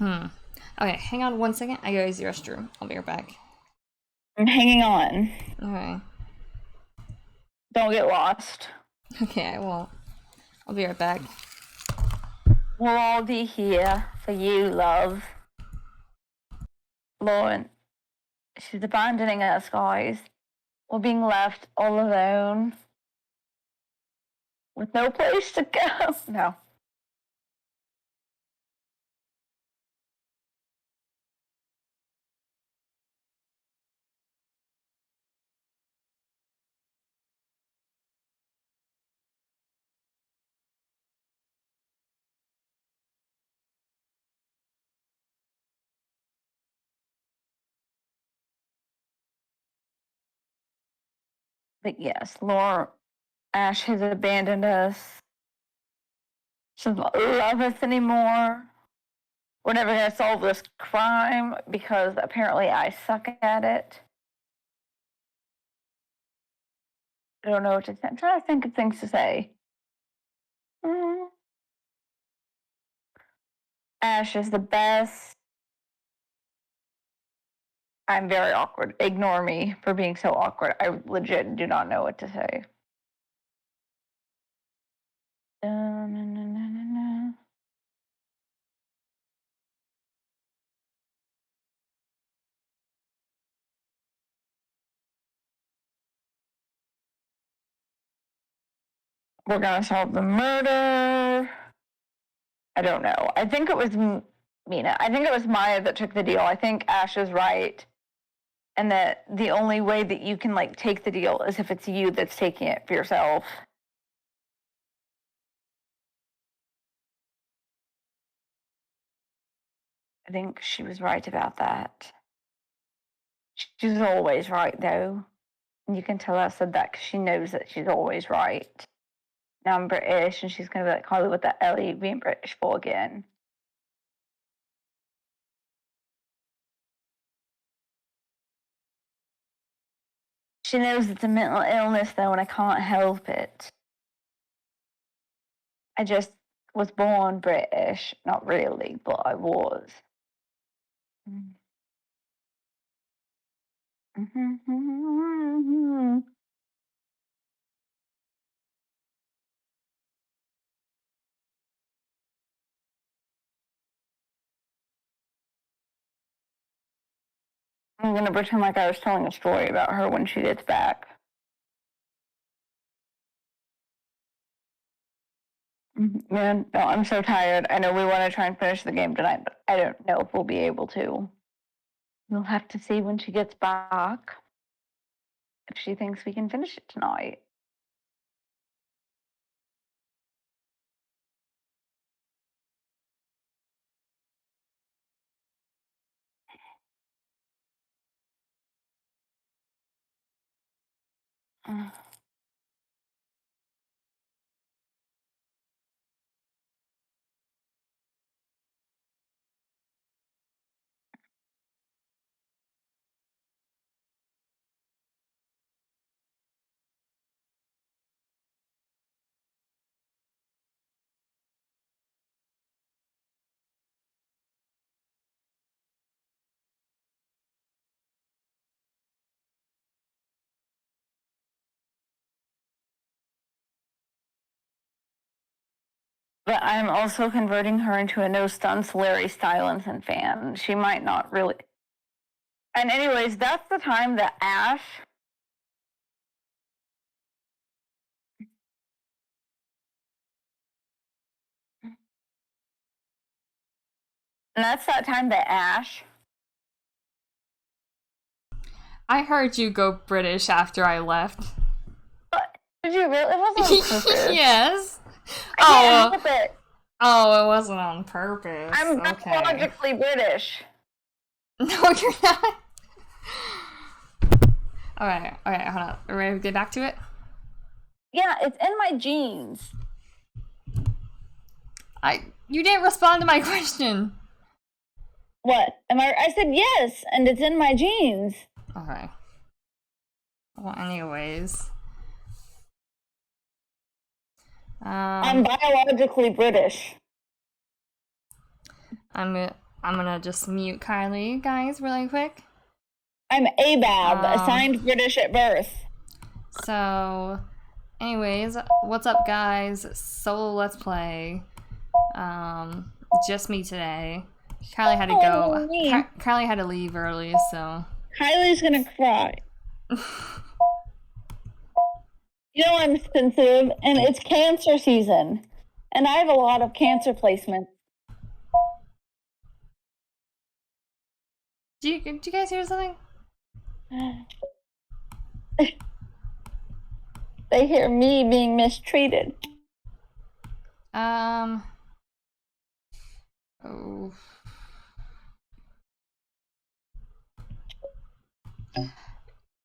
Okay, hang on 1 second. I gotta use the restroom. I'll be right back. I'm hanging on. Okay. Don't get lost. Okay, I won't. I'll be right back. We'll all be here for you, love. Lauren, she's abandoning us, guys. We're being left all alone. With no place to go. No. But yes, Laura Ash has abandoned us. She doesn't love us anymore. We're never going to solve this crime because apparently I suck at it. I don't know what to say. I'm trying to think of things to say. Ash is the best. I'm very awkward. Ignore me for being so awkward. I legit do not know what to say. We're gonna solve the murder. I don't know. I think it was Mina. I think it was Maya that took the deal. I think Ash is right. And that the only way that you can like take the deal is if it's you that's taking it for yourself. I think she was right about that. She's always right, though. And you can tell I said that because she knows that she's always right. Now I'm British, and she's going to be like, Carly, what the hell are you being British for again? She knows it's a mental illness, though, and I can't help it. I just was born British. Not really, but I was. I'm going to pretend like I was telling a story about her when she gets back. Man, no, I'm so tired. I know we want to try and finish the game tonight, but I don't know if we'll be able to. We'll have to see when she gets back if she thinks we can finish it tonight. But I'm also converting her into a no stunts Larry Stylinson fan. She might not really. And anyways, that's the time that Ash. And that's that time that Ash. I heard you go British after I left. Did you really? It wasn't on purpose. Yes. I can't help it. Oh, it wasn't on purpose. I'm okay. biologically British. No, you're not. Alright, hold on. Are we ready to get back to it? Yeah, it's in my genes. You didn't respond to my question. What? I said yes, and it's in my genes. Okay. Well, anyways. I'm biologically British. I'm gonna just mute Kylie, guys, really quick. I'm ABAB, assigned British at birth. So, anyways, what's up, guys? Solo Let's Play. Just me today. Kylie had to go. Kylie had to leave early, so. Kylie's gonna cry. You know I'm sensitive, and it's cancer season, and I have a lot of cancer placements. Do you guys hear something? They hear me being mistreated. Oh.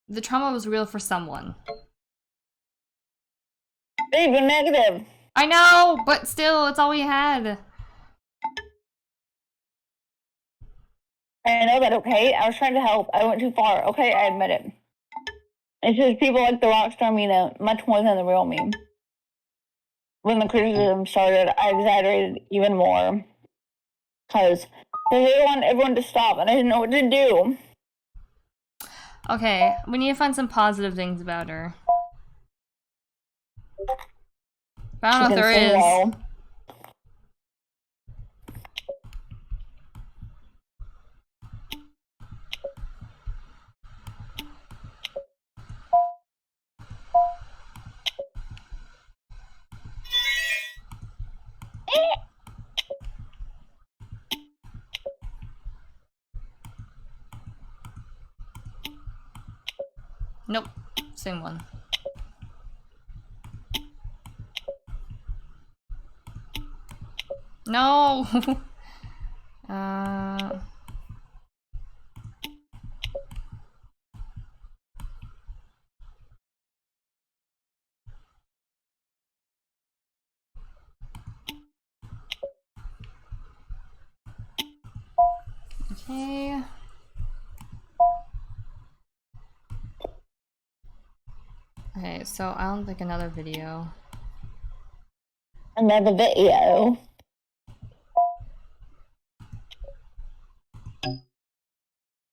The trauma was real for someone. Babe, you're negative. I know, but still, it's all we had. I know that, okay? I was trying to help. I went too far. Okay, I admit it. It's just people like the rockstar Mina much more than the real me. When the criticism started, I exaggerated even more. Because they didn't want everyone to stop, and I didn't know what to do. Okay, we need to find some positive things about her. But I don't know if there is. Well. Nope, same one. No! Okay. Okay, so I don't think another video. Another video.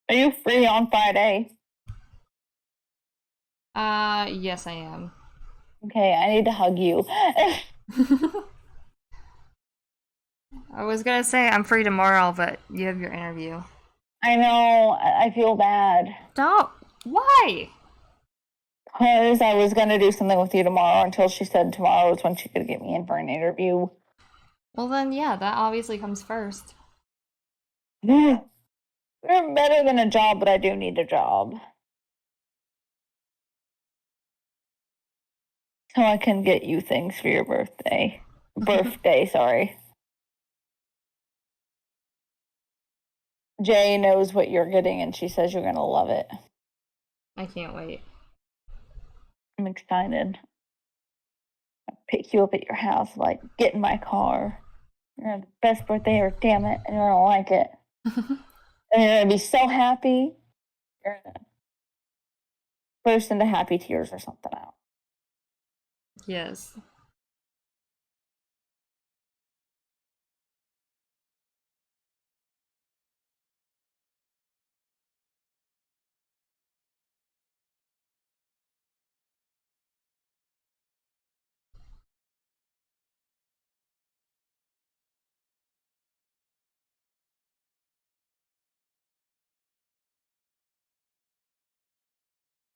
Are you free on Friday? Yes, I am. Okay, I need to hug you. I was gonna say I'm free tomorrow, but you have your interview. I know, I feel bad. Don't. Why? Because I was going to do something with you tomorrow until she said tomorrow was when she could get me in for an interview. Well then, yeah, that obviously comes first. We're better than a job, but I do need a job. So I can get you things for your birthday. Sorry. Jay knows what you're getting, and she says you're going to love it. I can't wait. I'm excited. I'll pick you up at your house, like, get in my car. You're going to have the best birthday ever, damn it, and you're going to like it. And you're going to be so happy. You're going to burst into happy tears or something else. Yes.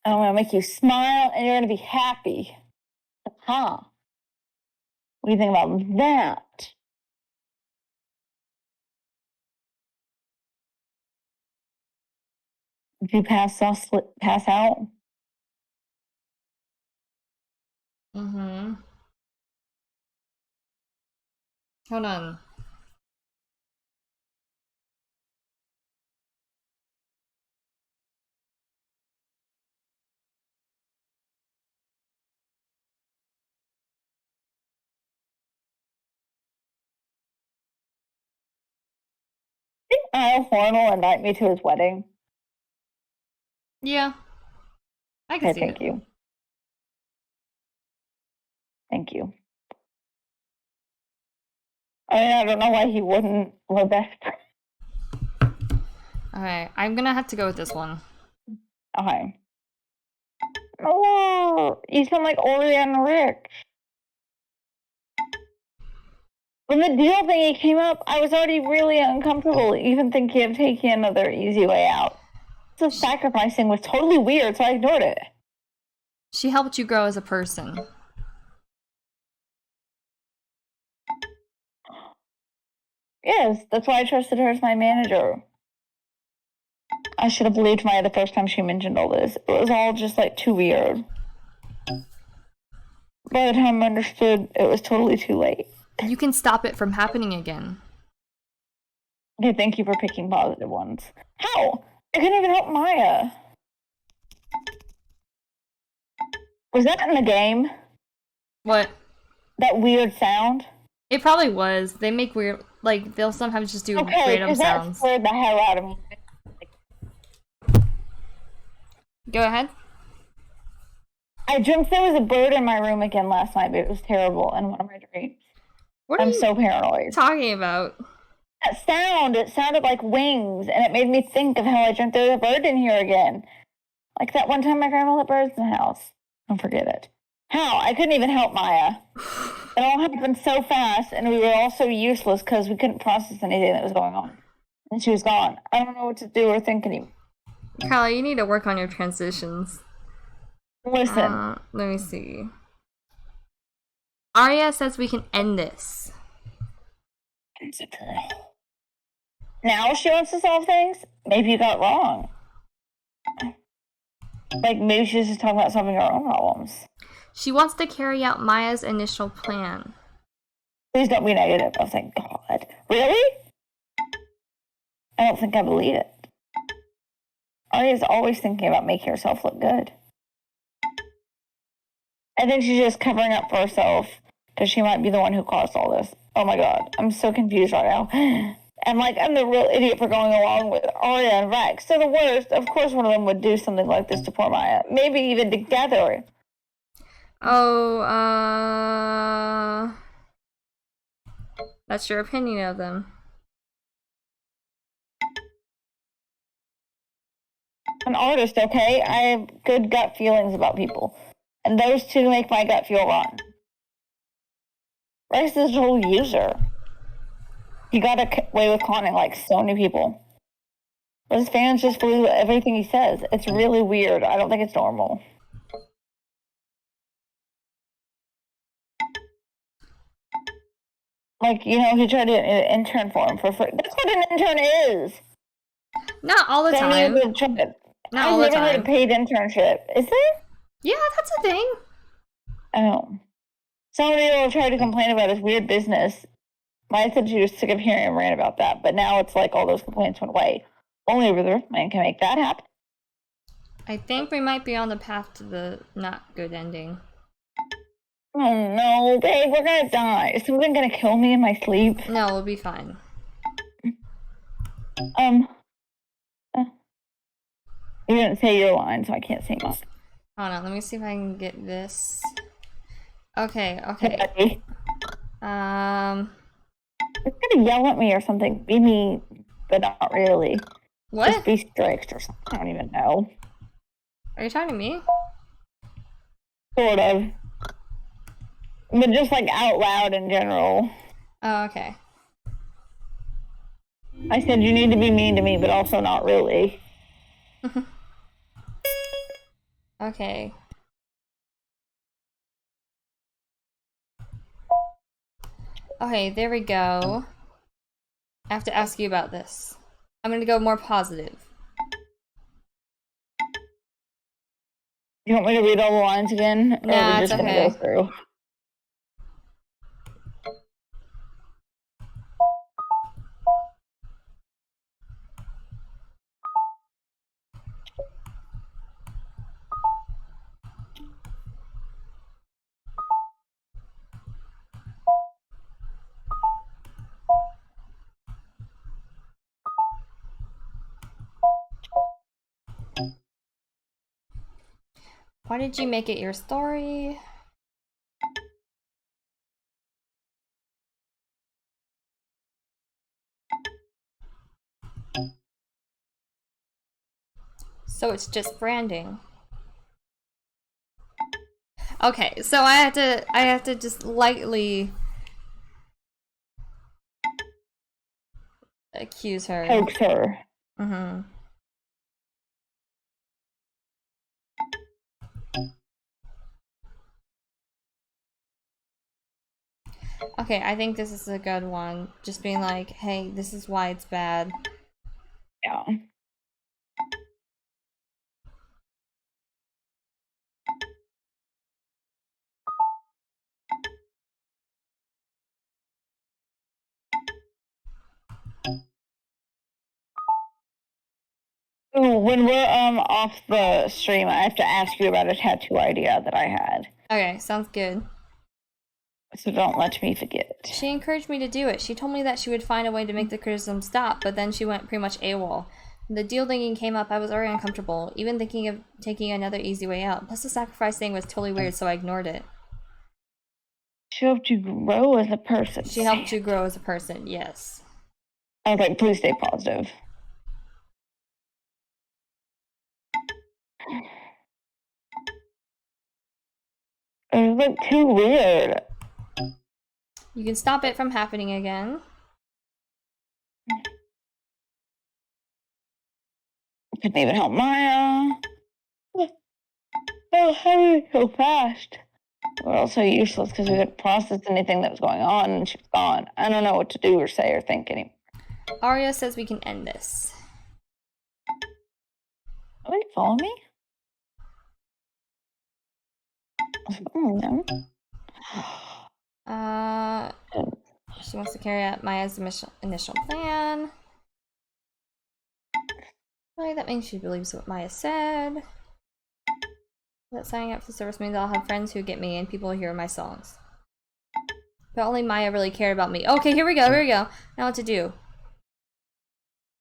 I'm gonna make you smile and you're gonna be happy. Huh? What do you think about that? If you pass out? Mm-hmm. Hold on. Niall Horn will invite me to his wedding. Yeah. I can Okay, see thank it. you. Thank you. I mean, I don't know why he wouldn't. We're best friends. Okay, I'm gonna have to go with this one. Okay. Oh, you sound like Oriana Rick. When the deal thingy came up, I was already really uncomfortable, even thinking of taking another easy way out. The sacrificing was totally weird, so I ignored it. She helped you grow as a person. Yes, that's why I trusted her as my manager. I should have believed Maya the first time she mentioned all this. It was all just like too weird. By the time I understood, it was totally too late. You can stop it from happening again. Okay, thank you for picking positive ones. How? I couldn't even help Maya. Was that in the game? What? That weird sound? It probably was. They make weird, like, they'll sometimes just do random sounds. That scared the hell out of me. Go ahead. I dreamt there was a bird in my room again last night, but it was terrible in one of my dreams. I'm so paranoid. Talking about? That sound, it sounded like wings, and it made me think of how I dreamt there was a bird in here again. Like that one time my grandma let birds in the house. Don't forget it. How? I couldn't even help Maya. It all happened so fast, and we were all so useless because we couldn't process anything that was going on. And she was gone. I don't know what to do or think anymore. Kyla, you need to work on your transitions. Listen. Let me see. Arya says we can end this. Now she wants to solve things? Maybe you got wrong. Like, maybe she's just talking about solving her own problems. She wants to carry out Maya's initial plan. Please don't be negative. Oh, thank God. Really? I don't think I believe it. Arya's always thinking about making herself look good. I think she's just covering up for herself because she might be the one who caused all this. Oh my God, I'm so confused right now. And like, I'm the real idiot for going along with Arya and Rex. They're the worst. Of course one of them would do something like this to poor Maya. Maybe even together. Oh, that's your opinion of them. I'm an artist, okay? I have good gut feelings about people. And those two make my gut feel rotten. Rex is a total user. He got away with conning like so many people. But his fans just believe everything he says. It's really weird. I don't think it's normal. Like, you know, he tried to intern for him for free. That's what an intern is. Not all the time. Not all the I've never heard time. of paid internship. Is there? Yeah, that's a thing. Oh. Somebody will try to complain about his weird business. Maya said she was sick of hearing him rant about that, but now it's like all those complaints went away. Only the Riftman can make that happen. I think we might be on the path to the not good ending. Oh no, babe, we're gonna die. Is someone gonna kill me in my sleep? No, we'll be fine. You didn't say your line, so I can't say mine. Hold on, let me see if I can get this. Okay. It's gonna yell at me or something. Be mean, but not really. What? Just be strict or something. I don't even know. Are you talking to me? Sort of. But just like out loud in general. Oh, okay. I said you need to be mean to me, but also not really. Okay. Okay, there we go. I have to ask you about this. I'm gonna go more positive. You want me to read all the lines again? Or are Nah, we it's just gonna go okay. through? Why did you make it your story? So it's just branding. Okay, so I have to just lightly accuse her. Hoax her. Mm-hmm. Okay, I think this is a good one. Just being like, hey, this is why it's bad. Yeah. Ooh, when we're off the stream, I have to ask you about a tattoo idea that I had. Okay, sounds good. So don't let me forget. She encouraged me to do it. She told me that she would find a way to make the criticism stop, but then she went pretty much AWOL. When the deal thinking came up, I was already uncomfortable, even thinking of taking another easy way out. Plus the sacrifice thing was totally weird, so I ignored it. She helped you grow as a person. She helped you grow as a person, yes. I was like, please stay positive. It was like too weird. You can stop it from happening again. Couldn't even help Maya. Oh, how did it go fast? We're also useless because we couldn't process anything that was going on and she was gone. I don't know what to do or say or think anymore. Arya says we can end this. Oh, you follow me? No. She wants to carry out Maya's initial plan. Really, that means she believes what Maya said. That signing up for the service means I'll have friends who get me and people who hear my songs. But only Maya really cared about me. Okay, here we go, here we go. Now what to do.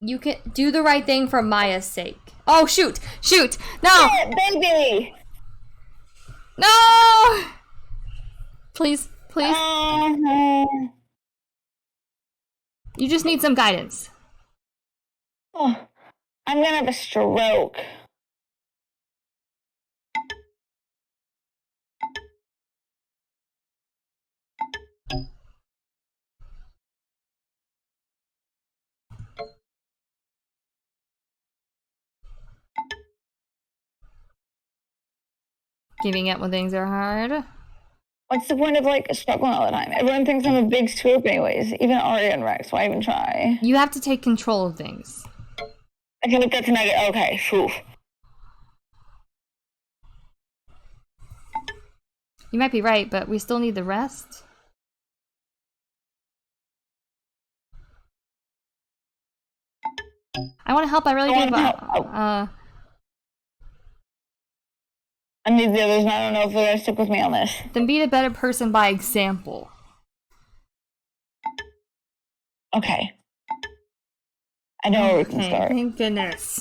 You can do the right thing for Maya's sake. Oh, shoot! Shoot! No! Baby! No! Please, please. You just need some guidance. Oh, I'm gonna have a stroke. Giving up when things are hard. What's the point of like struggling all the time? Everyone thinks I'm a big screw up anyways. Even Arya and Rex. Why even try? You have to take control of things. I can look at tonight. Okay, phew. You might be right, but we still need the rest. I want to help. I really do. I need the others, and I don't know if they're gonna stick with me on this. Then be a better person by example. Okay. I know where we can start. Thank goodness.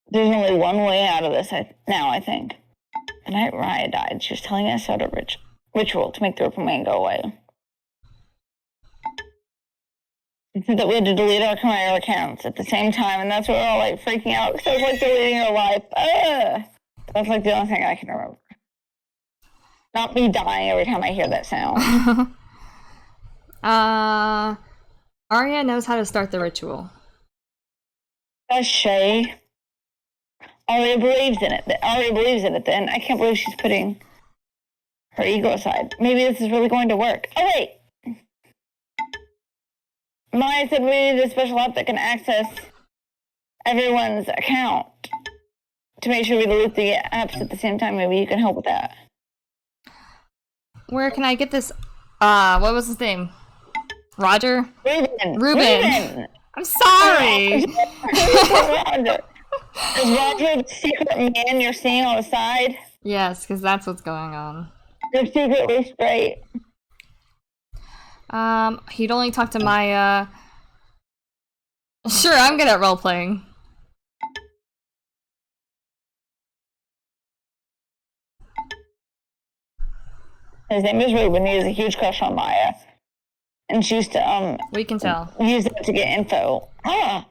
There's only one way out of this now, I think. The night Raya died, she was telling us how to ritual to make the Ripple go away. It said that we had to delete our Chimera accounts at the same time, and that's why we're all like freaking out because it was like deleting our life. That's like the only thing I can remember. Not me dying every time I hear that sound. Arya knows how to start the ritual. Does Shay? Aria believes in it. Aria believes in it then. I can't believe she's putting her ego aside. Maybe this is really going to work. Oh, wait. Maya said we needed a special app that can access everyone's account to make sure we delete the apps at the same time. Maybe you can help with that. Where can I get this? What was his name? Roger? Ruben. I'm sorry. Roger. Is Roger the secret man you're seeing on the side? Yes, because that's what's going on. They're secretly straight. He'd only talk to Maya. Sure, I'm good at role-playing. His name is Ruben. He has a huge crush on Maya. And she used to, we can tell. Use it to get info. I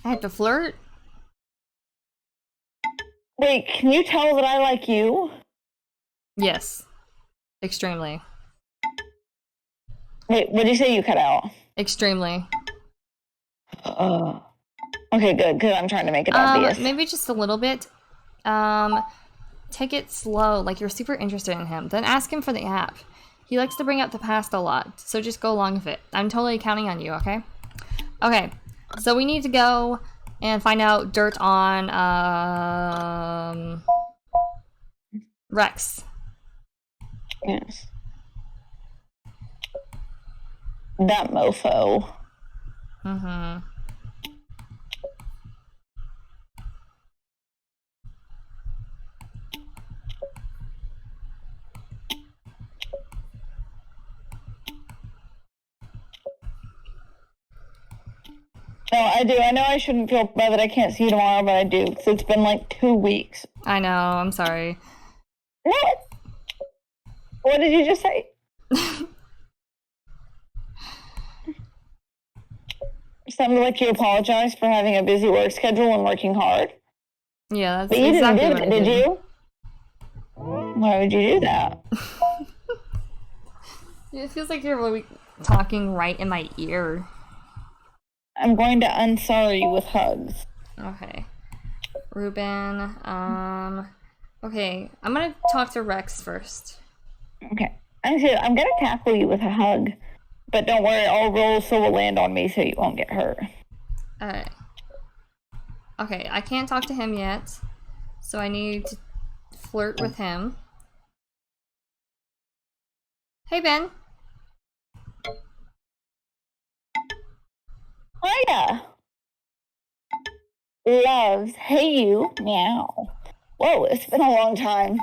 have to flirt? Wait, can you tell that I like you? Yes. Extremely. Wait, what did you say you cut out? Extremely. Okay, good, because I'm trying to make it obvious. Maybe just a little bit. Take it slow, like you're super interested in him. Then ask him for the app. He likes to bring up the past a lot, so just go along with it. I'm totally counting on you, okay? Okay, so we need to go and find out dirt on, Rex. Yes. That mofo. Mm-hmm. No, I do. I know I shouldn't feel bad that I can't see you tomorrow, but I do. Because it's been like 2 weeks. I know. I'm sorry. What? What did you just say? Sounded like you apologized for having a busy work schedule and working hard. Yeah, that's but you exactly didn't do it, did you? Why would you do that? It feels like you're really talking right in my ear. I'm going to unsorry you with hugs. Okay. Ruben, okay, I'm gonna talk to Rex first. Okay. I'm gonna tackle you with a hug. But don't worry, all rolls will land on me so you won't get hurt. Alright. Okay, I can't talk to him yet, so I need to flirt with him. Hey, Ben. Hiya. Loves. Hey, you. Meow. Whoa, it's been a long time.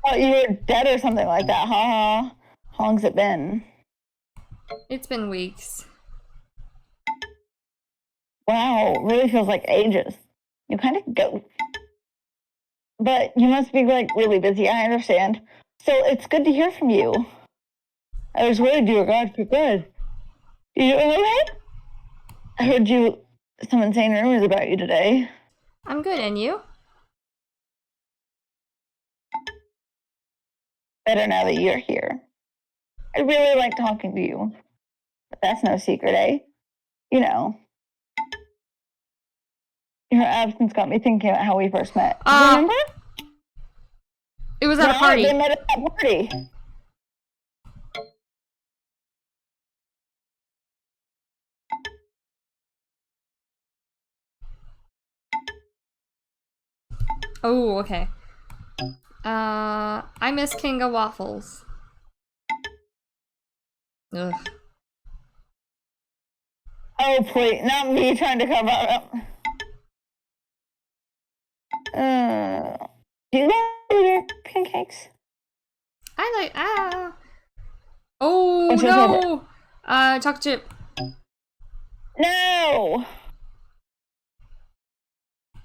Oh, you were dead or something like that, huh? How long's it been? It's been weeks. Wow, really feels like ages. You kind of go. But you must be, like, really busy, I understand. So it's good to hear from you. I was worried you were gone for good. You doing okay? I heard some insane rumors about you today. I'm good, and you? Better now that you're here. I really like talking to you. But that's no secret, eh? You know. Your absence got me thinking about how we first met. Remember? It was at a party. They met at that party. Oh, okay. I miss Kinga waffles. Ugh. Oh, please. Not me trying to cover up. Do you like your pancakes? I like, Oh, What's your no! favorite? Chocolate chip. No!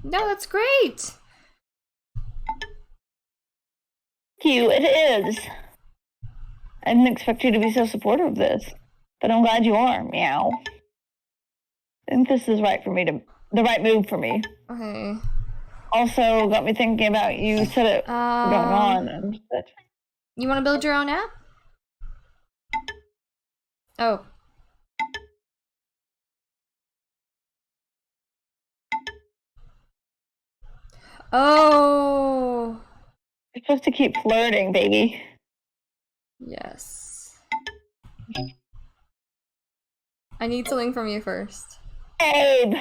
No, that's great! Thank you, it is. I didn't expect you to be so supportive of this, but I'm glad you are. Meow. I think this is the right move for me. Okay. Also got me thinking about you said it going on. You want to build your own app? Oh. Oh. You're supposed to keep flirting, baby. Yes. I need something from you first. Babe!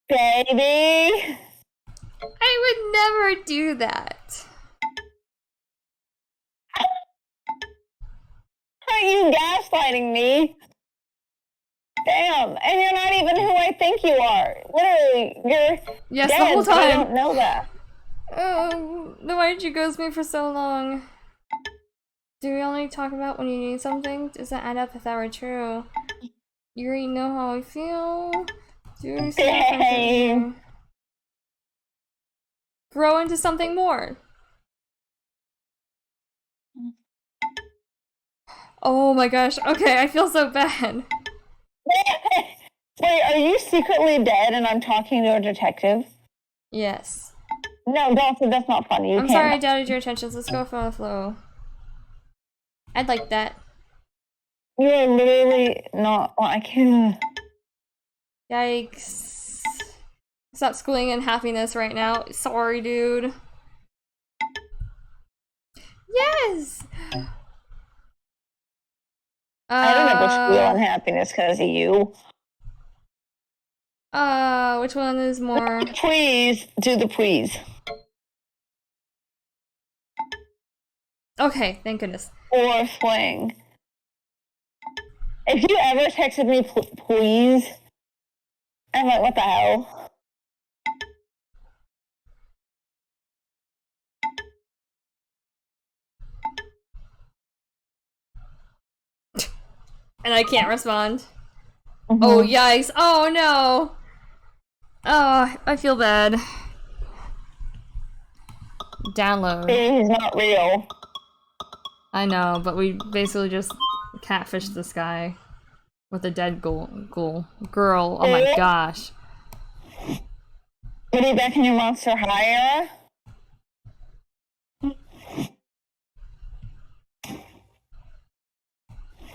Baby! I would never do that. Are you gaslighting me? Damn, and you're not even who I think you are. Literally, you're Yes, dead, the whole but I time. don't know that. Oh, then why did you ghost me for so long? Do we only talk about when you need something? Does that add up if that were true? You already know how I feel. Do you Dang. grow into something more? Oh my gosh. Okay, I feel so bad. Wait, are you secretly dead and I'm talking to a detective? Yes. No, don't. That's not funny. I'm sorry I doubted your intentions. Let's go for the flow. I'd like that. You are literally not. Well, I can't. Yikes. Stop schooling in happiness right now. Sorry, dude. Yes! I don't ever squeal in happiness because of you. Which one is more? Please do the please. Okay, thank goodness. Or swing. If you ever texted me please, I'm like, what the hell? And I can't respond. Oh, yikes. Oh, no. Oh, I feel bad. Download. He's not real. I know, but we basically just catfished this guy with a dead girl. Oh my gosh. Are you back in your Monster High era?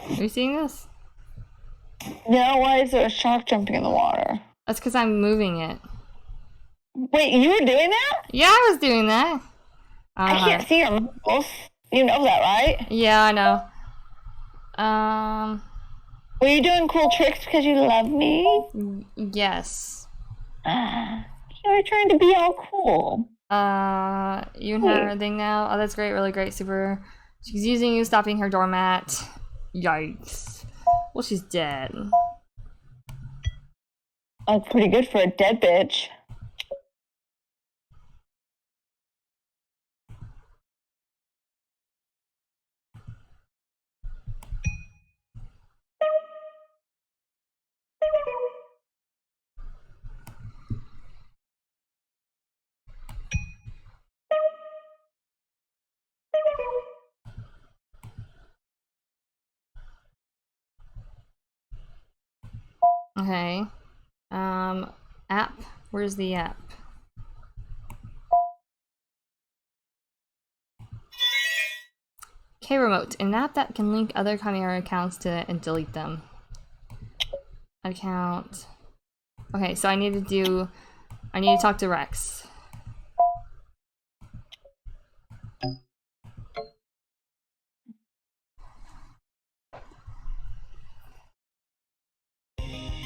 Are you seeing this? No, why is there a shark jumping in the water? That's because I'm moving it. Wait, you were doing that? Yeah, I was doing that. I can't see your muscles. You know that, right? Yeah, I know. Were you doing cool tricks because you love me? Yes. You were trying to be all cool. You and her thing now? Oh, that's great, really great, super. She's using you, stopping her doormat. Yikes. Well, she's dead. That's pretty good for a dead bitch. Okay. App? Where's the app? K-Remote, an app that can link other Chimera accounts to and delete them. Account. Okay, so I need to talk to Rex.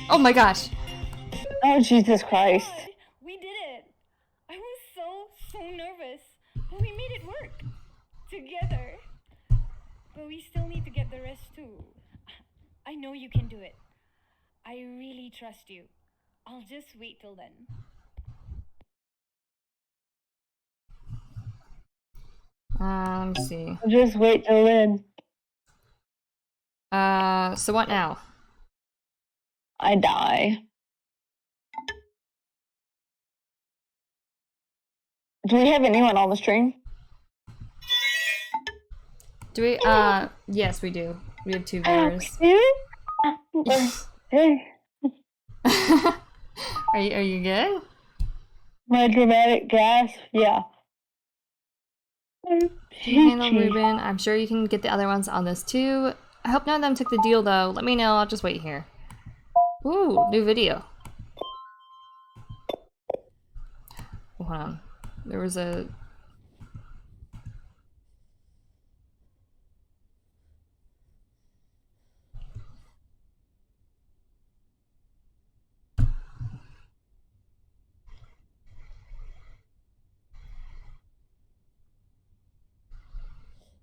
Oh my gosh. Oh, Jesus Christ. God, we did it. I was so nervous, but we made it work. Together. But we still need to get the rest too. I know you can do it. I really trust you. I'll just wait till then. Let me see. Just wait till then. So what now? I die. Do we have anyone on the stream? Do we, yes, we do. We have 2 viewers. Hey. Are you good? My dramatic gasp, yeah. You handle Ruben. I'm sure you can get the other ones on this too. I hope none of them took the deal though. Let me know. I'll just wait here. Ooh, new video. Hold on. There was a...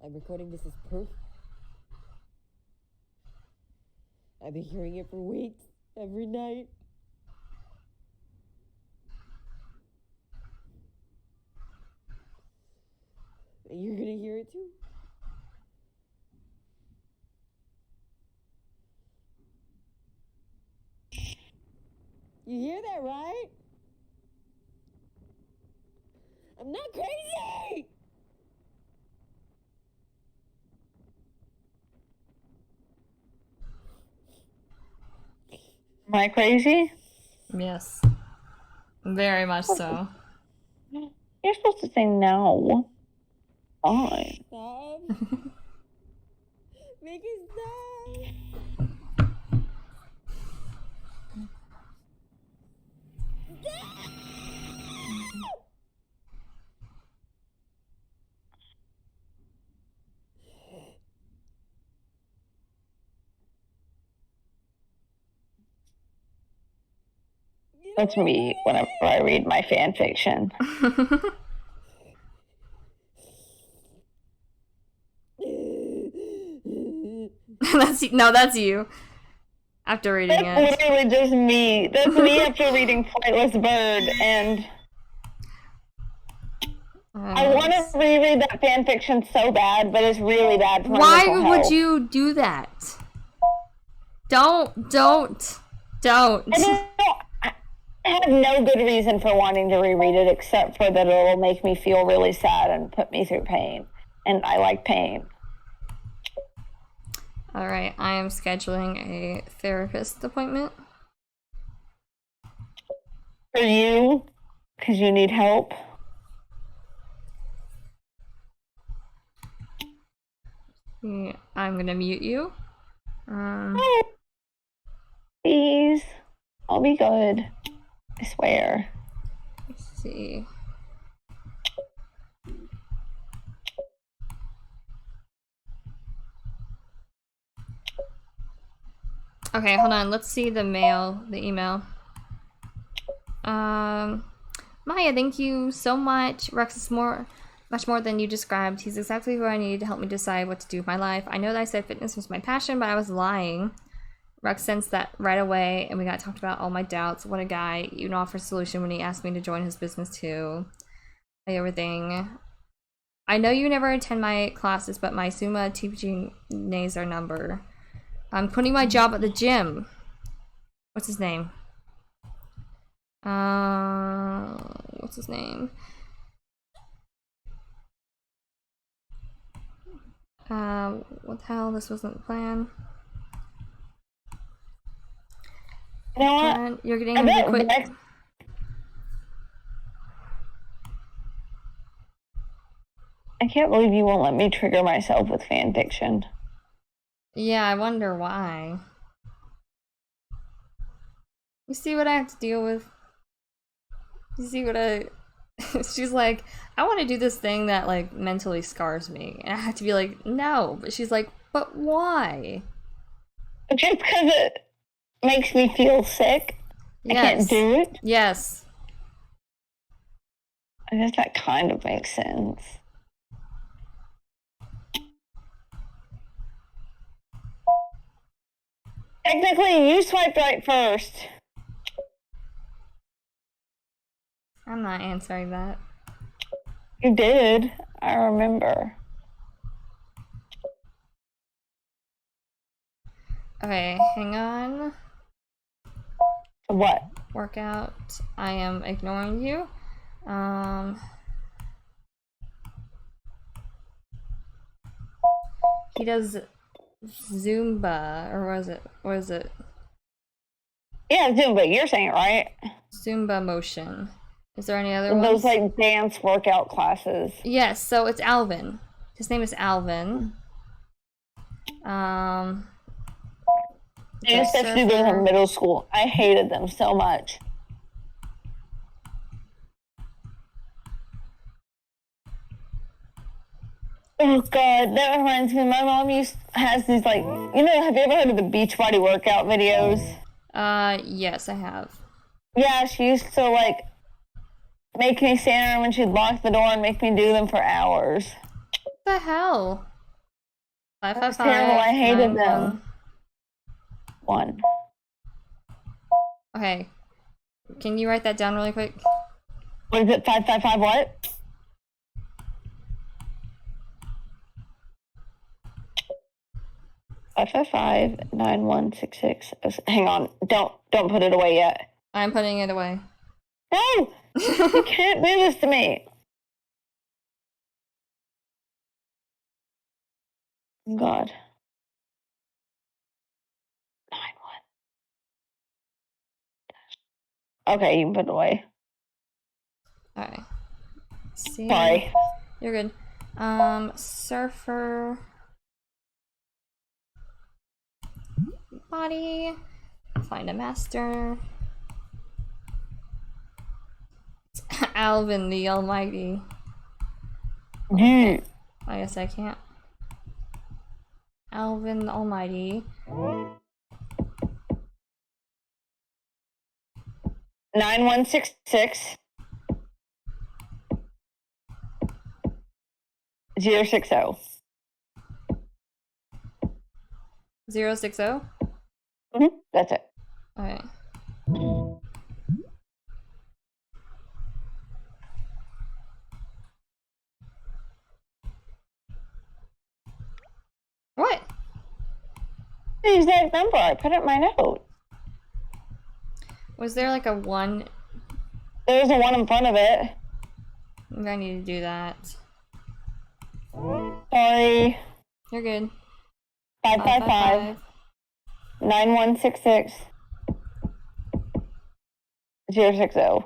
I'm recording this as proof. I've been hearing it for weeks, every night. And you're gonna hear it too. You hear that, right? I'm not crazy! Am I crazy? Yes. Very much so. You're supposed to say no. Fine. Stop. Make it stop. That's me whenever I read my fan fiction. That's you. After reading That's it. literally just me. That's me after reading Flightless Bird, and I want to reread that fan fiction so bad, but it's really bad for my mental health. Why would you do that? Don't. I have no good reason for wanting to reread it except for that it'll make me feel really sad and put me through pain. And I like pain. Alright, I am scheduling a therapist appointment. For you? Because you need help? Yeah, I'm gonna mute you. Please. I'll be good. I swear. Let's see. Okay, hold on. Let's see the email. Maya, thank you so much. Rex is much more than you described. He's exactly who I need to help me decide what to do with my life. I know that I said fitness was my passion, but I was lying. Rex sensed that right away, and we got talked about all my doubts. What a guy. Even offered a solution when he asked me to join his business too. Everything. I know you never attend my classes, but my Suma teaching nays our number. I'm quitting my job at the gym. What's his name? What's his name? What the hell? This wasn't the plan. You know what? You're getting him to quit. I can't believe you won't let me trigger myself with fan fiction. Yeah, I wonder why. You see what I have to deal with? You see what I... She's like, I want to do this thing that, like, mentally scars me. And I have to be like, no. But she's like, but why? Just because it makes me feel sick. Yes. I can't do it. Yes. I guess that kind of makes sense. Technically, you swiped right first. I'm not answering that. You did. I remember. Okay, hang on. What? Workout. I am ignoring you. He does Zumba, or what is it? Yeah, Zumba, you're saying it right. Zumba motion. Is there any other ones? Those like dance workout classes. Yes, so it's Alvin. His name is Alvin. I used to have to do those in middle school. I hated them so much. Oh God, that reminds me. My mom has these like, have you ever heard of the Beachbody workout videos? Yes, I have. Yeah, she used to like make me stand there when she'd lock the door and make me do them for hours. What the hell? 555. That was terrible. I hated them. 1. Okay. Can you write that down really quick? What is it? 555 what? (555) 9166. Hang on. Don't put it away yet. I'm putting it away. No! You can't do this to me. Oh, God. 91. Okay, you can put it away. Alright. See? Sorry. You're good. Surfer. Body. Find a master. Alvin the Almighty. I guess I can't. Alvin the Almighty. 9166 060. 060? That's it. Alright. What? The exact number. I put it in my note. Was there like a 1? There's a 1 in front of it. I'm gonna need to do that. Sorry. You're good. 555 9166 060.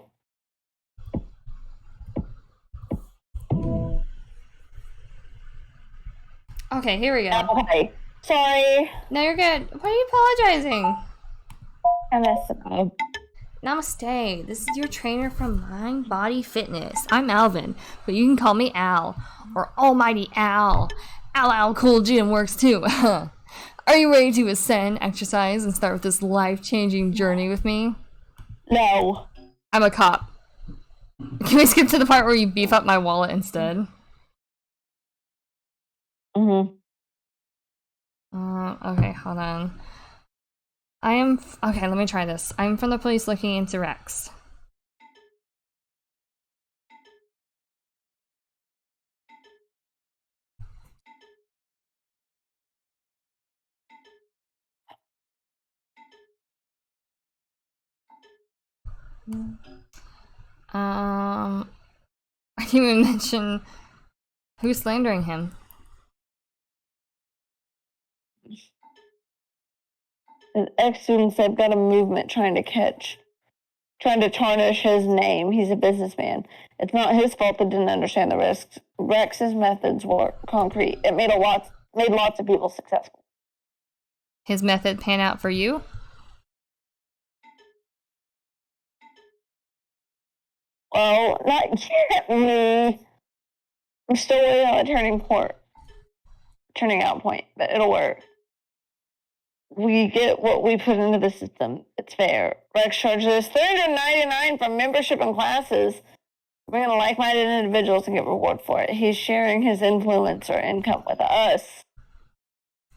Okay, here we go. Okay. Sorry. No, you're good. Why are you apologizing? I messed it up. Namaste. This is your trainer from Mind Body Fitness. I'm Alvin, but you can call me Al or Almighty Al. Al Cool Gym works too. Are you ready to ascend, exercise, and start with this life-changing journey with me? No. I'm a cop. Can we skip to the part where you beef up my wallet instead? Okay, hold on. Okay, let me try this. I'm from the police looking into Rex. I didn't even mention who's slandering him. His ex-students have got a movement trying to tarnish his name. He's a businessman. It's not his fault they didn't understand the risks. Rex's methods were concrete. It made lots of people successful. His method pan out for you? Well, not yet, me. I'm still waiting on a turning out point, but it'll work. We get what we put into the system. It's fair. Rex charges $399 for membership and classes. We're going to like-minded individuals and get reward for it. He's sharing his influence or income with us.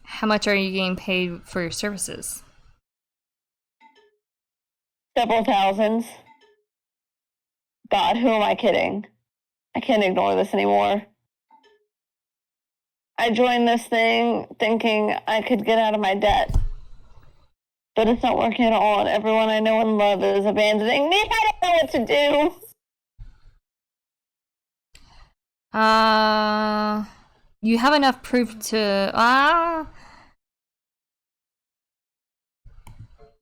How much are you getting paid for your services? Several thousands. God, who am I kidding? I can't ignore this anymore. I joined this thing thinking I could get out of my debt. But it's not working at all, and everyone I know and love is abandoning me. I don't know what to do. You have enough proof to,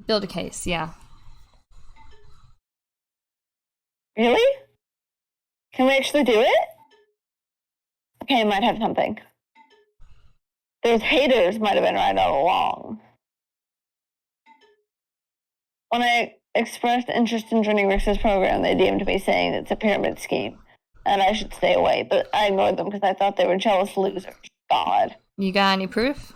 build a case, yeah. Really? Can we actually do it? Okay, I might have something. Those haters might have been right all along. When I expressed interest in joining Rix's program, they deemed me saying it's a pyramid scheme and I should stay away, but I ignored them because I thought they were jealous losers. God. You got any proof?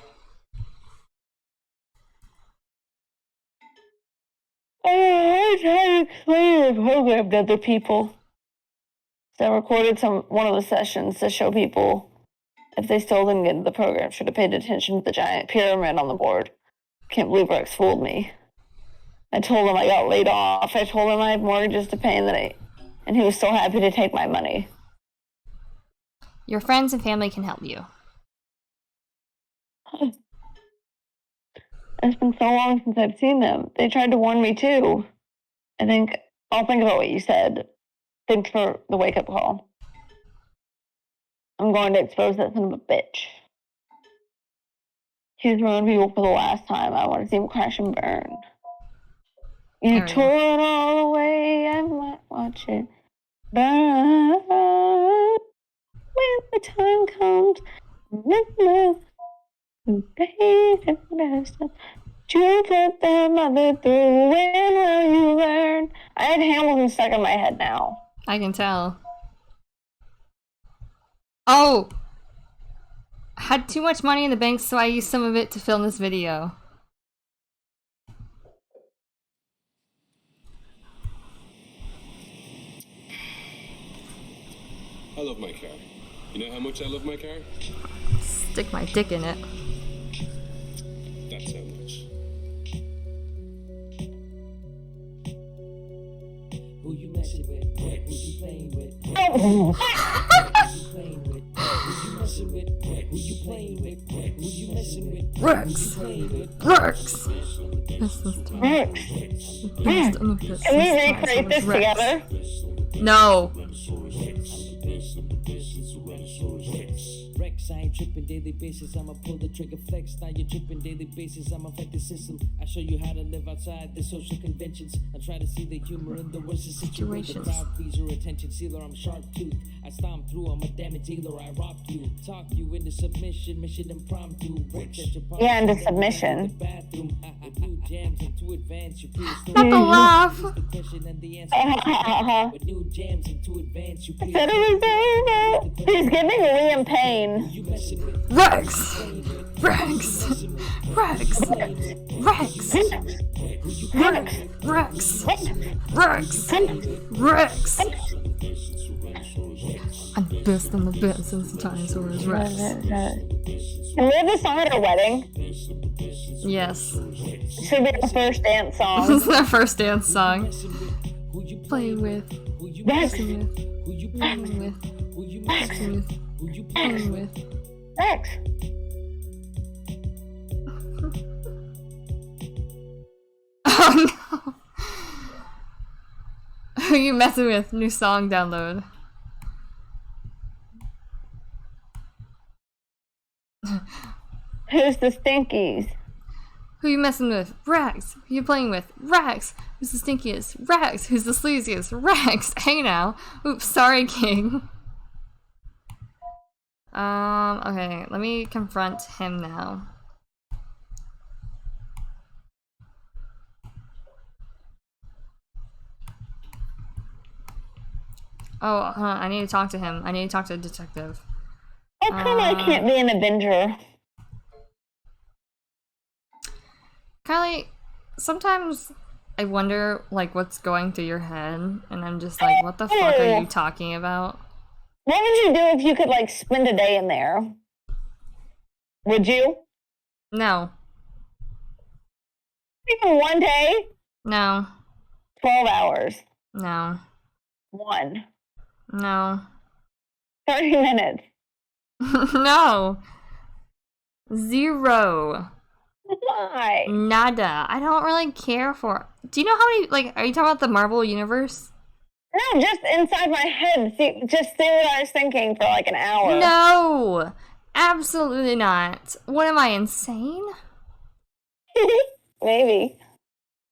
I tried to explain the program to other people. So I recorded one of the sessions to show people if they still didn't get into the program, should have paid attention to the giant pyramid on the board. Can't believe Rex fooled me. I told him I got laid off. I told him I had mortgages to pay and he was so happy to take my money. Your friends and family can help you. It's been so long since I've seen them. They tried to warn me too. I'll think about what you said. Thanks for the wake-up call. I'm going to expose that son of a bitch. He's ruined people for the last time. I want to see him crash and burn. You tore it all away. I might watch it burn. When the time comes, remember who paid the best. You put their mother through. When will you learn? I had Hamilton stuck in my head now. I can tell. Oh! I had too much money in the bank, so I used some of it to film this video. I love my car. You know how much I love my car? Stick my dick in it. That's how much. Who you messing with? Who you playing with? Who you playing with? Who you messing with? Who you playing with? Who you messing with? Rex! Rex! Rex! Can we recreate this together? No! Rex, I ain't tripping daily basis. I'ma pull the trigger flex. Now you're tripping daily basis. I'ma affect the system. I show you how to live outside the social conventions. I try to see the humor in the worst of situations. Crowd pleaser, attention sealer. I'm sharp tooth. I stomp through. I'm a damage dealer. I rock you, talk you into submission, mission impromptu. Yeah, into submission. Not the laugh. I said it was over. He's giving Liam Payne. Rex! Rex! Rex! Rex! Rex! Rex! Rex! I'm the best in the best since the dinosaurs. Rex. Can we have this song at our wedding? Yes. Should be our first dance song. This is our first dance song. Play with. Rex. Play with. Playing with. Playing with. Playing with. Rex. Oh no. Who you messing with? New song download. Who's the stinkies? Who you messing with? Rex. Who you playing with? Rex. Who's the stinkiest? Rex. Who's the sleaziest? Rex. Hey now. Oops, sorry, King. Okay, let me confront him now. Oh, I need to talk to him. I need to talk to a detective. How come I can't be an Avenger? Kylie, sometimes I wonder, like, what's going through your head, and I'm just like, what the fuck are you talking about? What would you do if you could, like, spend a day in there? Would you? No. Even one day? No. 12 hours. No. 1. No. 30 minutes. No. 0. Why? Nada. I don't really care for. Do you know how many, like, are you talking about the Marvel Universe? No, just inside my head. Just see what I was thinking for like an hour. No. Absolutely not. What am I, insane? Maybe.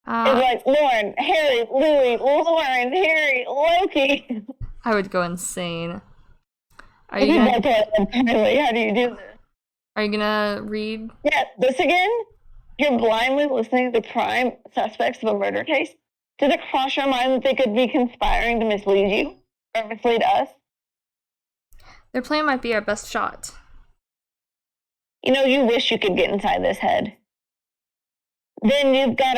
It's like Lauren, Harry, Louie, Lauren, Harry, Loki. I would go insane. Are you gonna? How do you do this? Are you gonna read? Yeah, this again? You're blindly listening to the prime suspects of a murder case? Does it cross your mind that they could be conspiring to mislead you? Or mislead us? Their plan might be our best shot. You know, you wish you could get inside this head. Then you've got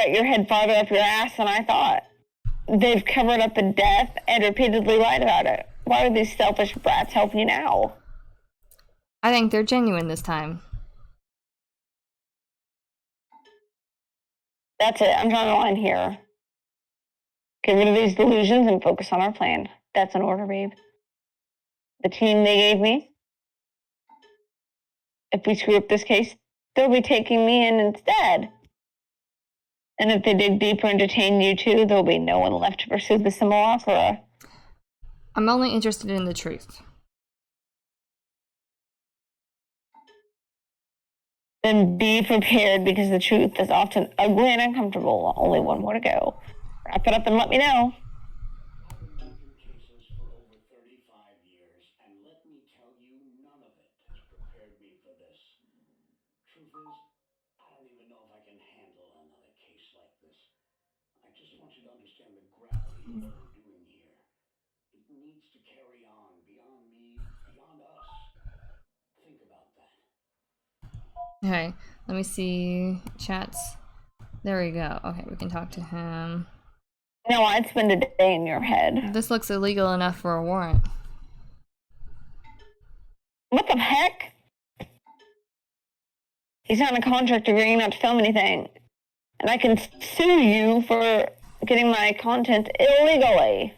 your head farther up your ass than I thought. They've covered up the death and repeatedly lied about it. Why are these selfish brats helping you now? I think they're genuine this time. That's it. I'm drawing a line here. Get rid of these delusions and focus on our plan. That's an order, babe. The team they gave me, if we screw up this case, they'll be taking me in instead. And if they dig deeper and detain you too, there'll be no one left to pursue the Simulacra. I'm only interested in the truth. Then be prepared, because the truth is often ugly and uncomfortable. Only one more to go. Wrap it up and let me know. I've been working cases for over 35 years, and let me tell you, none of it has prepared me for this. Truth is, I don't even know if I can handle another case like this. I just want you to understand the gravity of what we're doing here. It needs to carry on beyond me, beyond us. Think about that. Okay, let me see chats. There we go. Okay, we can talk to him. No, I'd spend a day in your head. This looks illegal enough for a warrant. What the heck? He's on a contract agreeing not to film anything. And I can sue you for getting my content illegally.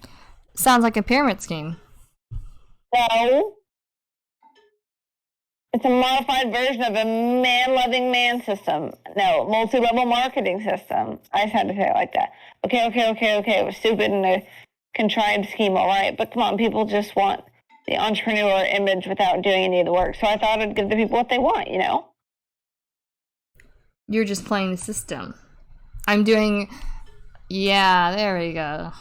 Sounds like a pyramid scheme. So, it's a modified version of a man-loving man system. No, multi-level marketing system. I just had to say it like that. Okay. It was stupid and a contrived scheme, all right. But come on, people just want the entrepreneur image without doing any of the work. So I thought I'd give the people what they want, you know? You're just playing the system. I'm doing... Yeah, there we go.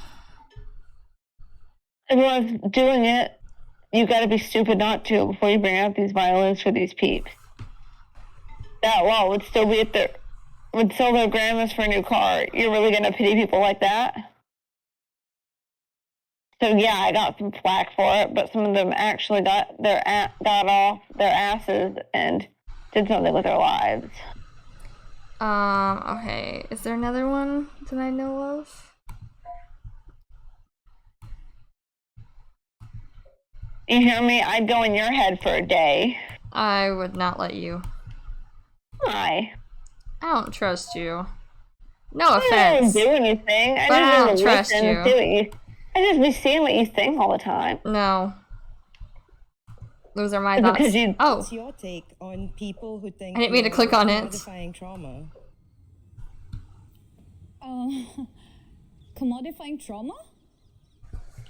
Everyone's doing it. You gotta be stupid not to before you bring out these violins for these peeps. That law would still be would sell their grandmas for a new car. You're really gonna pity people like that? So yeah, I got some flack for it, but some of them actually got off their asses and did something with their lives. Okay. Is there another one that I know of? You hear me? I'd go in your head for a day. I would not let you. Why? I don't trust you. No offense. I don't do anything. I don't trust you. I just be seeing what you think all the time. No. Those are my thoughts. What's your take on people who think I didn't mean to click on it. Commodifying trauma? Commodifying trauma?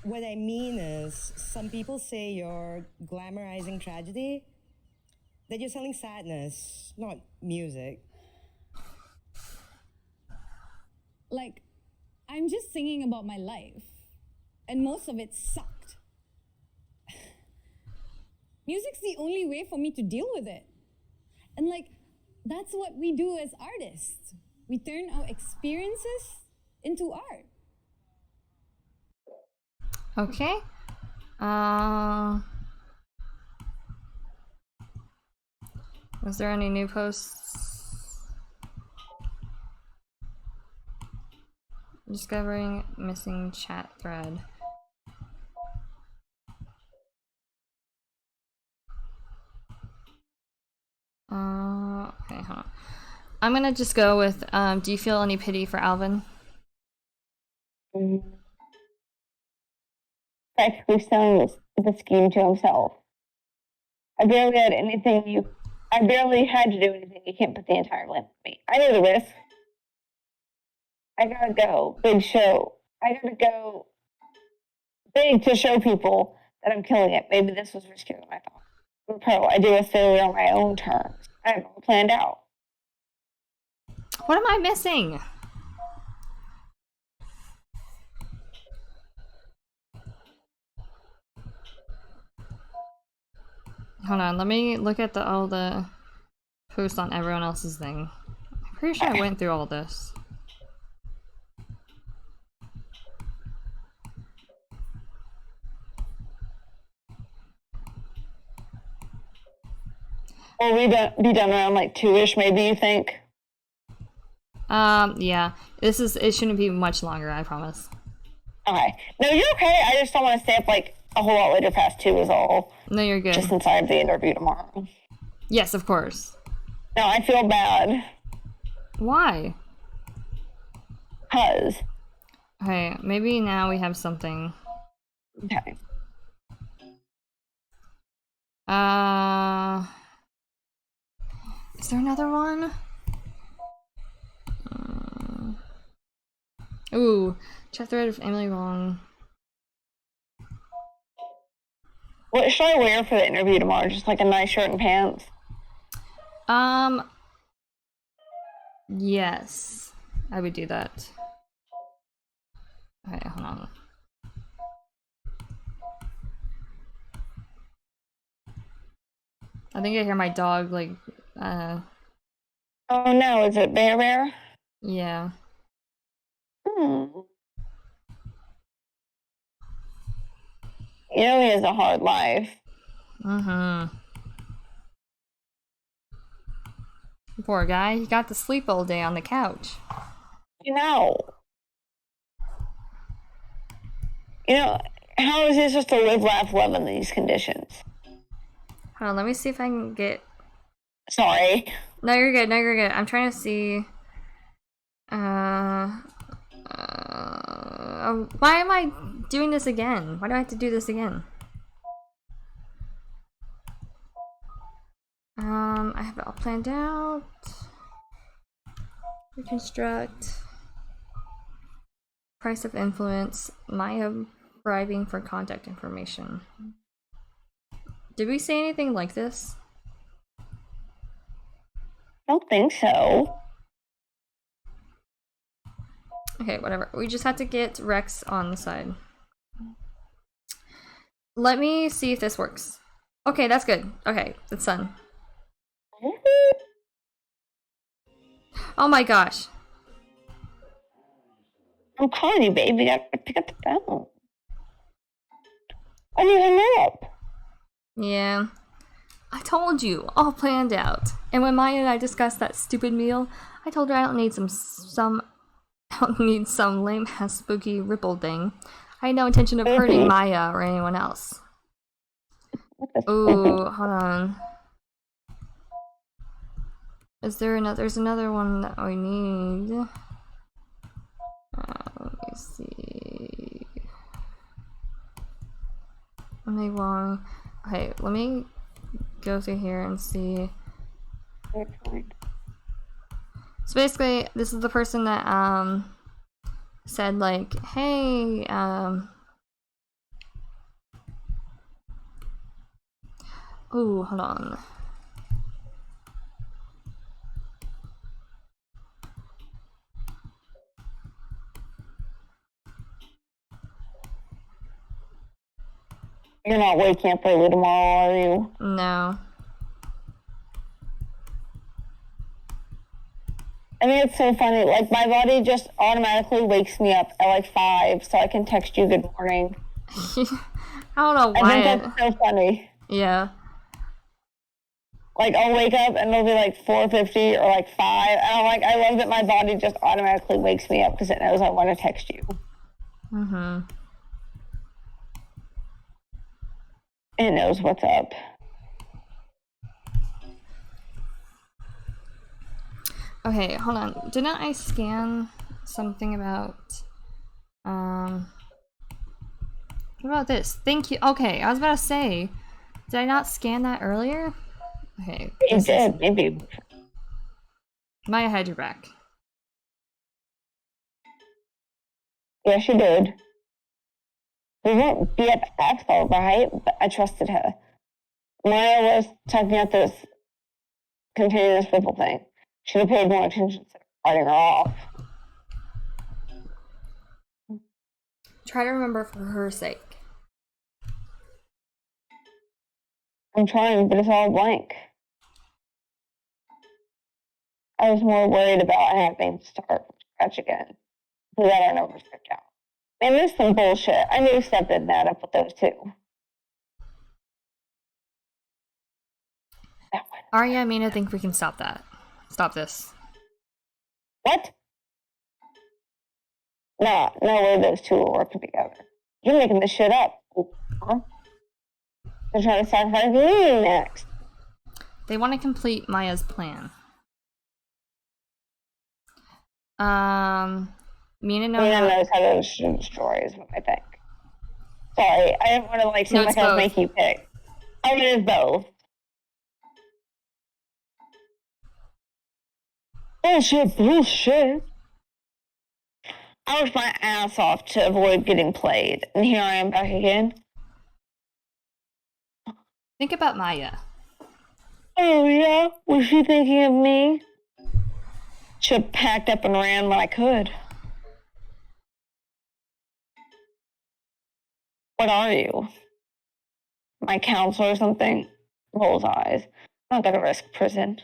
What I mean is, some people say you're glamorizing tragedy, that you're selling sadness, not music. Like, I'm just singing about my life, and most of it sucked. Music's the only way for me to deal with it. And like, that's what we do as artists. We turn our experiences into art. Okay. Was there any new posts? Discovering missing chat thread. Okay, hold on. I'm gonna just go with, do you feel any pity for Alvin? Practically selling the scheme to himself. I barely had to do anything. You can't put the entire blame on me. I know the risk. I gotta go. Big show. I gotta go big to show people that I'm killing it. Maybe this was riskier than I thought. I'm a pro. I do a failure on my own terms. I have it all planned out. What am I missing? Hold on, let me look at all the posts on everyone else's thing. I'm pretty sure I went through all this. Will we be done around like 2-ish, maybe, you think? Yeah. It shouldn't be much longer, I promise. Okay. No, you're okay. I just don't want to stay up like a whole lot later past 2 is all. No, you're good. Just since I have the interview tomorrow. Yes, of course. No, I feel bad. Why? 'Cause. Okay, maybe now we have something. Okay. Is there another one? Ooh, chat thread of Emily Wrong. What should I wear for the interview tomorrow? Just like a nice shirt and pants? Yes. I would do that. Okay, hold on. I think I hear my dog, like, Oh no, is it Bear? Yeah. You know he has a hard life. Poor guy, he got to sleep all day on the couch. You know, how is he supposed to live, laugh, love in these conditions? Hold on, let me see if I can get... Sorry. No, you're good, I'm trying to see... why am I doing this again? Why do I have to do this again? I have it all planned out. Reconstruct. Price of influence. Maya bribing for contact information. Did we say anything like this? I don't think so. Okay, whatever. We just have to get Rex on the side. Let me see if this works. Okay, that's good. Okay, it's done. Oh my gosh. I'm calling you, baby. You gotta pick up the phone. I need hang up. Yeah. I told you, all planned out. And when Maya and I discussed that stupid meal, I told her I don't need I don't need some lame ass spooky ripple thing. I had no intention of hurting Maya or anyone else. Ooh, hold on. There's another one that we need. Let me see. Am I wrong? Okay, let me go through here and see. So basically, this is the person that said like, hey, ooh, hold on. You're not waking up early tomorrow, are you? No. I mean, it's so funny. Like, my body just automatically wakes me up at like 5 so I can text you good morning. I don't know why. I think that's so funny. Yeah. Like, I'll wake up and it'll be like 4:50 or like 5. And I'm like, I love that my body just automatically wakes me up because it knows I want to text you. It knows what's up. Okay, hold on. Didn't I scan something about what about this? Thank you. Okay, I was about to say, did I not scan that earlier? Okay. You did, maybe. Maya had your back. Yeah, she did. We weren't BFFs, all right, but I trusted her. Maya was typing out this continuous ripple thing. Should have paid more attention to writing her off. Try to remember for her sake. I'm trying, but it's all blank. I was more worried about having to start from scratch again. So that our numbers got down. Man, there's some bullshit. I knew Steph didn't add up with those two. Arya and Mina think we can stop that. Stop this. What? Nah, no way those two will work together. You're making this shit up. Huh? They're trying to sacrifice me next. They want to complete Maya's plan. Mina knows how to shoot stories, what I think. Sorry, I didn't want to like seem like I was making you pick. Oh, it is both. Bullshit. I worked my ass off to avoid getting played, and here I am back again. Think about Maya. Oh yeah? Was she thinking of me? Should have packed up and ran when I could. What are you? My counselor or something? Rolls eyes. I'm not gonna risk prison.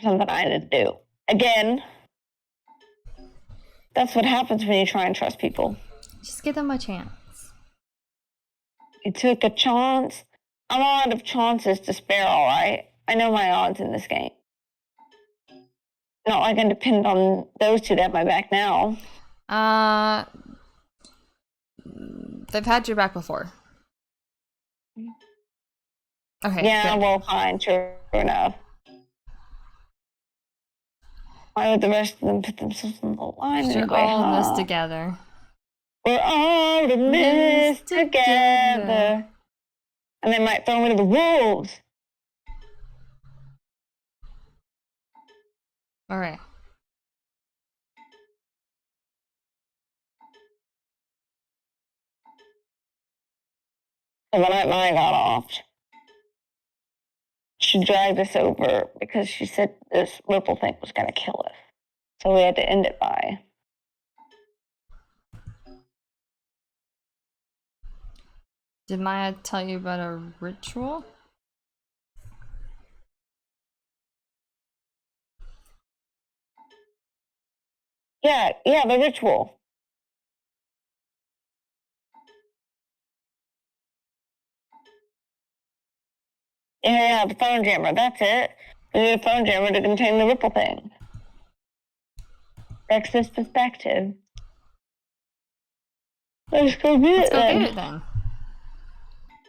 Something I had to do. Again. That's what happens when you try and trust people. Just give them a chance. You took a chance? I'm out of chances to spare, alright? I know my odds in this game. Not like I depend on those two to have my back now. They've had your back before. Okay. Yeah, good. well, fine, true enough. Why would the rest of them put themselves on the line We're anyway, all in this together. We're all in this together. And they might throw me to the wolves. Alright. So the night Maya got off, she dragged us over because she said this Ripple thing was going to kill us. So we had to end it by. Did Maya tell you about a ritual? Yeah, the ritual. Yeah, the phone jammer, that's it. We need a phone jammer to contain the Ripple thing. Rex's perspective. Let's go get it then.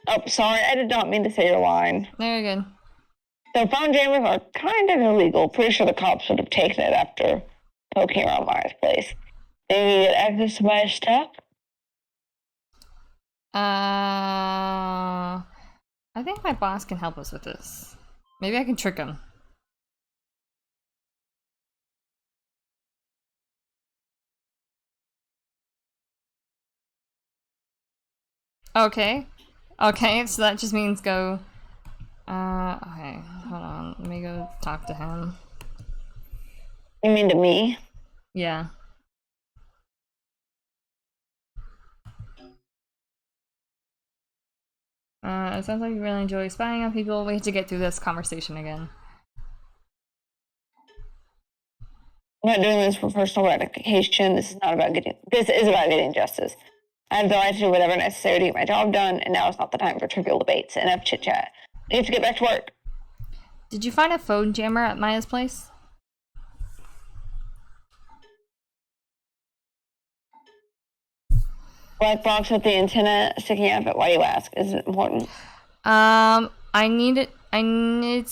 Oh, sorry, I did not mean to say your line. Very good. So phone jammers are kind of illegal. Pretty sure the cops would have taken it after poking around Maya's place. Maybe you get access to Maya's stuff? I think my boss can help us with this. Maybe I can trick him. Okay. Okay, so that just means go... okay, hold on. Let me go talk to him. You mean to me? Yeah. It sounds like you really enjoy spying on people. We have to get through this conversation again. I'm not doing this for personal gratification. This is about getting justice. I have the right to do whatever necessary to get my job done, and now is not the time for trivial debates. Enough chit chat. I have to get back to work. Did you find a phone jammer at Maya's place? Black box with the antenna sticking out of it. Why do you ask? Is it important? I need it. I need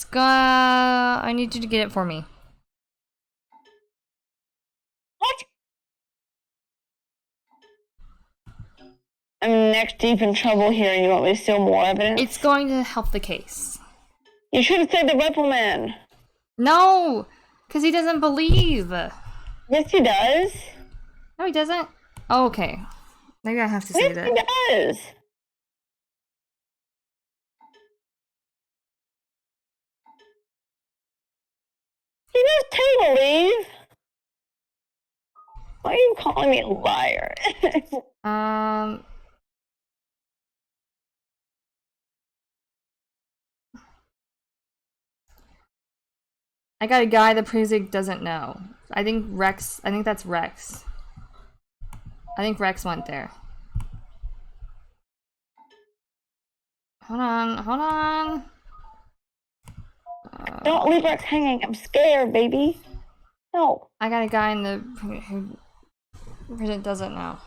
you to get it for me. What? I'm neck deep in trouble here, and you want me to steal more evidence? It's going to help the case. You should have said the Ripple Man. No, because he doesn't believe. Yes, he does. No, he doesn't. Oh, okay. Maybe I have to say that. Yes, he does. He does too believe. Why are you calling me a liar? I got a guy the precinct doesn't know. I think that's Rex. I think Rex went there. Hold on. Don't leave Rex hanging. I'm scared, baby. No. I got a guy in the who precinct doesn't know.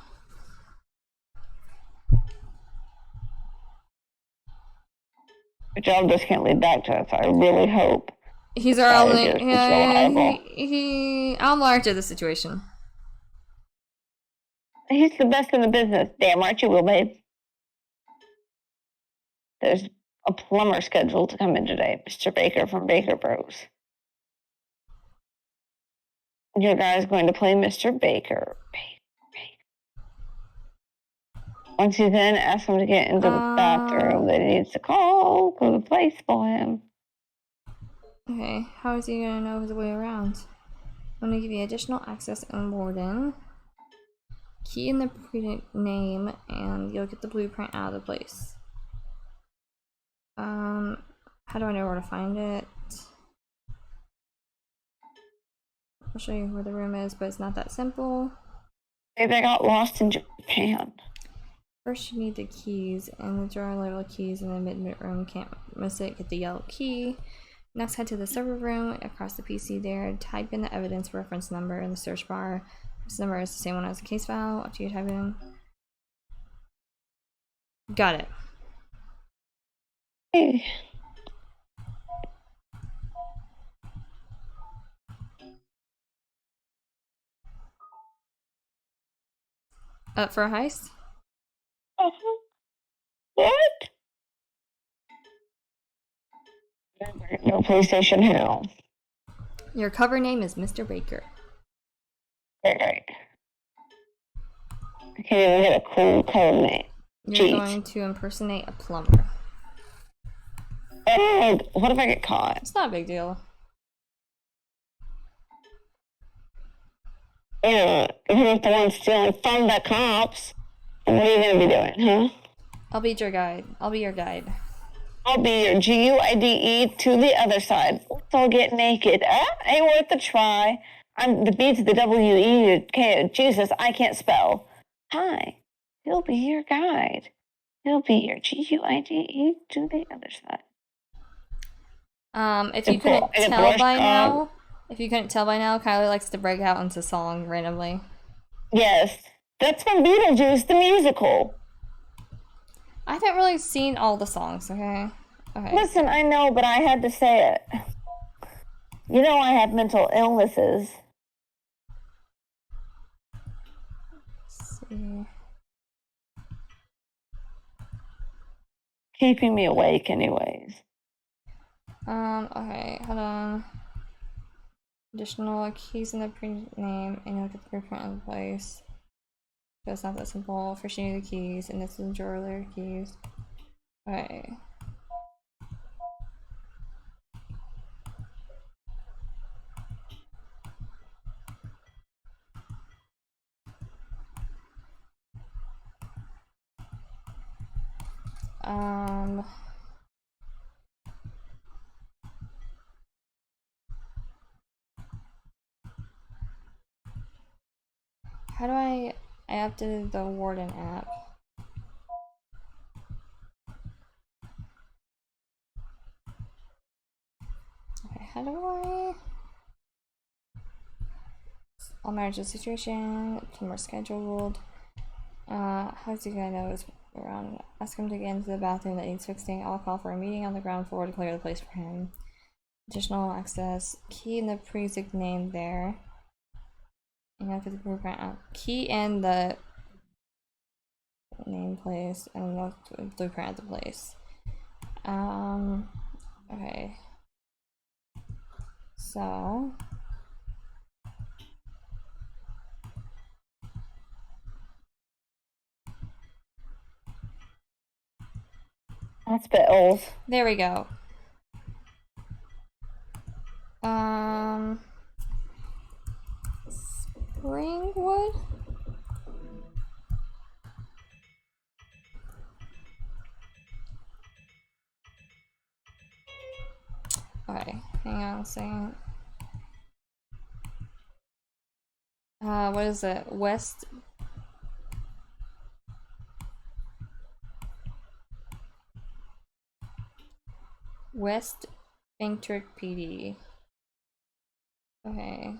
But y'all just can't lead back to us. I really hope. He's our only. I'll large of the situation. He's the best in the business. Damn right you will, babe. There's a plumber scheduled to come in today, Mr. Baker from Baker Bros. Your guy's going to play Mr. Baker. Once he's in, ask him to get into the bathroom that he needs to call the place for him. Okay, how is he gonna know his way around? I'm gonna give you additional access and warden. Key in the precinct name, and you'll get the blueprint out of the place. How do I know where to find it? I'll show you where the room is, but it's not that simple. Maybe I got lost in Japan. First, you need the keys, and the drawer level keys in the mid room. Can't miss it. Get the yellow key. Next, head to the server room across the PC there. Type in the evidence reference number in the search bar. This number is the same one as the case file. After you type it in. Got it. Hey. Up for a heist? What? No PlayStation how? Your cover name is Mr. Baker. Right. I can't even get a cool code name. You're going to impersonate a plumber. And what if I get caught? It's not a big deal. Yeah, even if the one's stealing from the cops, what are you gonna be doing, huh? I'll be your guide. I'll be your guide. I'll be your GUIDE to the other side. Let's all get naked. Ain't worth a try. I'm the B to the W-E to K. Jesus, I can't spell. Hi. He'll be your guide. He'll be your GUIDE to the other side. If you couldn't tell by now, Kylie likes to break out into song randomly. Yes, that's from Beetlejuice the musical. I haven't really seen all the songs. Okay. Listen, I know, but I had to say it. You know I have mental illnesses. Let's see. Keeping me awake, anyways. Okay, hold on. Additional keys in the name, and you'll get the blueprint in place. So it's not that simple. First, you need the keys, and this is the drawer layer keys. Okay. How do I updated the Warden app. Okay, how do I'll manage the situation, plumber scheduled. How's the guy knows around? Ask him to get into the bathroom that needs fixing. I'll call for a meeting on the ground floor to clear the place for him. Additional access. Key in the precinct name there. And you have to get the blueprint out. Key in the name place and the blueprint at the place. Okay. So that's a bit old. There we go. Springwood? Okay, hang on a second. What is it? West Banktrick PD. Okay.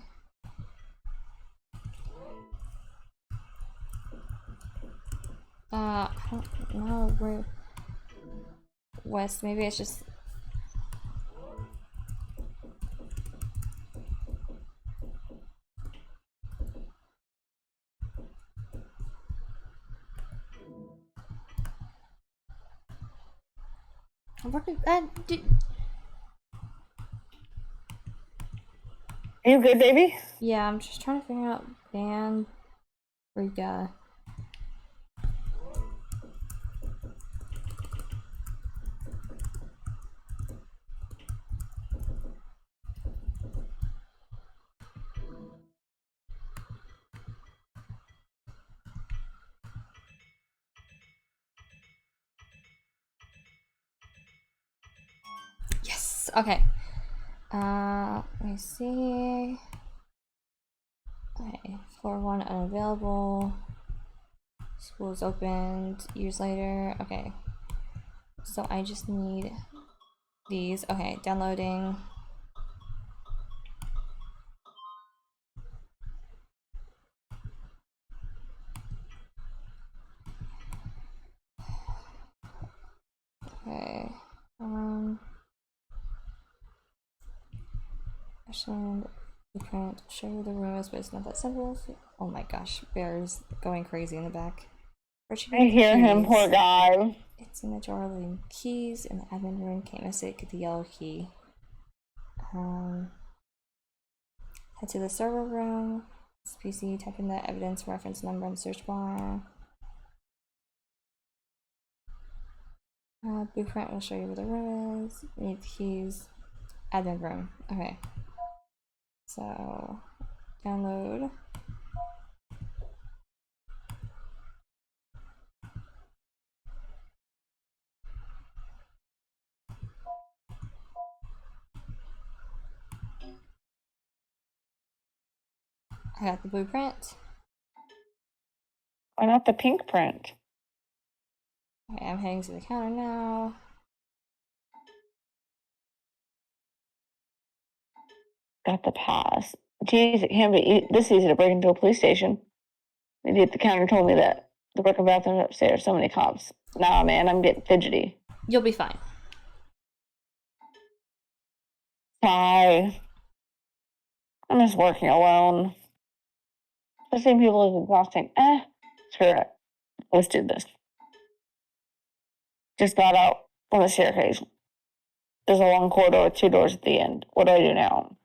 I don't know where West, maybe it's just what did that did Are you good, baby? Yeah, I'm just trying to figure out Ban Riga. Yes. Okay. Let me see. Okay, floor 1 unavailable. School is opened years later. Okay. So I just need these. Okay, downloading. Okay. Question. Blueprint. Show you the rooms, but it's not that simple. Oh my gosh, Bear's going crazy in the back. I hear him, poor guy. It's in the drawer leading keys in the admin room. Can't miss it. Get the yellow key. Head to the server room. It's PC. Type in the evidence reference number in the search bar. Blueprint will show you where the room is. Need the keys. Admin room. Okay. So, download. I got the blueprint. Why not the pink print? Okay, I'm heading to the counter now. Got the pass. Jeez, it can't be this easy to break into a police station. Maybe at the counter told me that the working bathroom upstairs. So many cops. Nah, man, I'm getting fidgety. You'll be fine. Bye. I'm just working alone. The same people is exhausting. Screw it. Let's do this. Just got out on the staircase. There's a long corridor with 2 doors at the end. What do I do now?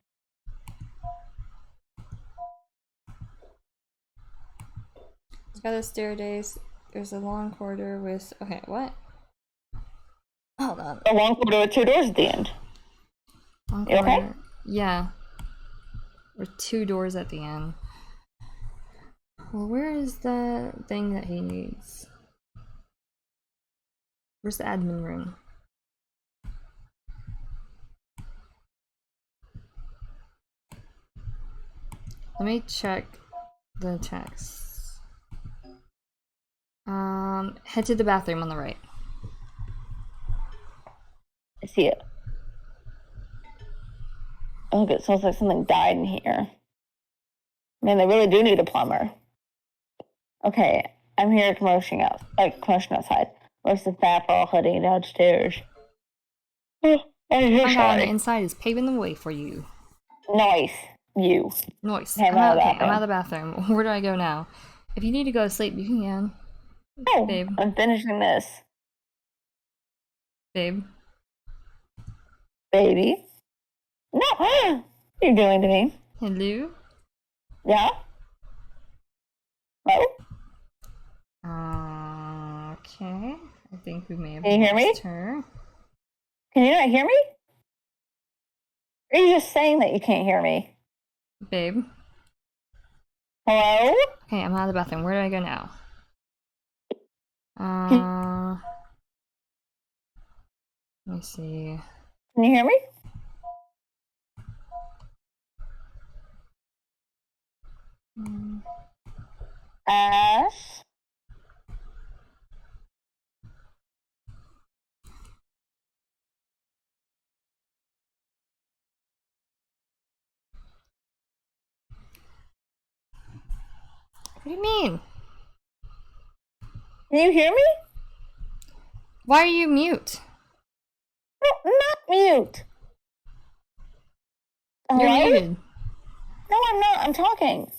It's got a staircase. There's a long corridor with. Okay, what? Hold on. A long corridor with 2 doors at the end. You okay? Yeah. There's 2 doors at the end. Well, where is the thing that he needs? Where's the admin room? Let me check the text. Head to the bathroom on the right. I see it. Oh, it smells like something died in here. Man, they really do need a plumber. Okay, I'm here commotion outside. Where's the fat ball heading downstairs? My guy on the inside is paving the way for you. Nice. You. Nice. Okay, I'm out of the bathroom. Where do I go now? If you need to go to sleep, you can. Oh, babe. I'm finishing this. Babe. Baby. No! What are you doing to me? Hello? Yeah? Hello? Okay. I think we may have Can you hear me? lost her. Can you not hear me? Or are you just saying that you can't hear me? Babe. Hello? Okay, I'm out of the bathroom. Where do I go now? Let me see. Can you hear me? Ash? What do you mean? Can you hear me? Why are you mute? No, not mute. You're Hello? muted. No, I'm not. I'm talking.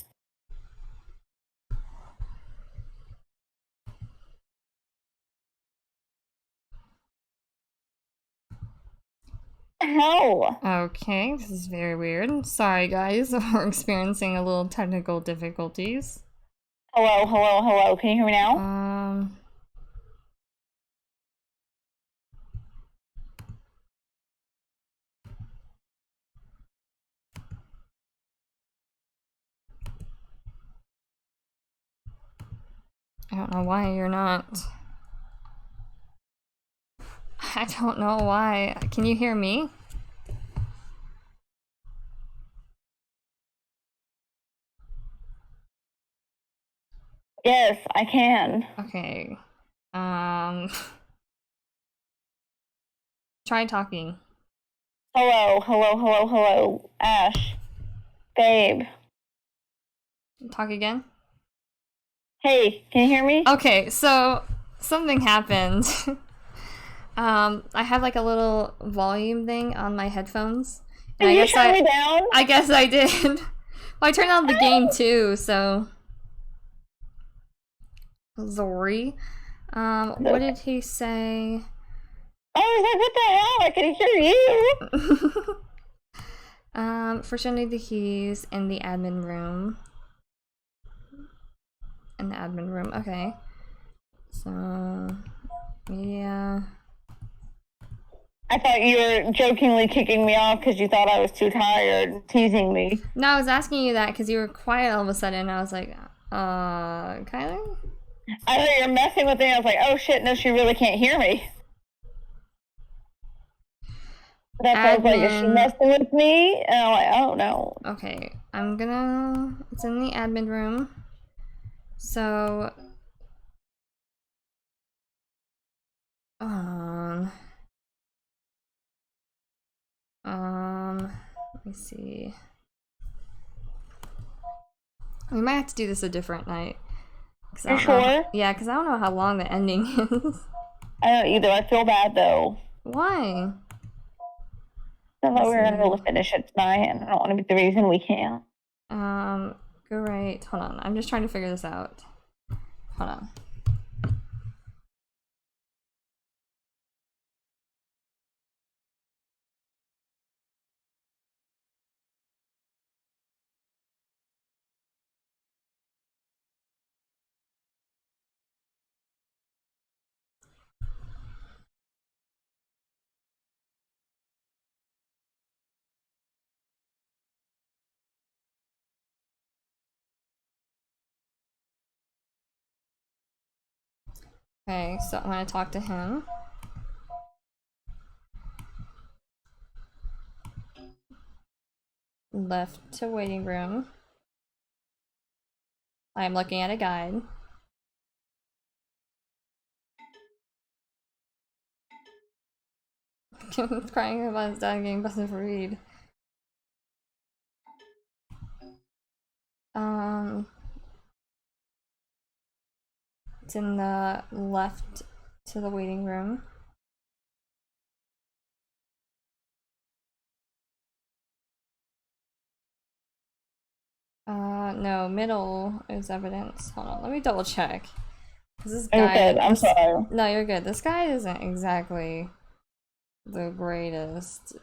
How? Okay, this is very weird. Sorry, guys. We're experiencing a little technical difficulties. Hello, hello, hello. Can you hear me now? I don't know why you're not. I don't know why. Can you hear me? Yes, I can. Okay. Try talking. Hello, hello, hello, hello. Ash. Babe. Talk again? Hey, can you hear me? Okay, so something happened. I have like a little volume thing on my headphones. And Did you turn me down? I guess I did. Well, I turned on the game too, so. Zori. What did he say? I was like, what the hell? I can hear you. For showing the keys in the admin room. In the admin room, okay. So, media. I thought you were jokingly kicking me off because you thought I was too tired, teasing me. No, I was asking you that because you were quiet all of a sudden. I was like, Kylie? I thought you were messing with me. I was like, oh shit, no, she really can't hear me. That's why I was like, is she messing with me? And I'm like, oh no. Okay, it's in the admin room. So, let me see. We might have to do this a different night. You sure? Yeah, because I don't know how long the ending is. I don't either. I feel bad though. Why? I thought we were gonna be able to finish it tonight, and I don't want to be the reason we can't. Go right. Hold on. I'm just trying to figure this out. Hold on. Okay, so I'm gonna talk to him. Left to waiting room. I'm looking at a guide. Kim's crying about his dad getting busted for weed. It's in the left to the waiting room. No, middle is evidence. Hold on, let me double check. This guy, you're good. I'm sorry. No, you're good. This guy isn't exactly the greatest.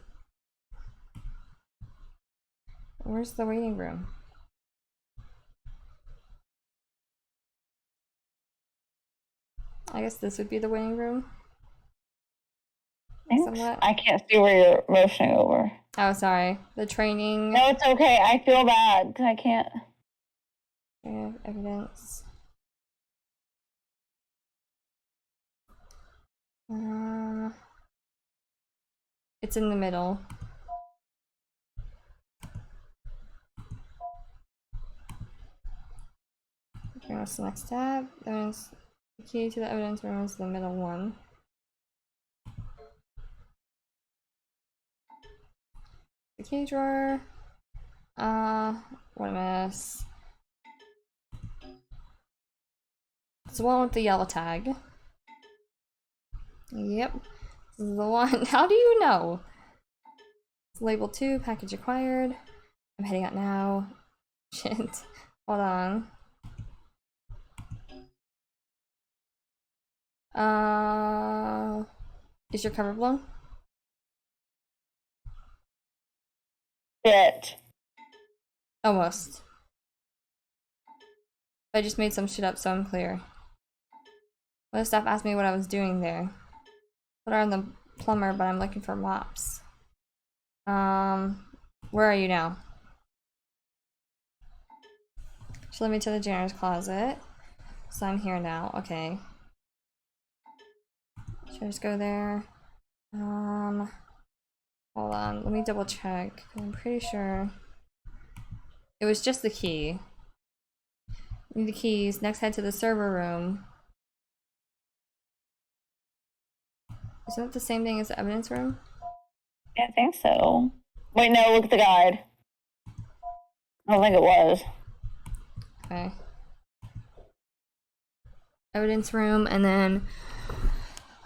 Where's the waiting room? I guess this would be the waiting room. Somewhat. I can't see where you're motioning over. Oh, sorry. The training. No, it's okay. I feel bad because I can't. Evidence. It's in the middle. That's the next tab. There's the key to the evidence room is the middle one. The key drawer. What a mess. It's the one with the yellow tag. Yep. This is the one. How do you know? It's label 2, package acquired. I'm heading out now. Shit. Hold on. Is your cover blown? Shit. Almost. I just made some shit up, so I'm clear. One of the staff asked me what I was doing there. Put her on the plumber, but I'm looking for mops. Where are you now? She led me to the janitor's closet. So I'm here now. Okay. Should I just go there? Hold on. Let me double check. I'm pretty sure it was just the key. Need the keys. Next, head to the server room. Isn't it the same thing as the evidence room? Yeah, I think so. Wait, no, look at the guide. I don't think it was. Okay. Evidence room and then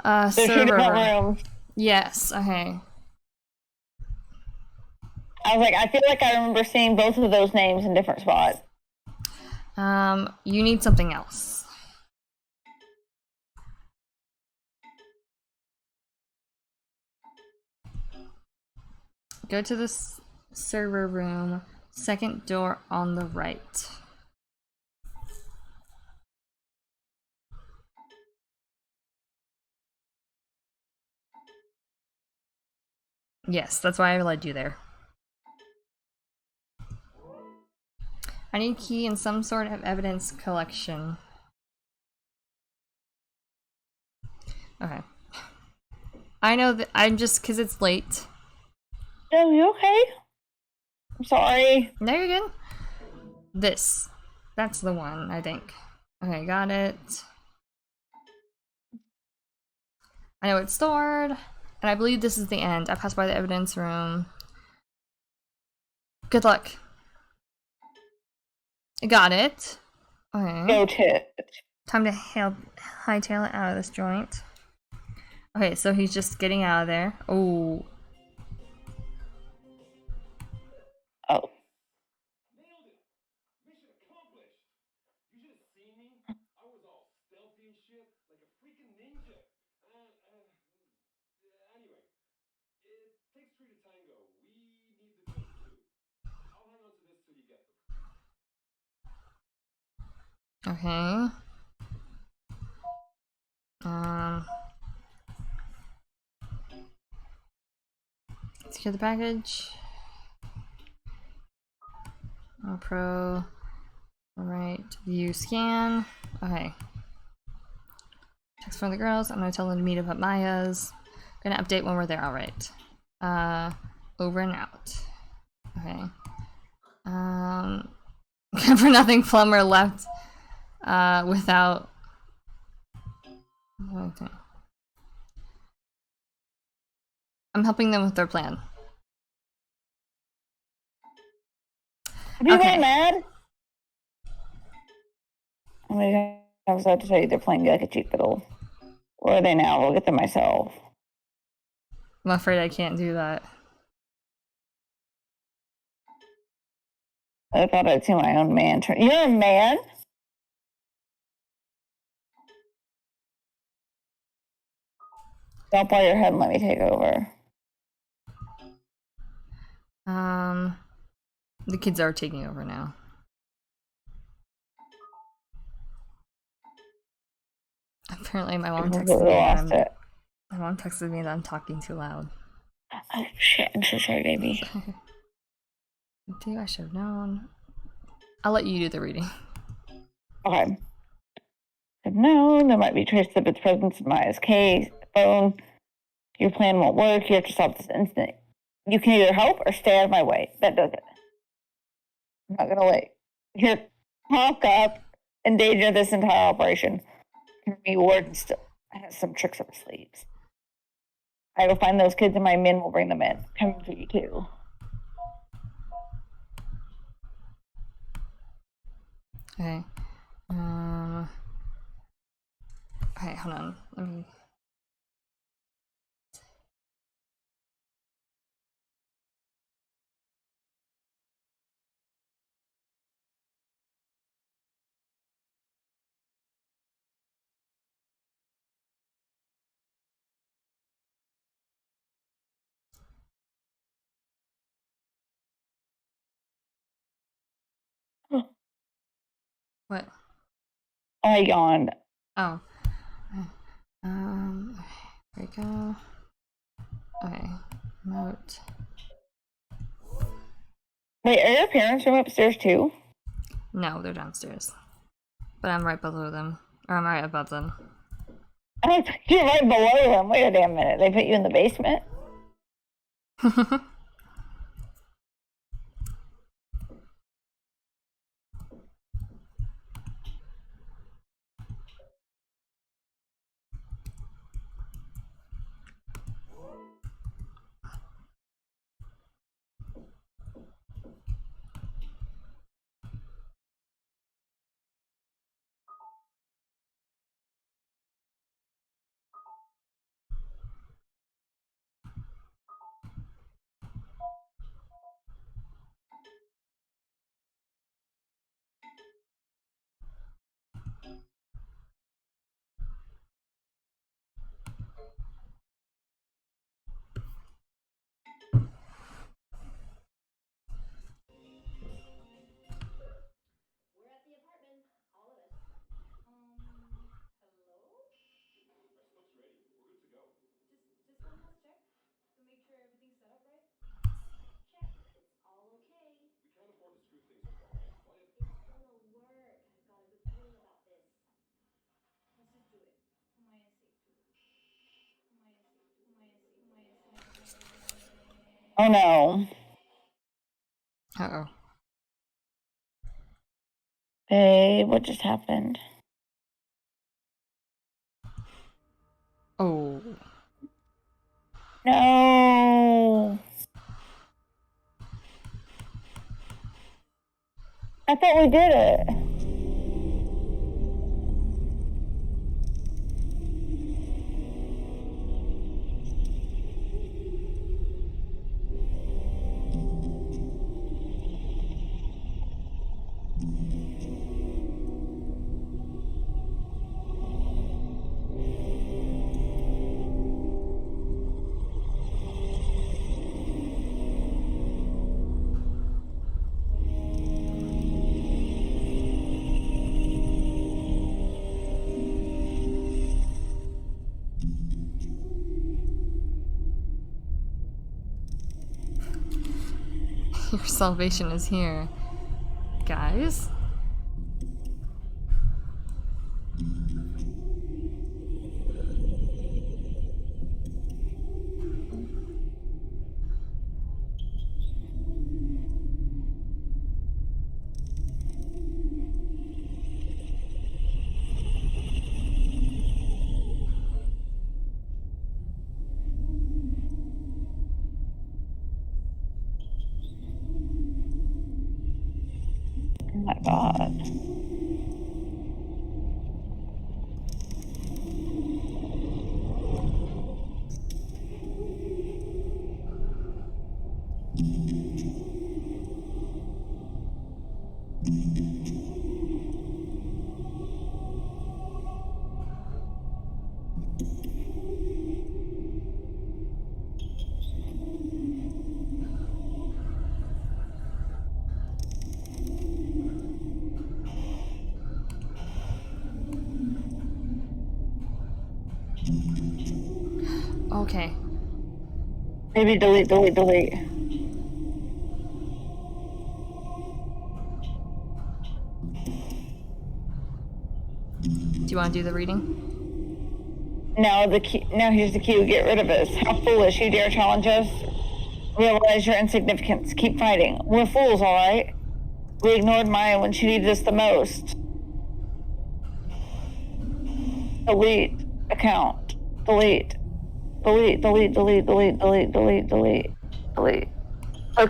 There's two server different room. rooms. Yes, okay. I was like, I feel like I remember seeing both of those names in different spots. You need something else. Go to the server room, second door on the right. Yes, that's why I led you there. I need a key and some sort of evidence collection. Okay. I know that I'm just because it's late. Oh, you okay? I'm sorry. No, you're good. This. That's the one, I think. Okay, got it. I know it's stored. And I believe this is the end. I passed by the evidence room. Good luck. Got it. Okay. Go to. Time to hightail it out of this joint. Okay, so he's just getting out of there. Oh. Oh. Nailed it! Mission accomplished! You should have seen me. I was all stealthy and shit, like a freaking ninja. Anyway, it takes three to tango. We need the goods too. I'll hang on to this till you get them. Okay. Secure the package. Pro. Alright. View scan. Okay. Text from the girls. I'm gonna tell them to meet up at Maya's. Gonna update when we're there. Alright. Over and out. Okay. For nothing, plumber left without. Okay. I'm helping them with their plan. Have you gone mad? I mean, I was about to say they're playing like a cheap fiddle. Where are they now? I'll get them myself. I'm afraid I can't do that. I thought I'd see my own man turn. You're a man? Don't bow your head and let me take over. The kids are taking over now. Apparently my mom texted me my mom texted me that I'm talking too loud. Oh shit, I'm so sorry, baby. I should have known. I'll let you do the reading. Okay. I've known there might be traces of its presence in Maya's phone. Your plan won't work. You have to stop this instant. You can either help or stay out of my way. That does it. I'm not gonna wait. Here, honk up. endanger this entire operation. Henry Ward still has some tricks up his sleeves. I will find those kids and my men will bring them in. Coming for you too. Okay. Okay, hold on. Let me. What? I yawned. Oh. There we go. Okay. Note. Wait, are your parents from upstairs too? No, they're downstairs. But I'm right below them. Or I'm right above them. I thought you were right below them. Wait a damn minute. They put you in the basement? We're at the apartment, all of us. Hello? Our stuff's ready. We're good to go. Just one last check to make sure everything's set up right. Check. It's all okay. We can't afford to screw things up, all right? Why have... It's gonna work. I've got a good feeling about this. Let's just do it. Humaya safe too. Humaya safe too. Humaya safe. Humaya safe. Oh no. Uh-oh. Babe, what just happened? Oh. No. I thought we did it. Your salvation is here. Guys? Oh my god. Okay. Maybe delete. Do you want to do the reading? Now here's the cue. Get rid of us. How foolish. You dare challenge us? Realize your insignificance. Keep fighting. We're fools, all right? We ignored Maya when she needed us the most. Delete account. Delete. Delete. Click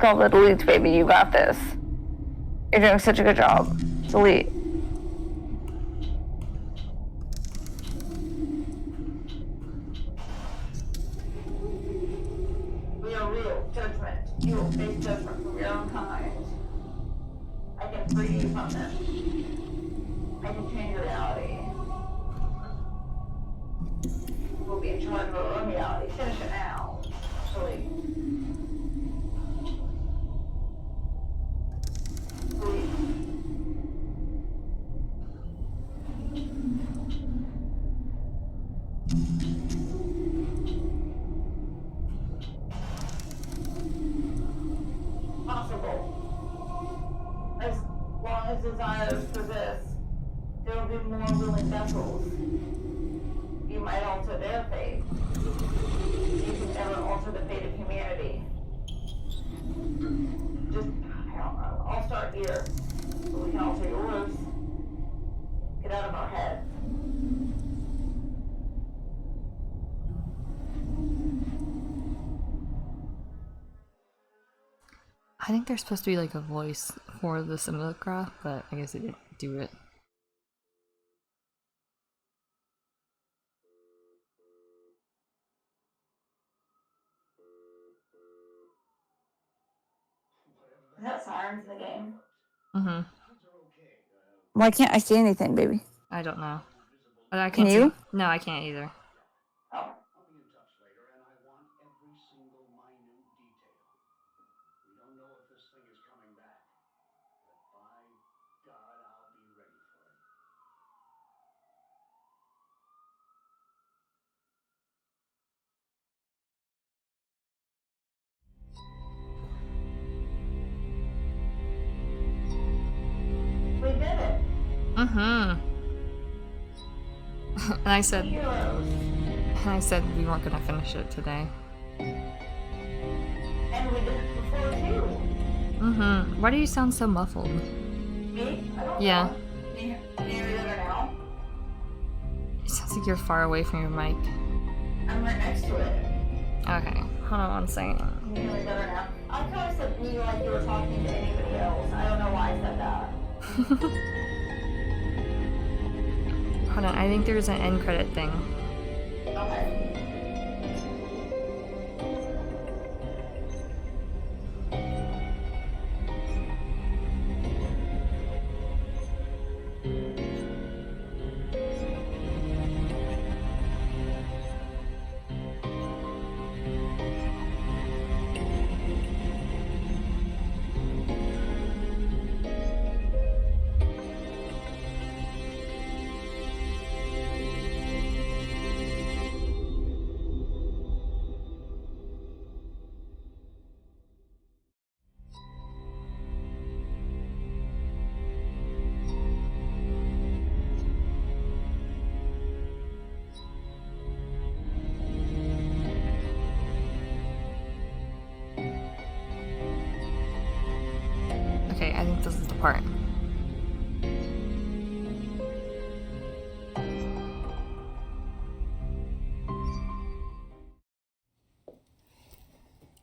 all the deletes, baby. You got this. You're doing such a good job. Delete. We are real. Judgment. You will face judgment from your own kind. I can free you from this. I can change reality. We'll be in charge of our own reality. Finish it now. Delete. Delete. Possible. As long as desires persist, there will be more willing vessels. You might alter their fate. You can never alter the fate of humanity. Just, I don't know. I'll start here, so we can alter yours. Get out of our heads. I think there's supposed to be like a voice for the Simulacra, but I guess they didn't do it. Is that sirens in the game? Mm-hmm. Why can't I see anything, baby? I don't know. But I Can can't you? see. No, I can't either. Oh. I'll be in touch later, and I want every single minute detail. We don't know if this thing is coming back, but by God, I'll be ready for it. We did it. Mm-hmm. And I said we weren't gonna finish it today. And we did it before too. Mm-hmm. Why do you sound so muffled? Me? I don't Yeah. know. Can you hear me better now? It sounds like you're far away from your mic. I'm right next to it. Okay. Hold on one second. Can you hear me better now? I kind of said me like you were talking to anybody else. I don't know why I said that. Hold on, I think there's an end credit thing. Okay. Okay, I think this is the part.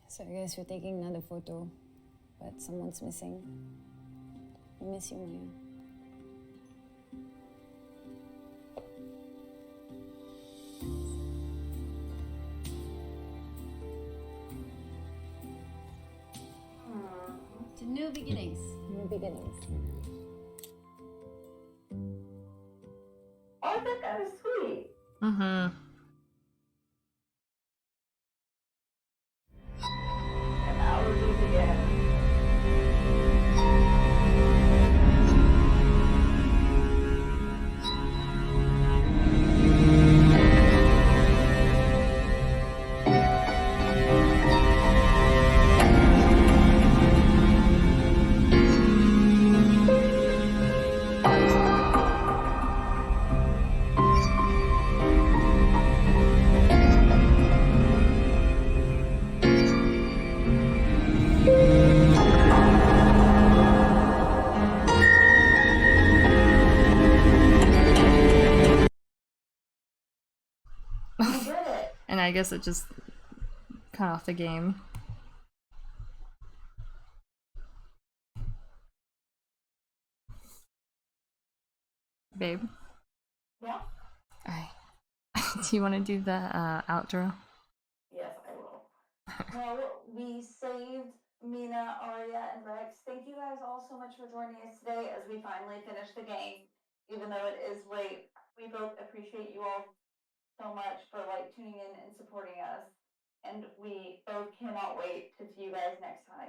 So I guess we're taking another photo, but someone's missing. I miss you, Maya. To new beginnings. New beginnings. Oh, that kind of sweet. Mm-hmm. And allergies again. I guess it just cut off the game. Babe? Yeah? Alright. Do you want to do the outro? Yes, I will. Well, we saved Mina, Arya, and Rex. Thank you guys all so much for joining us today as we finally finish the game. Even though it is late, we both appreciate you all so much for tuning in and supporting us. And we both cannot wait to see you guys next time.